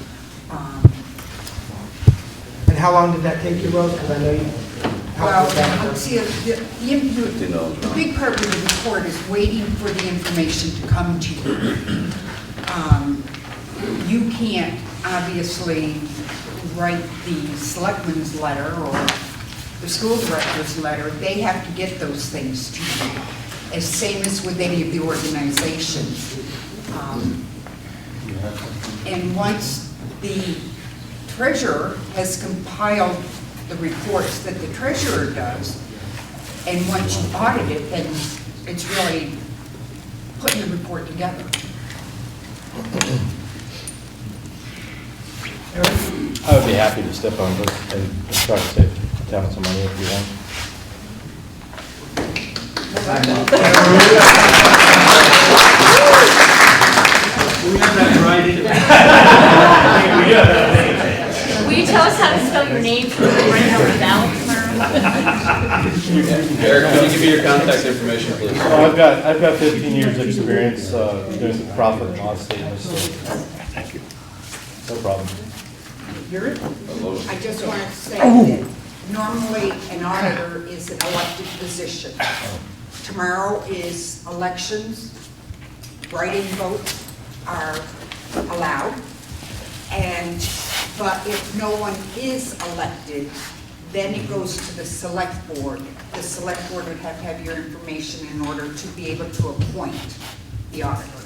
And how long did that take you, Rose? Because I know you. Well, see, the big part of the report is waiting for the information to come to you. You can't obviously write the selectman's letter or the school director's letter. They have to get those things to you, as same as with any of the organizations. And once the treasurer has compiled the reports that the treasurer does, and once you audit it, then it's really putting the report together. I would be happy to step on this and try to save the town some money if you want. We have that right. Will you tell us how to spell your name so we can write it on the ballot Eric, can you give me your contact information, please? I've got 15 years experience doing profit and loss statements. So. Thank you. No problem. I just wanted to say that normally an auditor is an elected position. Tomorrow is elections, write-in votes are allowed, but if no one is elected, then it goes to the select board. The select board would have to have your information in order to be able to appoint the auditor.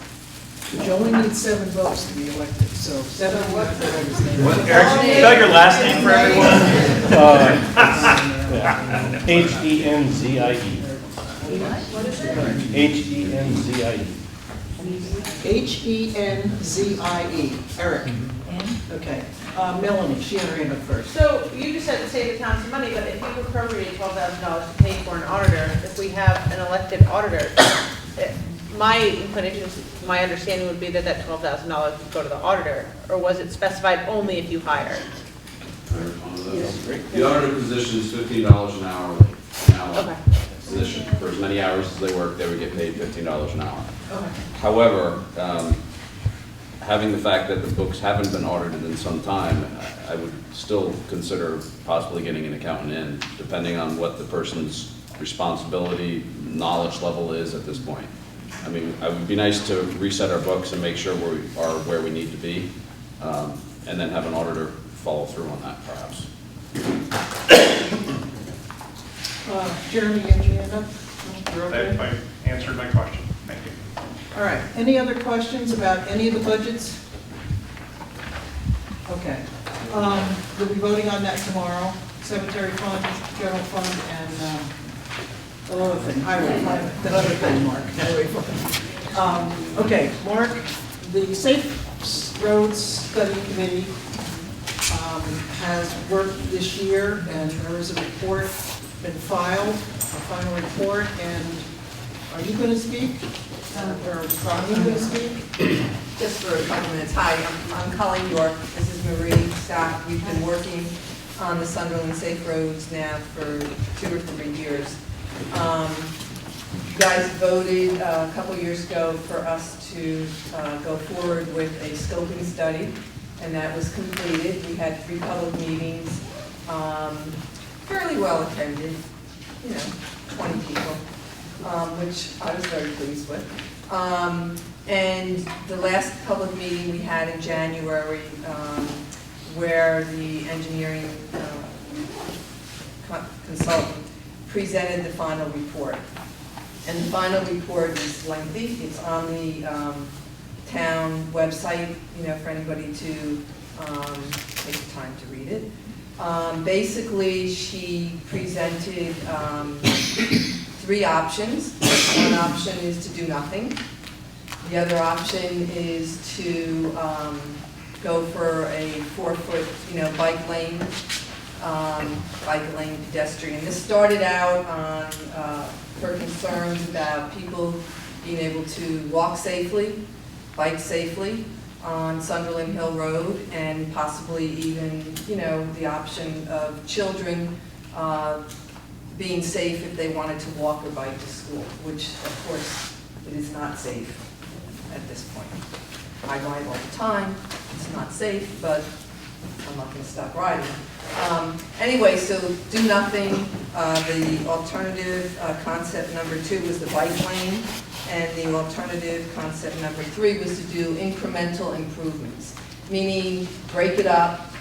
But you only need 7 votes to be elected, so 7 elected voters. Eric, can you spell your last name for everyone? H-E-N-Z-I-E. H-E-N-Z-I-E. H-E-N-Z-I-E. Eric. Okay. Melanie, she had her hand up first. So you just said to save the town some money, but if you appropriate $12,000 to pay for an auditor, if we have an elected auditor, my inclination, my understanding would be that that $12,000 would go to the auditor, or was it specified only if you hired? The auditor position is $15 an hour. Position. For as many hours as they work, they would get paid $15 an hour. Okay. However, having the fact that the books haven't been audited in some time, I would still consider possibly getting an accountant in, depending on what the person's responsibility, knowledge level is at this point. I mean, it would be nice to reset our books and make sure we are where we need to be, and then have an auditor follow through on that, perhaps. Jeremy, you had your hand up? You're okay? I answered my question. Thank you. All right, any other questions about any of the budgets? Okay. We'll be voting on that tomorrow. Cemetery fund, general fund, and the other thing, highway fund, that other thing, Mark, highway fund. Okay, Mark, the Safe Roads Study Committee has worked this year, and there is a report been filed, a final report, and are you going to speak? Or are you going to speak? Just for a couple minutes. Hi, I'm Colleen York. This is Marie Scott. We've been working on the Sunderland Safe Roads now for 2 or 3 years. You guys voted a couple years ago for us to go forward with a scoping study, and that was completed. We had 3 public meetings, fairly well attended, 20 people, which I was very pleased with. And the last public meeting we had in January, where the engineering consultant presented the final report. And the final report is lengthy. It's on the town website, for anybody to take the time to read it. Basically, she presented 3 options. One option is to do nothing. The other option is to go for a 4-foot, bike lane pedestrian. This started out on her concerns about people being able to walk safely, bike safely on Sunderland Hill Road, and possibly even, the option of children being safe if they wanted to walk or bike to school, which of course it is not safe at this point. I ride all the time, it's not safe, but I'm not going to stop riding. Anyway, so do nothing. The alternative concept number 2 was the bike lane, and the alternative concept number 3 was to do incremental improvements, meaning break it up,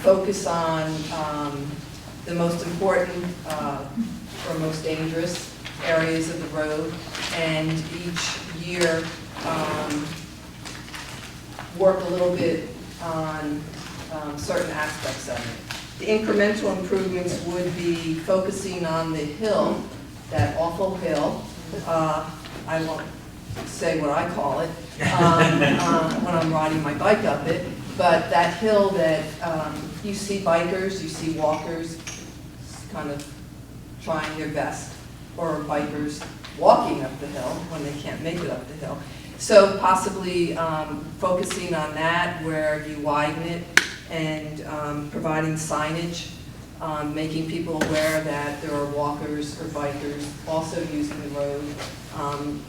focus on the most important or most dangerous areas of the road, and each year work a little bit on certain aspects of it. The incremental improvements would be focusing on the hill, that awful hill. I won't say what I call it when I'm riding my bike up it, but that hill that you see bikers, you see walkers kind of trying their best, or bikers walking up the hill when they can't make it up the hill. So possibly focusing on that, where you widen it, and providing signage, making people aware that there are walkers or bikers also using the road.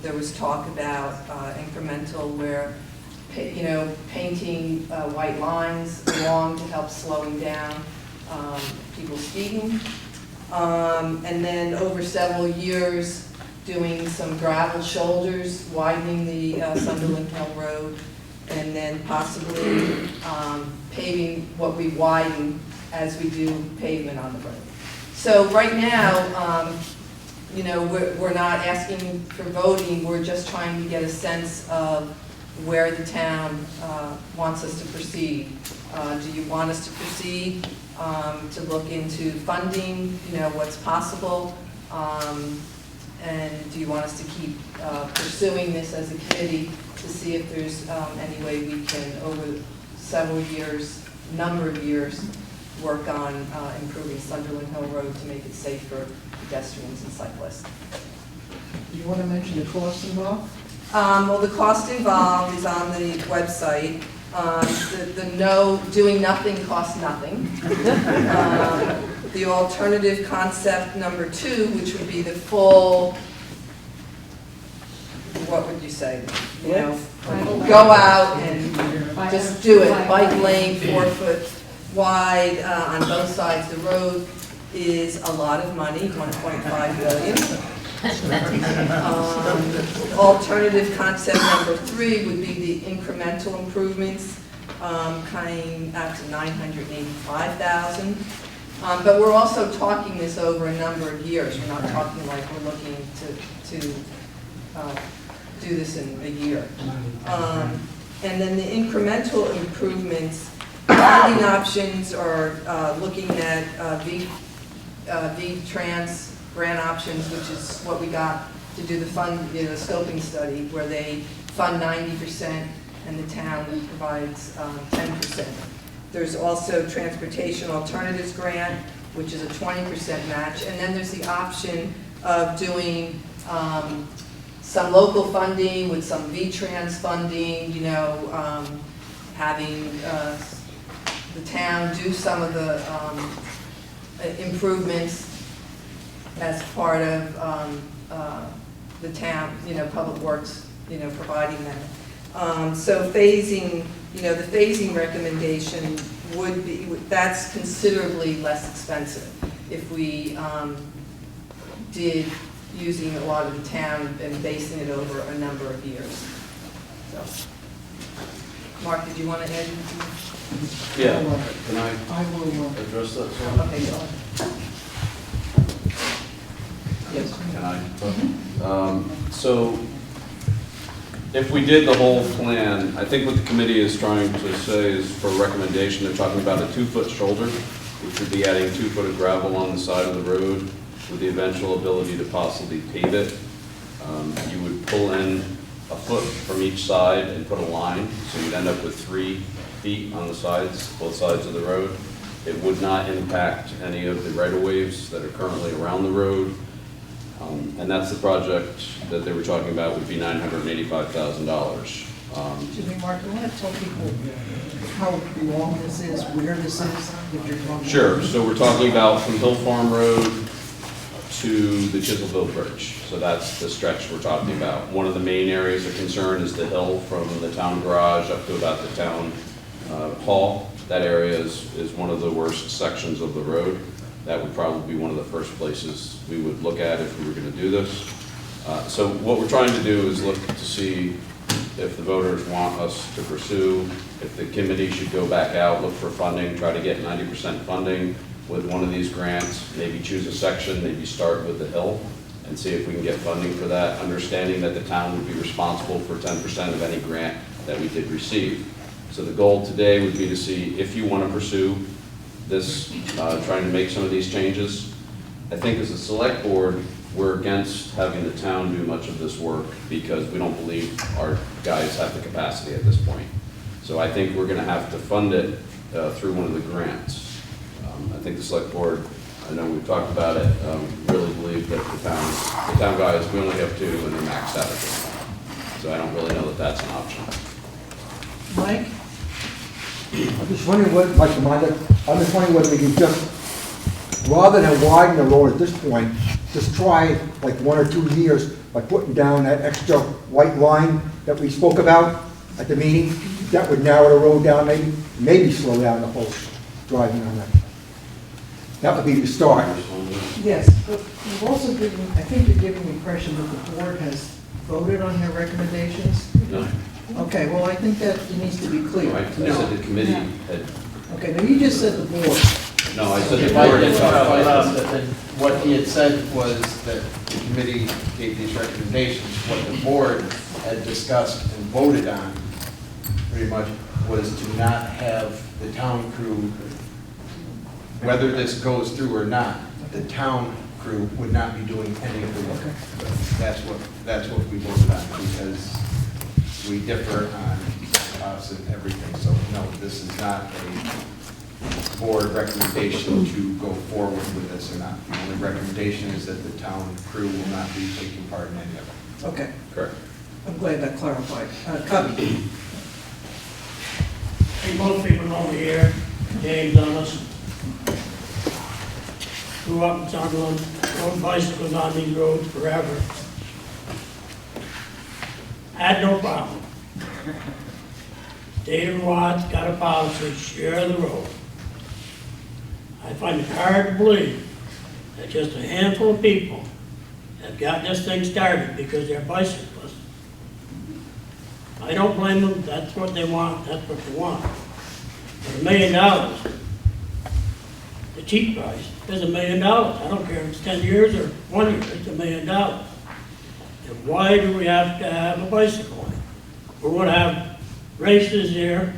There was talk about incremental, where painting white lines along to help slowing down people speeding. And then over several years, doing some gravel shoulders, widening the Sunderland Hill Road, and then possibly paving what we widen as we do pavement on the road. So right now, we're not asking for voting, we're just trying to get a sense of where the town wants us to proceed. Do you want us to proceed to look into funding, what's possible? And do you want us to keep pursuing this as a committee to see if there's any way we can, over several years, number of years, work on improving Sunderland Hill Road to make it safe for pedestrians and cyclists? Do you want to mention the cost involved? Well, the cost involved is on the website. Doing nothing costs nothing. The alternative concept number 2, which would be the full, what would you say? Go out and just do it. Bike lane, 4 foot wide on both sides of the road, is a lot of money, $1.5 billion. Alternative concept number 3 would be the incremental improvements, coming out to $985,000. But we're also talking this over a number of years. We're not talking like we're looking to do this in a year. And then the incremental improvements, funding options are looking at V-Trans grant options, which is what we got to do the scoping study, where they fund 90% and the town provides 10%. There's also Transportation Alternatives Grant, which is a 20% match, and then there's the option of doing some local funding with some V-Trans funding, having the town do some of the improvements as part of the town, Public Works, providing that. So phasing, the phasing recommendation would be, that's considerably less expensive if we did using a lot of the town and basing it over a number of years. So, Mark, did you want to add anything? Yeah, can I will address that? Okay, go ahead. Yes. Can I? So, if we did the whole plan, I think what the committee is trying to say is for recommendation, they're talking about a 2-foot shoulder, which would be adding 2 foot of gravel on the side of the road with the eventual ability to possibly pave it. You would pull in a foot from each side and put a line, so you'd end up with 3 feet on the sides, both sides of the road. It would not impact any of the right-of-ways that are currently around the road. And that's the project that they were talking about would be $985,000. Excuse me, Mark, do you want to tell people how long this is, where this is, that you're talking about? Sure, so we're talking about from Hill Farm Road to the Chiselville Bridge. So that's the stretch we're talking about. One of the main areas of concern is the hill from the town garage up to about the town hall. That area is one of the worst sections of the road. That would probably be one of the first places we would look at if we were going to do this. So what we're trying to do is look to see if the voters want us to pursue, if the committee should go back out, look for funding, try to get 90% funding with one of these grants, maybe choose a section, maybe start with the hill and see if we can get funding for that, understanding that the town would be responsible for 10% of any grant that we did receive. So the goal today would be to see if you want to pursue this, trying to make some of these changes. I think as a select board, we're against having the town do much of this work because we don't believe our guys have the capacity at this point. So I think we're going to have to fund it through one of the grants. I think the select board, I know we've talked about it, really believe that the town guys, we only have 2 and they're maxed out at this point. So I don't really know that that's an option. Mike? I'm just wondering what, like, I'm just wondering whether we can just, rather than widen the road at this point, just try like 1 or 2 years by putting down that extra white line that we spoke about at the meeting. That would narrow the road down, maybe slow down the whole driving on that. That would be the start. Yes, but you've also given, I think you're giving the impression that the board has voted on their recommendations. No. Okay, well, I think that it needs to be clear. I said the committee had, Okay, now you just said the board. no, I said the If I board did had talked about that, then what he had said was that the committee gave these recommendations. What the board had discussed and voted on, pretty much, was to not have the town crew, whether this goes through or not, the town crew would not be doing any of the work. That's what we voted on, because we differ on us and everything. So no, this is not a board recommendation to go forward with this or not. The only recommendation is that the town crew will not be taking part in any of it. Okay, correct. I'm glad that clarified. Cubby? Hey, most people know me here, James Ellis. Grew up in Sunderland, rode bicycles on these roads forever. Had no problem. State of Vermont's got a policy, share the road. I find it hard to believe that just a handful of people have got this thing started because they're bicyclists. I don't blame them, that's what they want, that's what they want. But $1 million, the cheap price is $1 million. I don't care if it's 10 years or 1 year, it's $1 million. And And why do we have to have a bicycle lane? We're gonna have races here,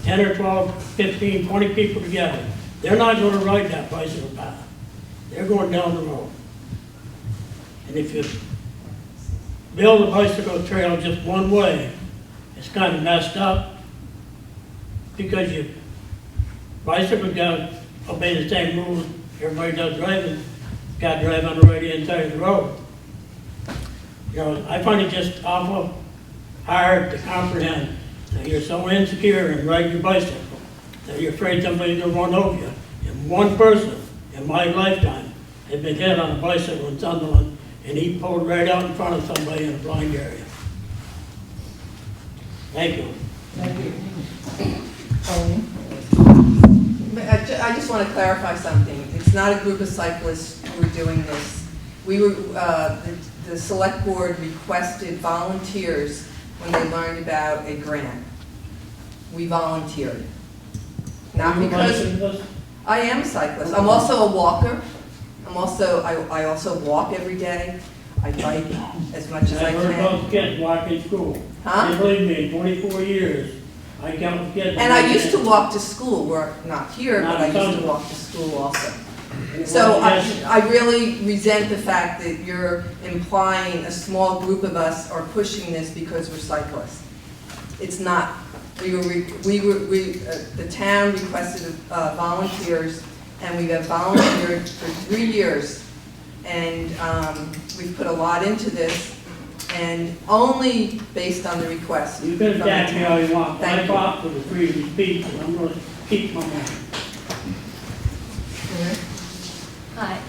10 or 12, 15, 20 people together. They're not gonna ride that bicycle path. They're going down the road. And if you build a bicycle trail just one way, it's kind of messed up because your bicycle's got to obey the same rules everybody does driving. Got to drive on the right hand side of the road. You know, I find it just awful hard to comprehend that you're so insecure in riding your bicycle that you're afraid somebody's going to run over you. And one person in my lifetime had been hit on a bicycle in Sunderland, and he pulled right out in front of somebody in a blind area. Thank you. Thank you. I just want to clarify something. It's not a group of cyclists who are doing this. We were, the select board requested volunteers when they learned about a grant. We volunteered. Not because, I am a cyclist. I'm also a walker. I also walk every day. I bike as much as I can. I've heard those kids walk in school. Huh? And believe me, in 24 years, I count kids. And I used to walk to school, where, not here, but I used to walk to school also. So I really resent the fact that you're implying a small group of us are pushing this because we're cyclists. It's not. The town requested volunteers, and we have volunteered for 3 years. And we've put a lot into this, and only based on the request. You can attack me all you want. Thank I you. fought for the freedom of speech, and I'm going to keep my mouth. Hi,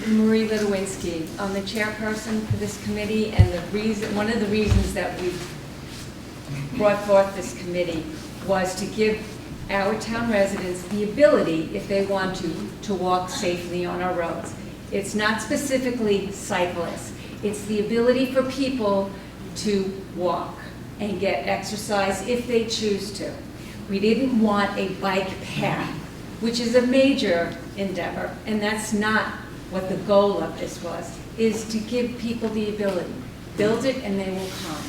Marie Litowinski. I'm the chairperson for this committee, and one of the reasons that we brought forth this committee was to give our town residents the ability, if they want to walk safely on our roads. It's not specifically cyclists. It's the ability for people to walk and get exercise if they choose to. We didn't want a bike path, which is a major endeavor, and that's not what the goal of this was, is to give people the ability. Build it and they will come.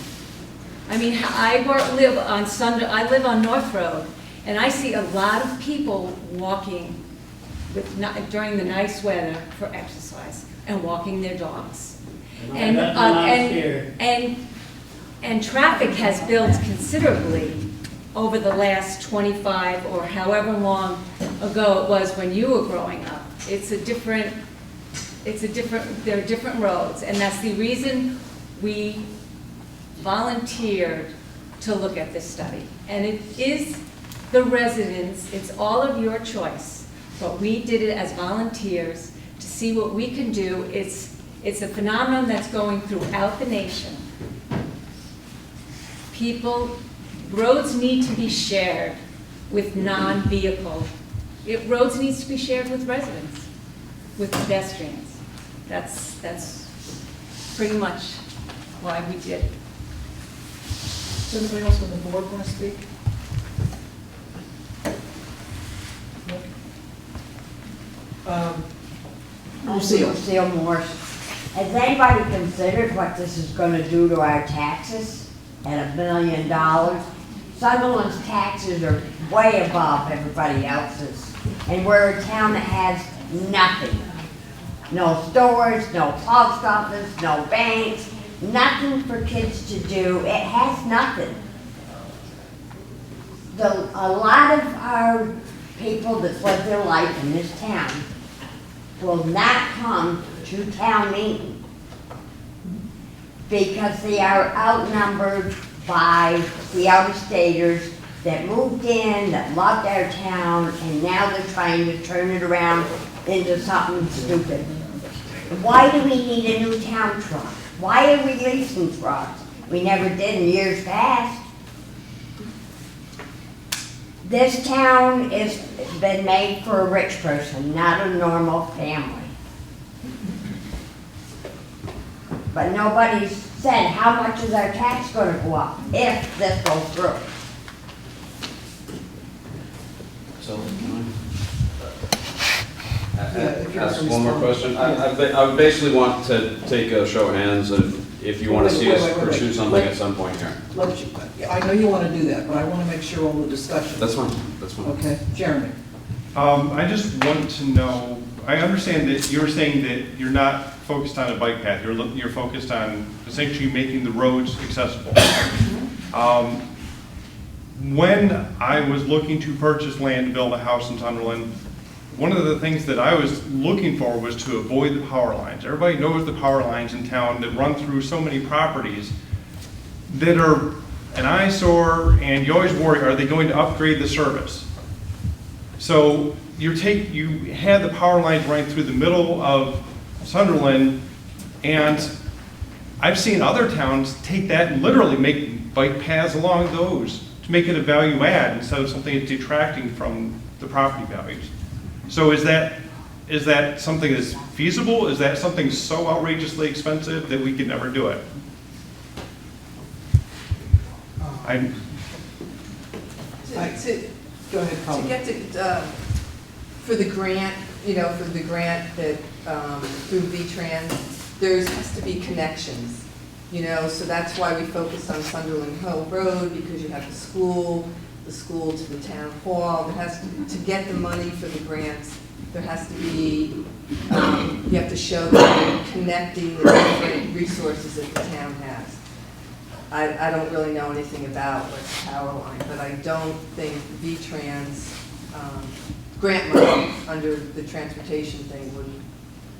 I mean, I live on North Road, and I see a lot of people walking during the nice weather for exercise and walking their dogs. And traffic has built considerably over the last 25 or however long ago it was when you were growing up. There are different roads, and that's the reason we volunteered to look at this study. And it is the residents, it's all of your choice, but we did it as volunteers to see what we can do. It's a phenomenon that's going throughout the nation. Roads need to be shared with non-vehicle. Roads needs to be shared with residents, with pedestrians. That's pretty much why we did it. Does anybody else on the board want to speak? Lucille Morse. Has anybody considered what this is going to do to our taxes at $1 billion? Sunderland's taxes are way above everybody else's. And we're a town that has nothing. No stores, no post office, no banks, nothing for kids to do. It has nothing. A lot of our people that live their life in this town will not come to town meeting because they are outnumbered by the out-of-staters that moved in, that loved our town, and now they're trying to turn it around into something stupid. Why do we need a new town truck? Why are we leasing trucks? We never did in years past. This town has been made for a rich person, not a normal family. But nobody's said how much is our tax going to go up if this goes through. So, ask one more question. I would basically want to take a show of hands of if you want to see Wait, us wait, wait, pursue wait. something at some point here. I know you want to do that, but I want to make sure all the discussion. That's fine, that's fine. Okay, Jeremy? I just want to know, I understand that you're saying that you're not focused on a bike path, you're focused on essentially making the roads accessible. When I was looking to purchase land to build a house in Sunderland, one of the things that I was looking for was to avoid the power lines. Everybody knows the power lines in town that run through so many properties that are an eyesore, and you always worry, are they going to upgrade the service? So you had the power lines running through the middle of Sunderland, and I've seen other towns take that and literally make bike paths along those to make it a value add instead of something that's detracting from the property values. So is that something that's feasible? Is that something so outrageously expensive that we could never do it? Go ahead, Colin. To get to, for the grant, that, through V-Trans, there has to be connections, so that's why we focus on Sunderland Hill Road, because you have the school to the town hall. There has to get the money for the grants, there has to be, you have to show that you're connecting the different resources that the town has. I don't really know anything about what's power line, but I don't think V-Trans grant money under the transportation thing would,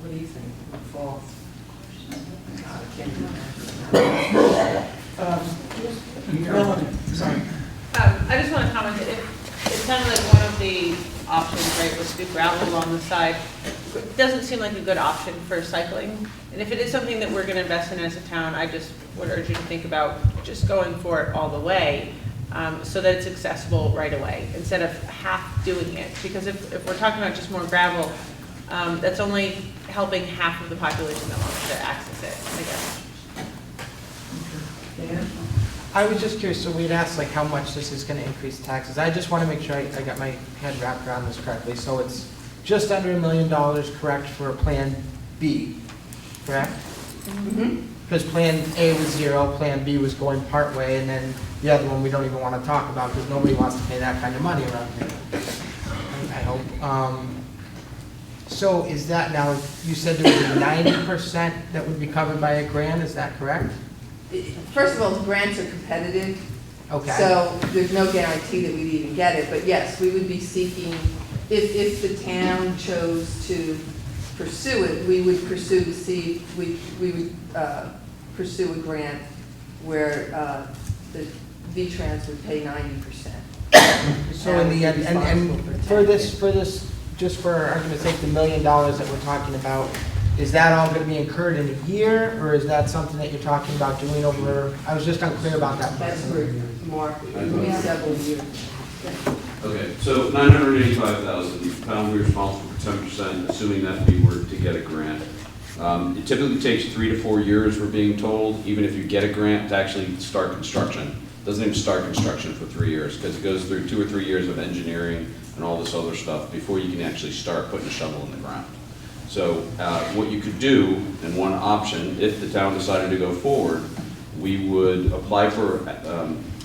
what do you think, would fall? God, I can't do that. Melanie, sorry. I just want to comment that it sounded like one of the options, right, was to do gravel along the side. It doesn't seem like a good option for cycling. And if it is something that we're going to invest in as a town, I just would urge you to think about just going for it all the way, so that it's accessible right away, instead of half doing it. Because if we're talking about just more gravel, that's only helping half of the population that wants to access it, I guess. Dan? I was just curious, so we'd asked like how much this is gonna increase taxes. I just wanna make sure I got my head wrapped around this correctly. So it's just under $1 million, correct, for Plan B, correct? Because Plan A was 0, Plan B was going part way, and then the other one we don't even wanna talk about because nobody wants to pay that kind of money around here, I hope. So is that now, you said there was a 90% that would be covered by a grant, is that correct? First of all, grants are competitive. Okay. So there's no guarantee that we'd even get it, but yes, we would be seeking, if the town chose to pursue it, we would pursue to see, we would pursue a grant where the V-Trans would pay 90%. So in the end, and for this, just for argument's sake, the $1 million that we're talking about, is that all gonna be incurred in a year, or is that something that you're talking about doing over, I was just unclear about that. That's for Mark, it would be several years. Okay, so 985,000, the town will be responsible for 10%, assuming that we were to get a grant. It typically takes 3 to 4 years, we're being told, even if you get a grant, to actually start construction. Doesn't even start construction for 3 years, because it goes through 2 or 3 years of engineering and all this other stuff before you can actually start putting a shovel in the ground. So what you could do, and one option, if the town decided to go forward, we would apply for,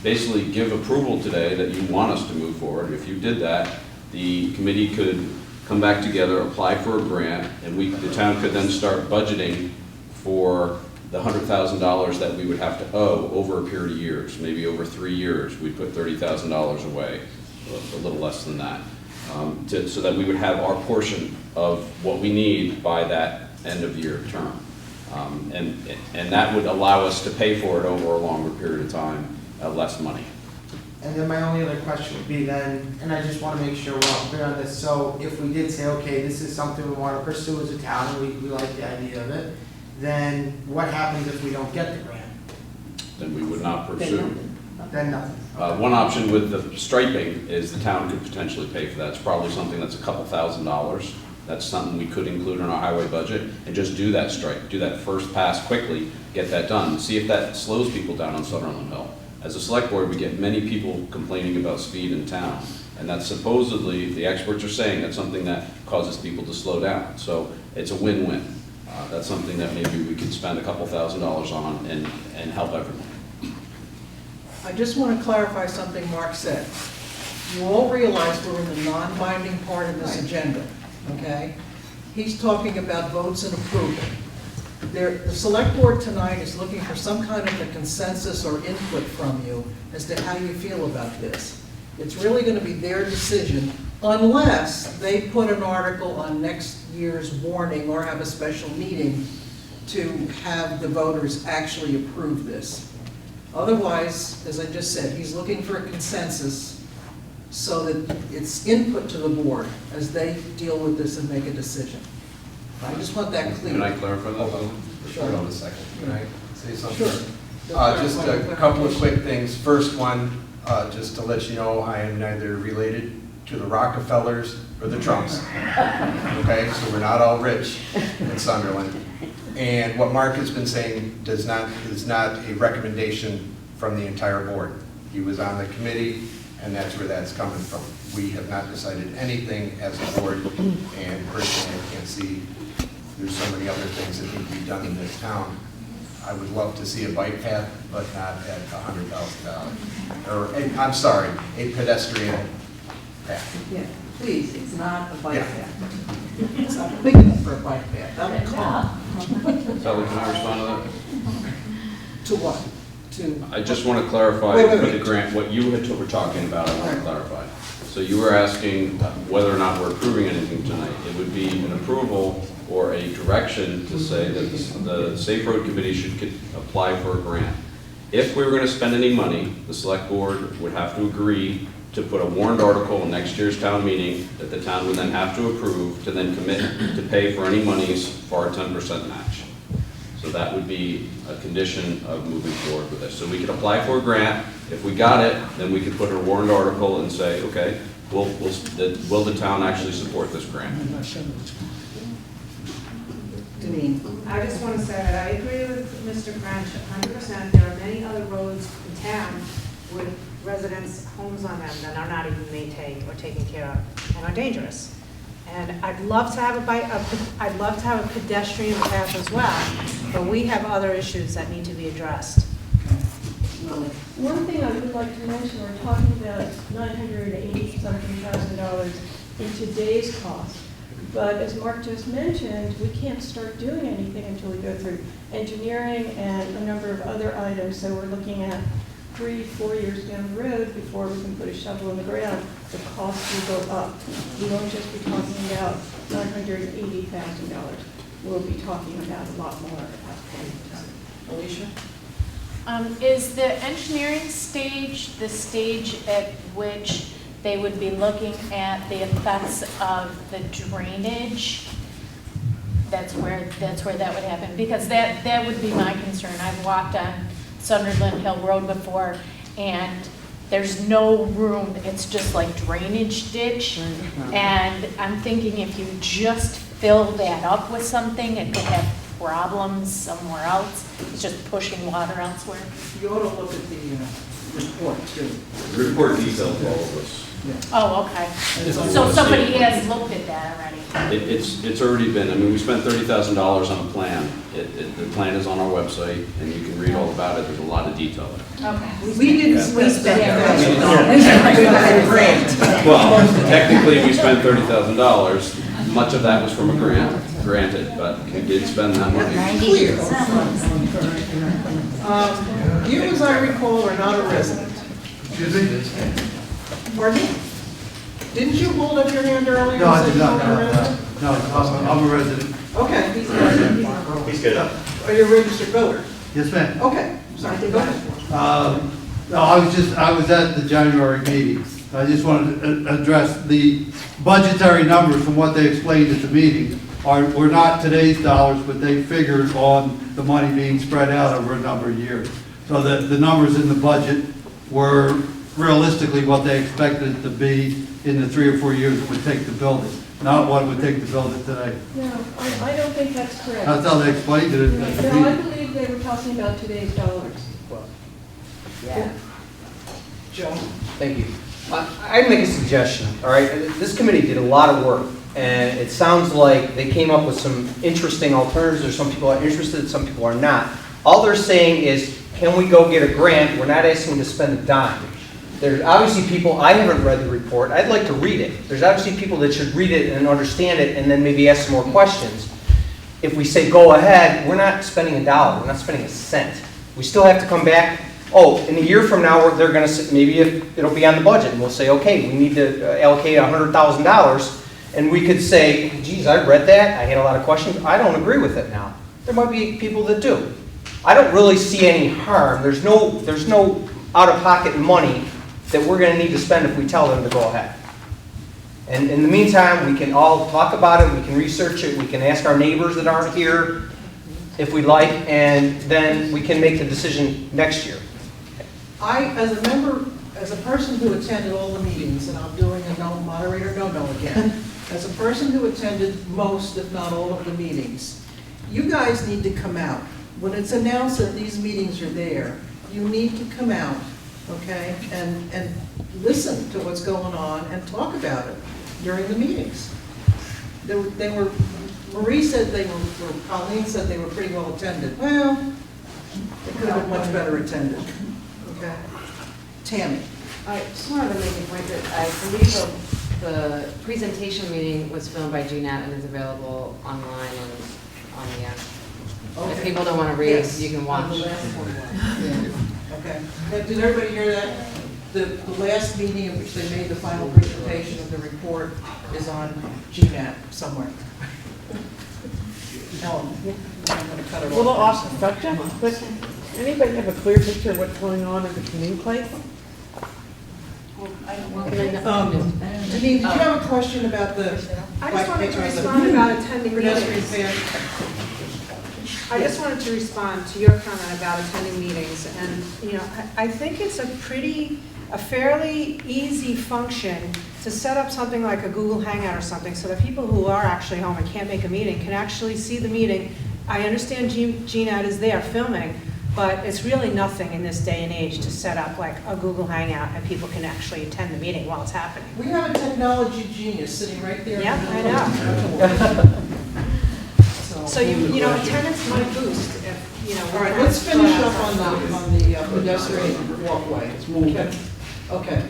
basically give approval today that you want us to move forward. If you did that, the committee could come back together, apply for a grant, and the town could then start budgeting for the $100,000 that we would have to owe over a period of years, maybe over 3 years. We'd put $30,000 away, a little less than that. So that we would have our portion of what we need by that end of year term. And that would allow us to pay for it over a longer period of time at less money. And then my only other question would be then, and I just want to make sure we're all clear on this, so if we did say, okay, this is something we want to pursue as a town, and we like the idea of it, then what happens if we don't get the grant? Then we would not pursue. Then nothing. One option with the striping is the town could potentially pay for that. It's probably something that's a couple $1,000s. That's something we could include in our highway budget and just do that stripe, do that first pass quickly, get that done. See if that slows people down on Sunderland Hill. As a select board, we get many people complaining about speed in town, and that's supposedly, the experts are saying, that's something that causes people to slow down. So it's a win-win. That's something that maybe we could spend a couple $1,000s on and help everyone. I just want to clarify something Mark said. You all realize we're in the non-binding part of this agenda, okay? He's talking about votes and approval. The select board tonight is looking for some kind of a consensus or input from you as to how you feel about this. It's really going to be their decision unless they put an article on next year's warning or have a special meeting to have the voters actually approve this. Otherwise, as I just said, he's looking for a consensus so that it's input to the board as they deal with this and make a decision. I just want that clear. Can I clarify that? Sure. Hold on a second. Can I say something? Sure. Just a couple of quick things. First one, just to let you know, I am neither related to the Rockefellers or the Trumps. Okay, so we're not all rich in Sunderland. And what Mark has been saying is not a recommendation from the entire board. He was on the committee, and that's where that's coming from. We have not decided anything as a board, and personally, I can't see, there's so many other things that need to be done in this town. I would love to see a bike path, but not at $100,000. Or, I'm sorry, a pedestrian path. Yeah, please, it's not a bike Yeah. path. It's not big enough for a bike path. That would calm. Sally, can I respond to that? To what? To, I just want to clarify Wait, for the wait. grant, what you were talking about, I want to clarify. So you were asking whether or not we're approving anything tonight. It would be an approval or a direction to say that the Safe Road Committee should apply for a grant. If we were going to spend any money, the select board would have to agree to put a warrant article in next year's town meeting that the town would then have to approve to then commit to pay for any monies for our 10% match. So that would be a condition of moving forward with this. So we could apply for a grant. If we got it, then we could put a warrant article and say, okay, will the town actually support this grant? I just want to say that I agree with Mr. French 100%. There are many other roads in town with residents' homes on them that are not even maintained or taken care of and are dangerous. And I'd love to have I'd love to have a pedestrian path as well, but we have other issues that need to be addressed. One thing I would like to mention, we're talking about $980-something in today's cost. But as Mark just mentioned, we can't start doing anything until we go through engineering and a number of other items. So we're looking at 3-4 years down the road before we can put a shovel in the ground. The cost will go up. We won't just be talking about $980,000. We'll be talking about a lot more at that point in time. Alicia? Is the engineering stage the stage at which they would be looking at the effects of the drainage? That's where that would happen, because that would be my concern. I've walked on Sunderland Hill Road before, and there's no room. It's just like drainage ditch, and I'm thinking if you just fill that up with something, it could have problems somewhere else. It's just pushing water elsewhere. You ought to look at the report too. The report details all of this. Oh, okay. So somebody has looked at that already. It's already been, I mean, we spent $30,000 on a plan. The plan is on our website, and you can read all about it. There's a lot of detail there. Okay. We didn't spend $30,000. Well, technically, we spent $30,000. Much of that was from a grant, granted, but we did spend that money. You, as I recall, are not a resident. Excuse me? Pardon me? Didn't you hold up your hand earlier? No, I and did say not, you were a resident? no, I'm a resident. Okay. He's good up. Are you a registered voter? Yes, ma'am. Okay, sorry, go ahead. No, I was at the January meeting. I just wanted to address the budgetary numbers from what they explained at the meeting were not today's dollars, but they figured on the money being spread out over a number of years. So the numbers in the budget were realistically what they expected it to be in the 3 or 4 years it would take to build it, not what it would take to build it today. No, I don't think that's correct. That's how they explained it at the No, I meeting. believe they were talking about today's dollars. Yeah. Joe? Thank you. I'd make a suggestion, all right? This committee did a lot of work, and it sounds like they came up with some interesting alternatives, or some people are interested, some people are not. All they're saying is, can we go get a grant? We're not asking to spend a dime. There's obviously people, I haven't read the report, I'd like to read it. There's obviously people that should read it and understand it, and then maybe ask some more questions. If we say go ahead, we're not spending a dollar, we're not spending a cent. We still have to come back, oh, in a year from now, they're gonna, maybe it'll be on the budget, and we'll say, okay, we need to allocate $100,000, and we could say, geez, I read that, I had a lot of questions, I don't agree with it now. There might be people that do. I don't really see any harm, there's no out-of-pocket money that we're gonna need to spend if we tell them to go ahead. And in the meantime, we can all talk about it, we can research it, we can ask our neighbors that aren't here if we'd like, and then we can make the decision next year. I, as a member, as a person who attended all the meetings, and I'm doing a no moderator no-no again, as a person who attended most, if not all of the meetings, you guys need to come out. When it's announced that these meetings are there, you need to come out, okay, and listen to what's going on and talk about it during the meetings. They were, Marie said they were, Colleen said they were pretty well attended. Well, they could have been much better attended, okay? Tammy. I just wanted to make a point that I believe the presentation meeting was filmed by GNAT and is available online and on the app. Okay. If people don't want to read it, Yes, you can on watch. the last one. Yeah. Okay. Did everybody hear that? The last meeting in which they made the final presentation of the report is on GNAT somewhere. Ellen, I'm going to cut it A little off. off the subject, but anybody have a clear picture of what's going on at the new place? Janine, did you have a question about the? I just wanted to respond about attending pedestrian meetings. path? I just wanted to respond to your comment about attending meetings, and, you know, I think it's a fairly easy function to set up something like a Google Hangout or something, so that people who are actually home and can't make a meeting can actually see the meeting. I understand GNAT is there filming, but it's really nothing in this day and age to set up like a Google Hangout and people can actually attend the meeting while it's happening. We have a technology genius sitting right there. Yeah, I know. So you know, attendance might boost if, you know. All right, let's finish up on the pedestrian walkway. Okay.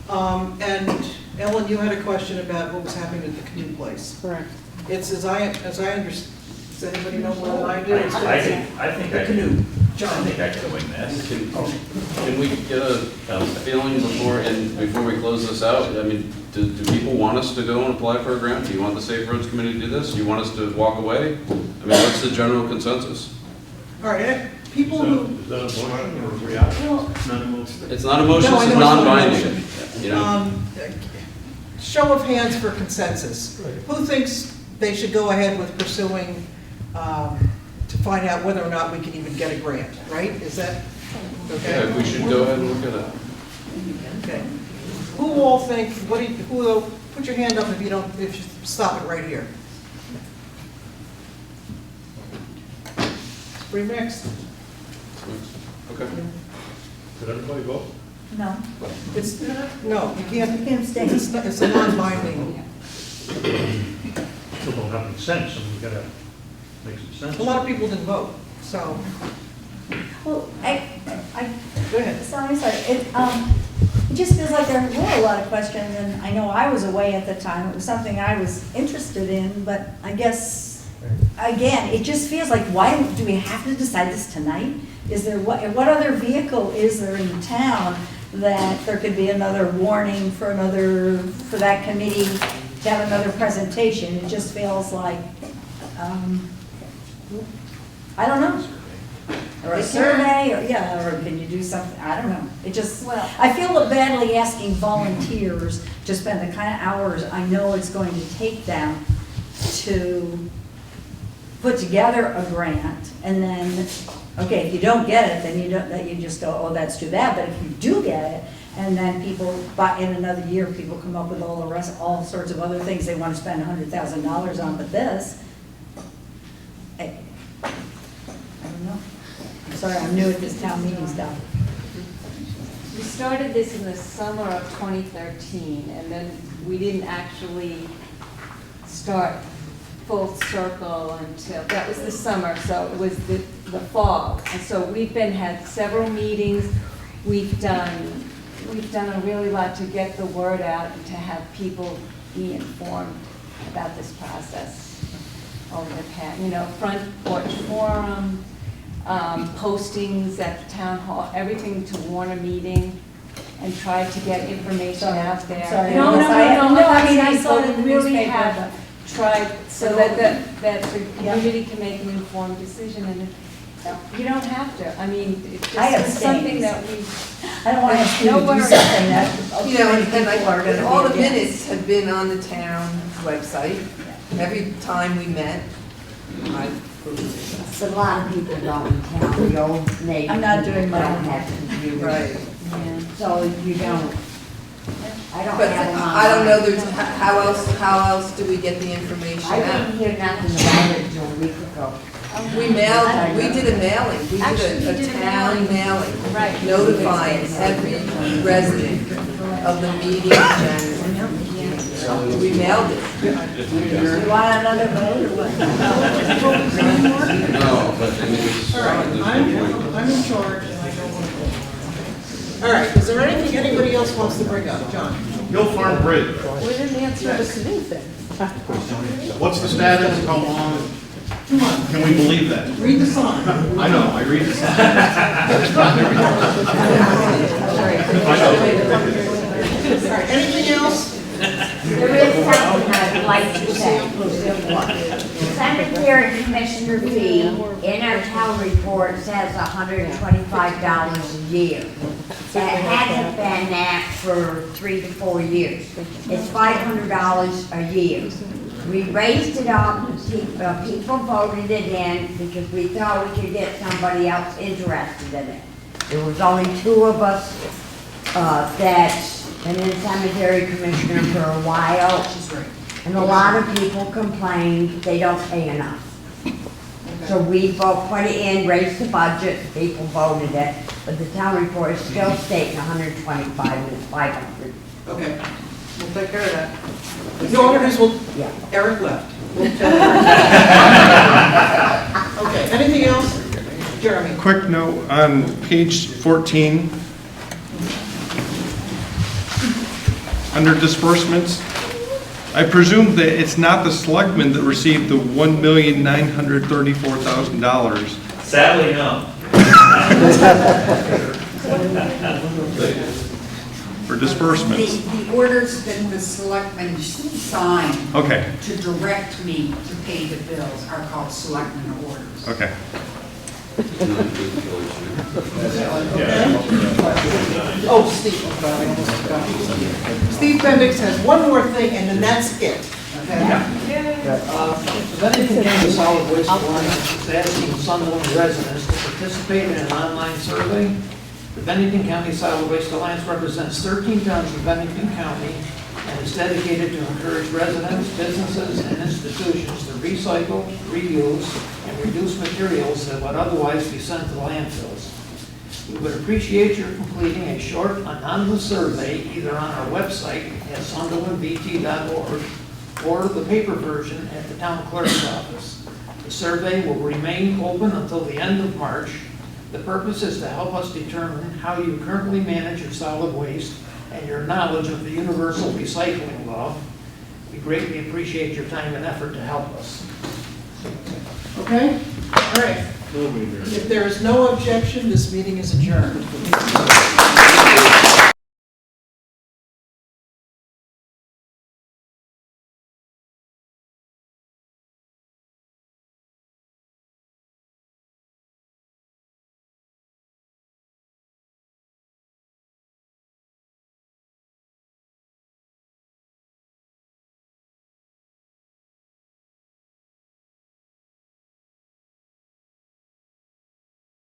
And Ellen, you had a question about what was happening at the canoe place. Correct. It's as I understand. Does anybody know what I do? I think the canoe. John. I think I can wing this. Can we get a feeling before we close this out? I mean, do people want us to go and apply for a grant? Do you want the Safe Roads Committee to do this? Do you want us to walk away? I mean, what's the general consensus? All right, people who. Is that a motion or a reaction? It's not a motion. It's not a motion, No, I it's know it's not a non-binding. motion. You know? Show of hands for consensus. Who thinks they should go ahead with pursuing, to find out whether or not we can even get a grant, right? Is that okay? Yeah, we should go ahead and look at it. Okay. Who all think, put your hand up if you stop it right here. Pretty mixed. Okay. Did everybody vote? No. It's, no, you can't stay. It's a non-binding. Still don't have any sense, and we gotta make some sense. A lot of people didn't vote, so. Well, Go ahead. sorry, it just feels like there were a lot of questions, and I know I was away at the time. It was something I was interested in, but I guess, again, it just feels like, why do we have to decide this tonight? Is there, what other vehicle is there in the town that there could be another warning for that committee to have another presentation? It just feels like, I don't know. Or a survey, or can you do something, I don't know. It just, I feel badly asking volunteers to spend the kind of hours I know it's going to take them to put together a grant, and then, okay, if you don't get it, then you just go, oh, that's too bad, but if you do get it, and then people, in another year, people come up with all sorts of other things they want to spend $100,000 on, but this, I don't know. Sorry, I'm new at this town meeting stuff. We started this in the summer of 2013, and then we didn't actually start full circle until, that was the summer, so it was the fall. And so had several meetings, we've done a really lot to get the word out and to have people be informed about this process over the past, front porch forum, postings at the town hall, everything to warn a meeting and try to get information out there. Sorry. No, I mean, I saw it it in the really newspaper, have tried so that the community can make an informed decision, and you don't have to. I mean, it's I just something abstain. that we. I don't want to have to do worries. something that. And all the minutes have been on the town website. Every time we met, But a lot of people don't in town, the old neighbors. I'm not doing my don't own. have computers. right. So you don't, I don't But have them I don't know, online. there's, how else do we get the information I out? didn't hear nothing about it until a week ago. We did a mailing, we Actually, did we a did a town mailing. mailing, Right. notifying every resident of the meeting and we mailed it. You want another vote or what? No, but I mean, it's. I'm in charge and I don't want to. All right, is there anything anybody else wants to bring up? John? Hill Farm Bridge, We didn't answer the canoe thing. what's the status, how long, 2 months. can we believe that? Read the sign. I know, I read it. All right, anything else? There is something I'd like to say. Cemetery commissioner fee in our town report says $125 a year. It hasn't been that for 3 to 4 years. It's $500 a year. We raised it up, people voted it in because we thought we could get somebody else interested in it. There was only 2 of us that been in cemetery commissioner for a while. And a lot of people complained they don't pay enough. So we both put it in, raised the budget, people voted it, but the town report is still stating 125 and it's 500. Okay, we'll take care of that. The auditors will, Yeah. Eric left. Okay, anything else? Jeremy? Quick note on page 14, under disbursements, I presume that it's not the selectmen that received the $1,934,000. Sadly, no. For disbursements. The orders that the selectmen sign Okay, to direct me to pay the bills are called selectmen orders. okay. Oh, Steve, I'm sorry, I almost forgot. Steve Bendix has one more thing, and then that's it. Okay? Bennington County Solid Waste Alliance is asking Sunderland residents to participate in an online survey. The Bennington County Solid Waste Alliance represents 13 towns in Bennington County and is dedicated to encourage residents, businesses, and institutions to recycle, reuse, and reduce materials that would otherwise be sent to landfills. We would appreciate your completing a short anonymous survey either on our website at sunderlandbt.org or the paper version at the town clerk's office. The survey will remain open until the end of March. The purpose is to help us determine how you currently manage your solid waste and your knowledge of the universal recycling law. We greatly appreciate your time and effort to help us. Okay? All right. If there is no objection, this meeting is adjourned.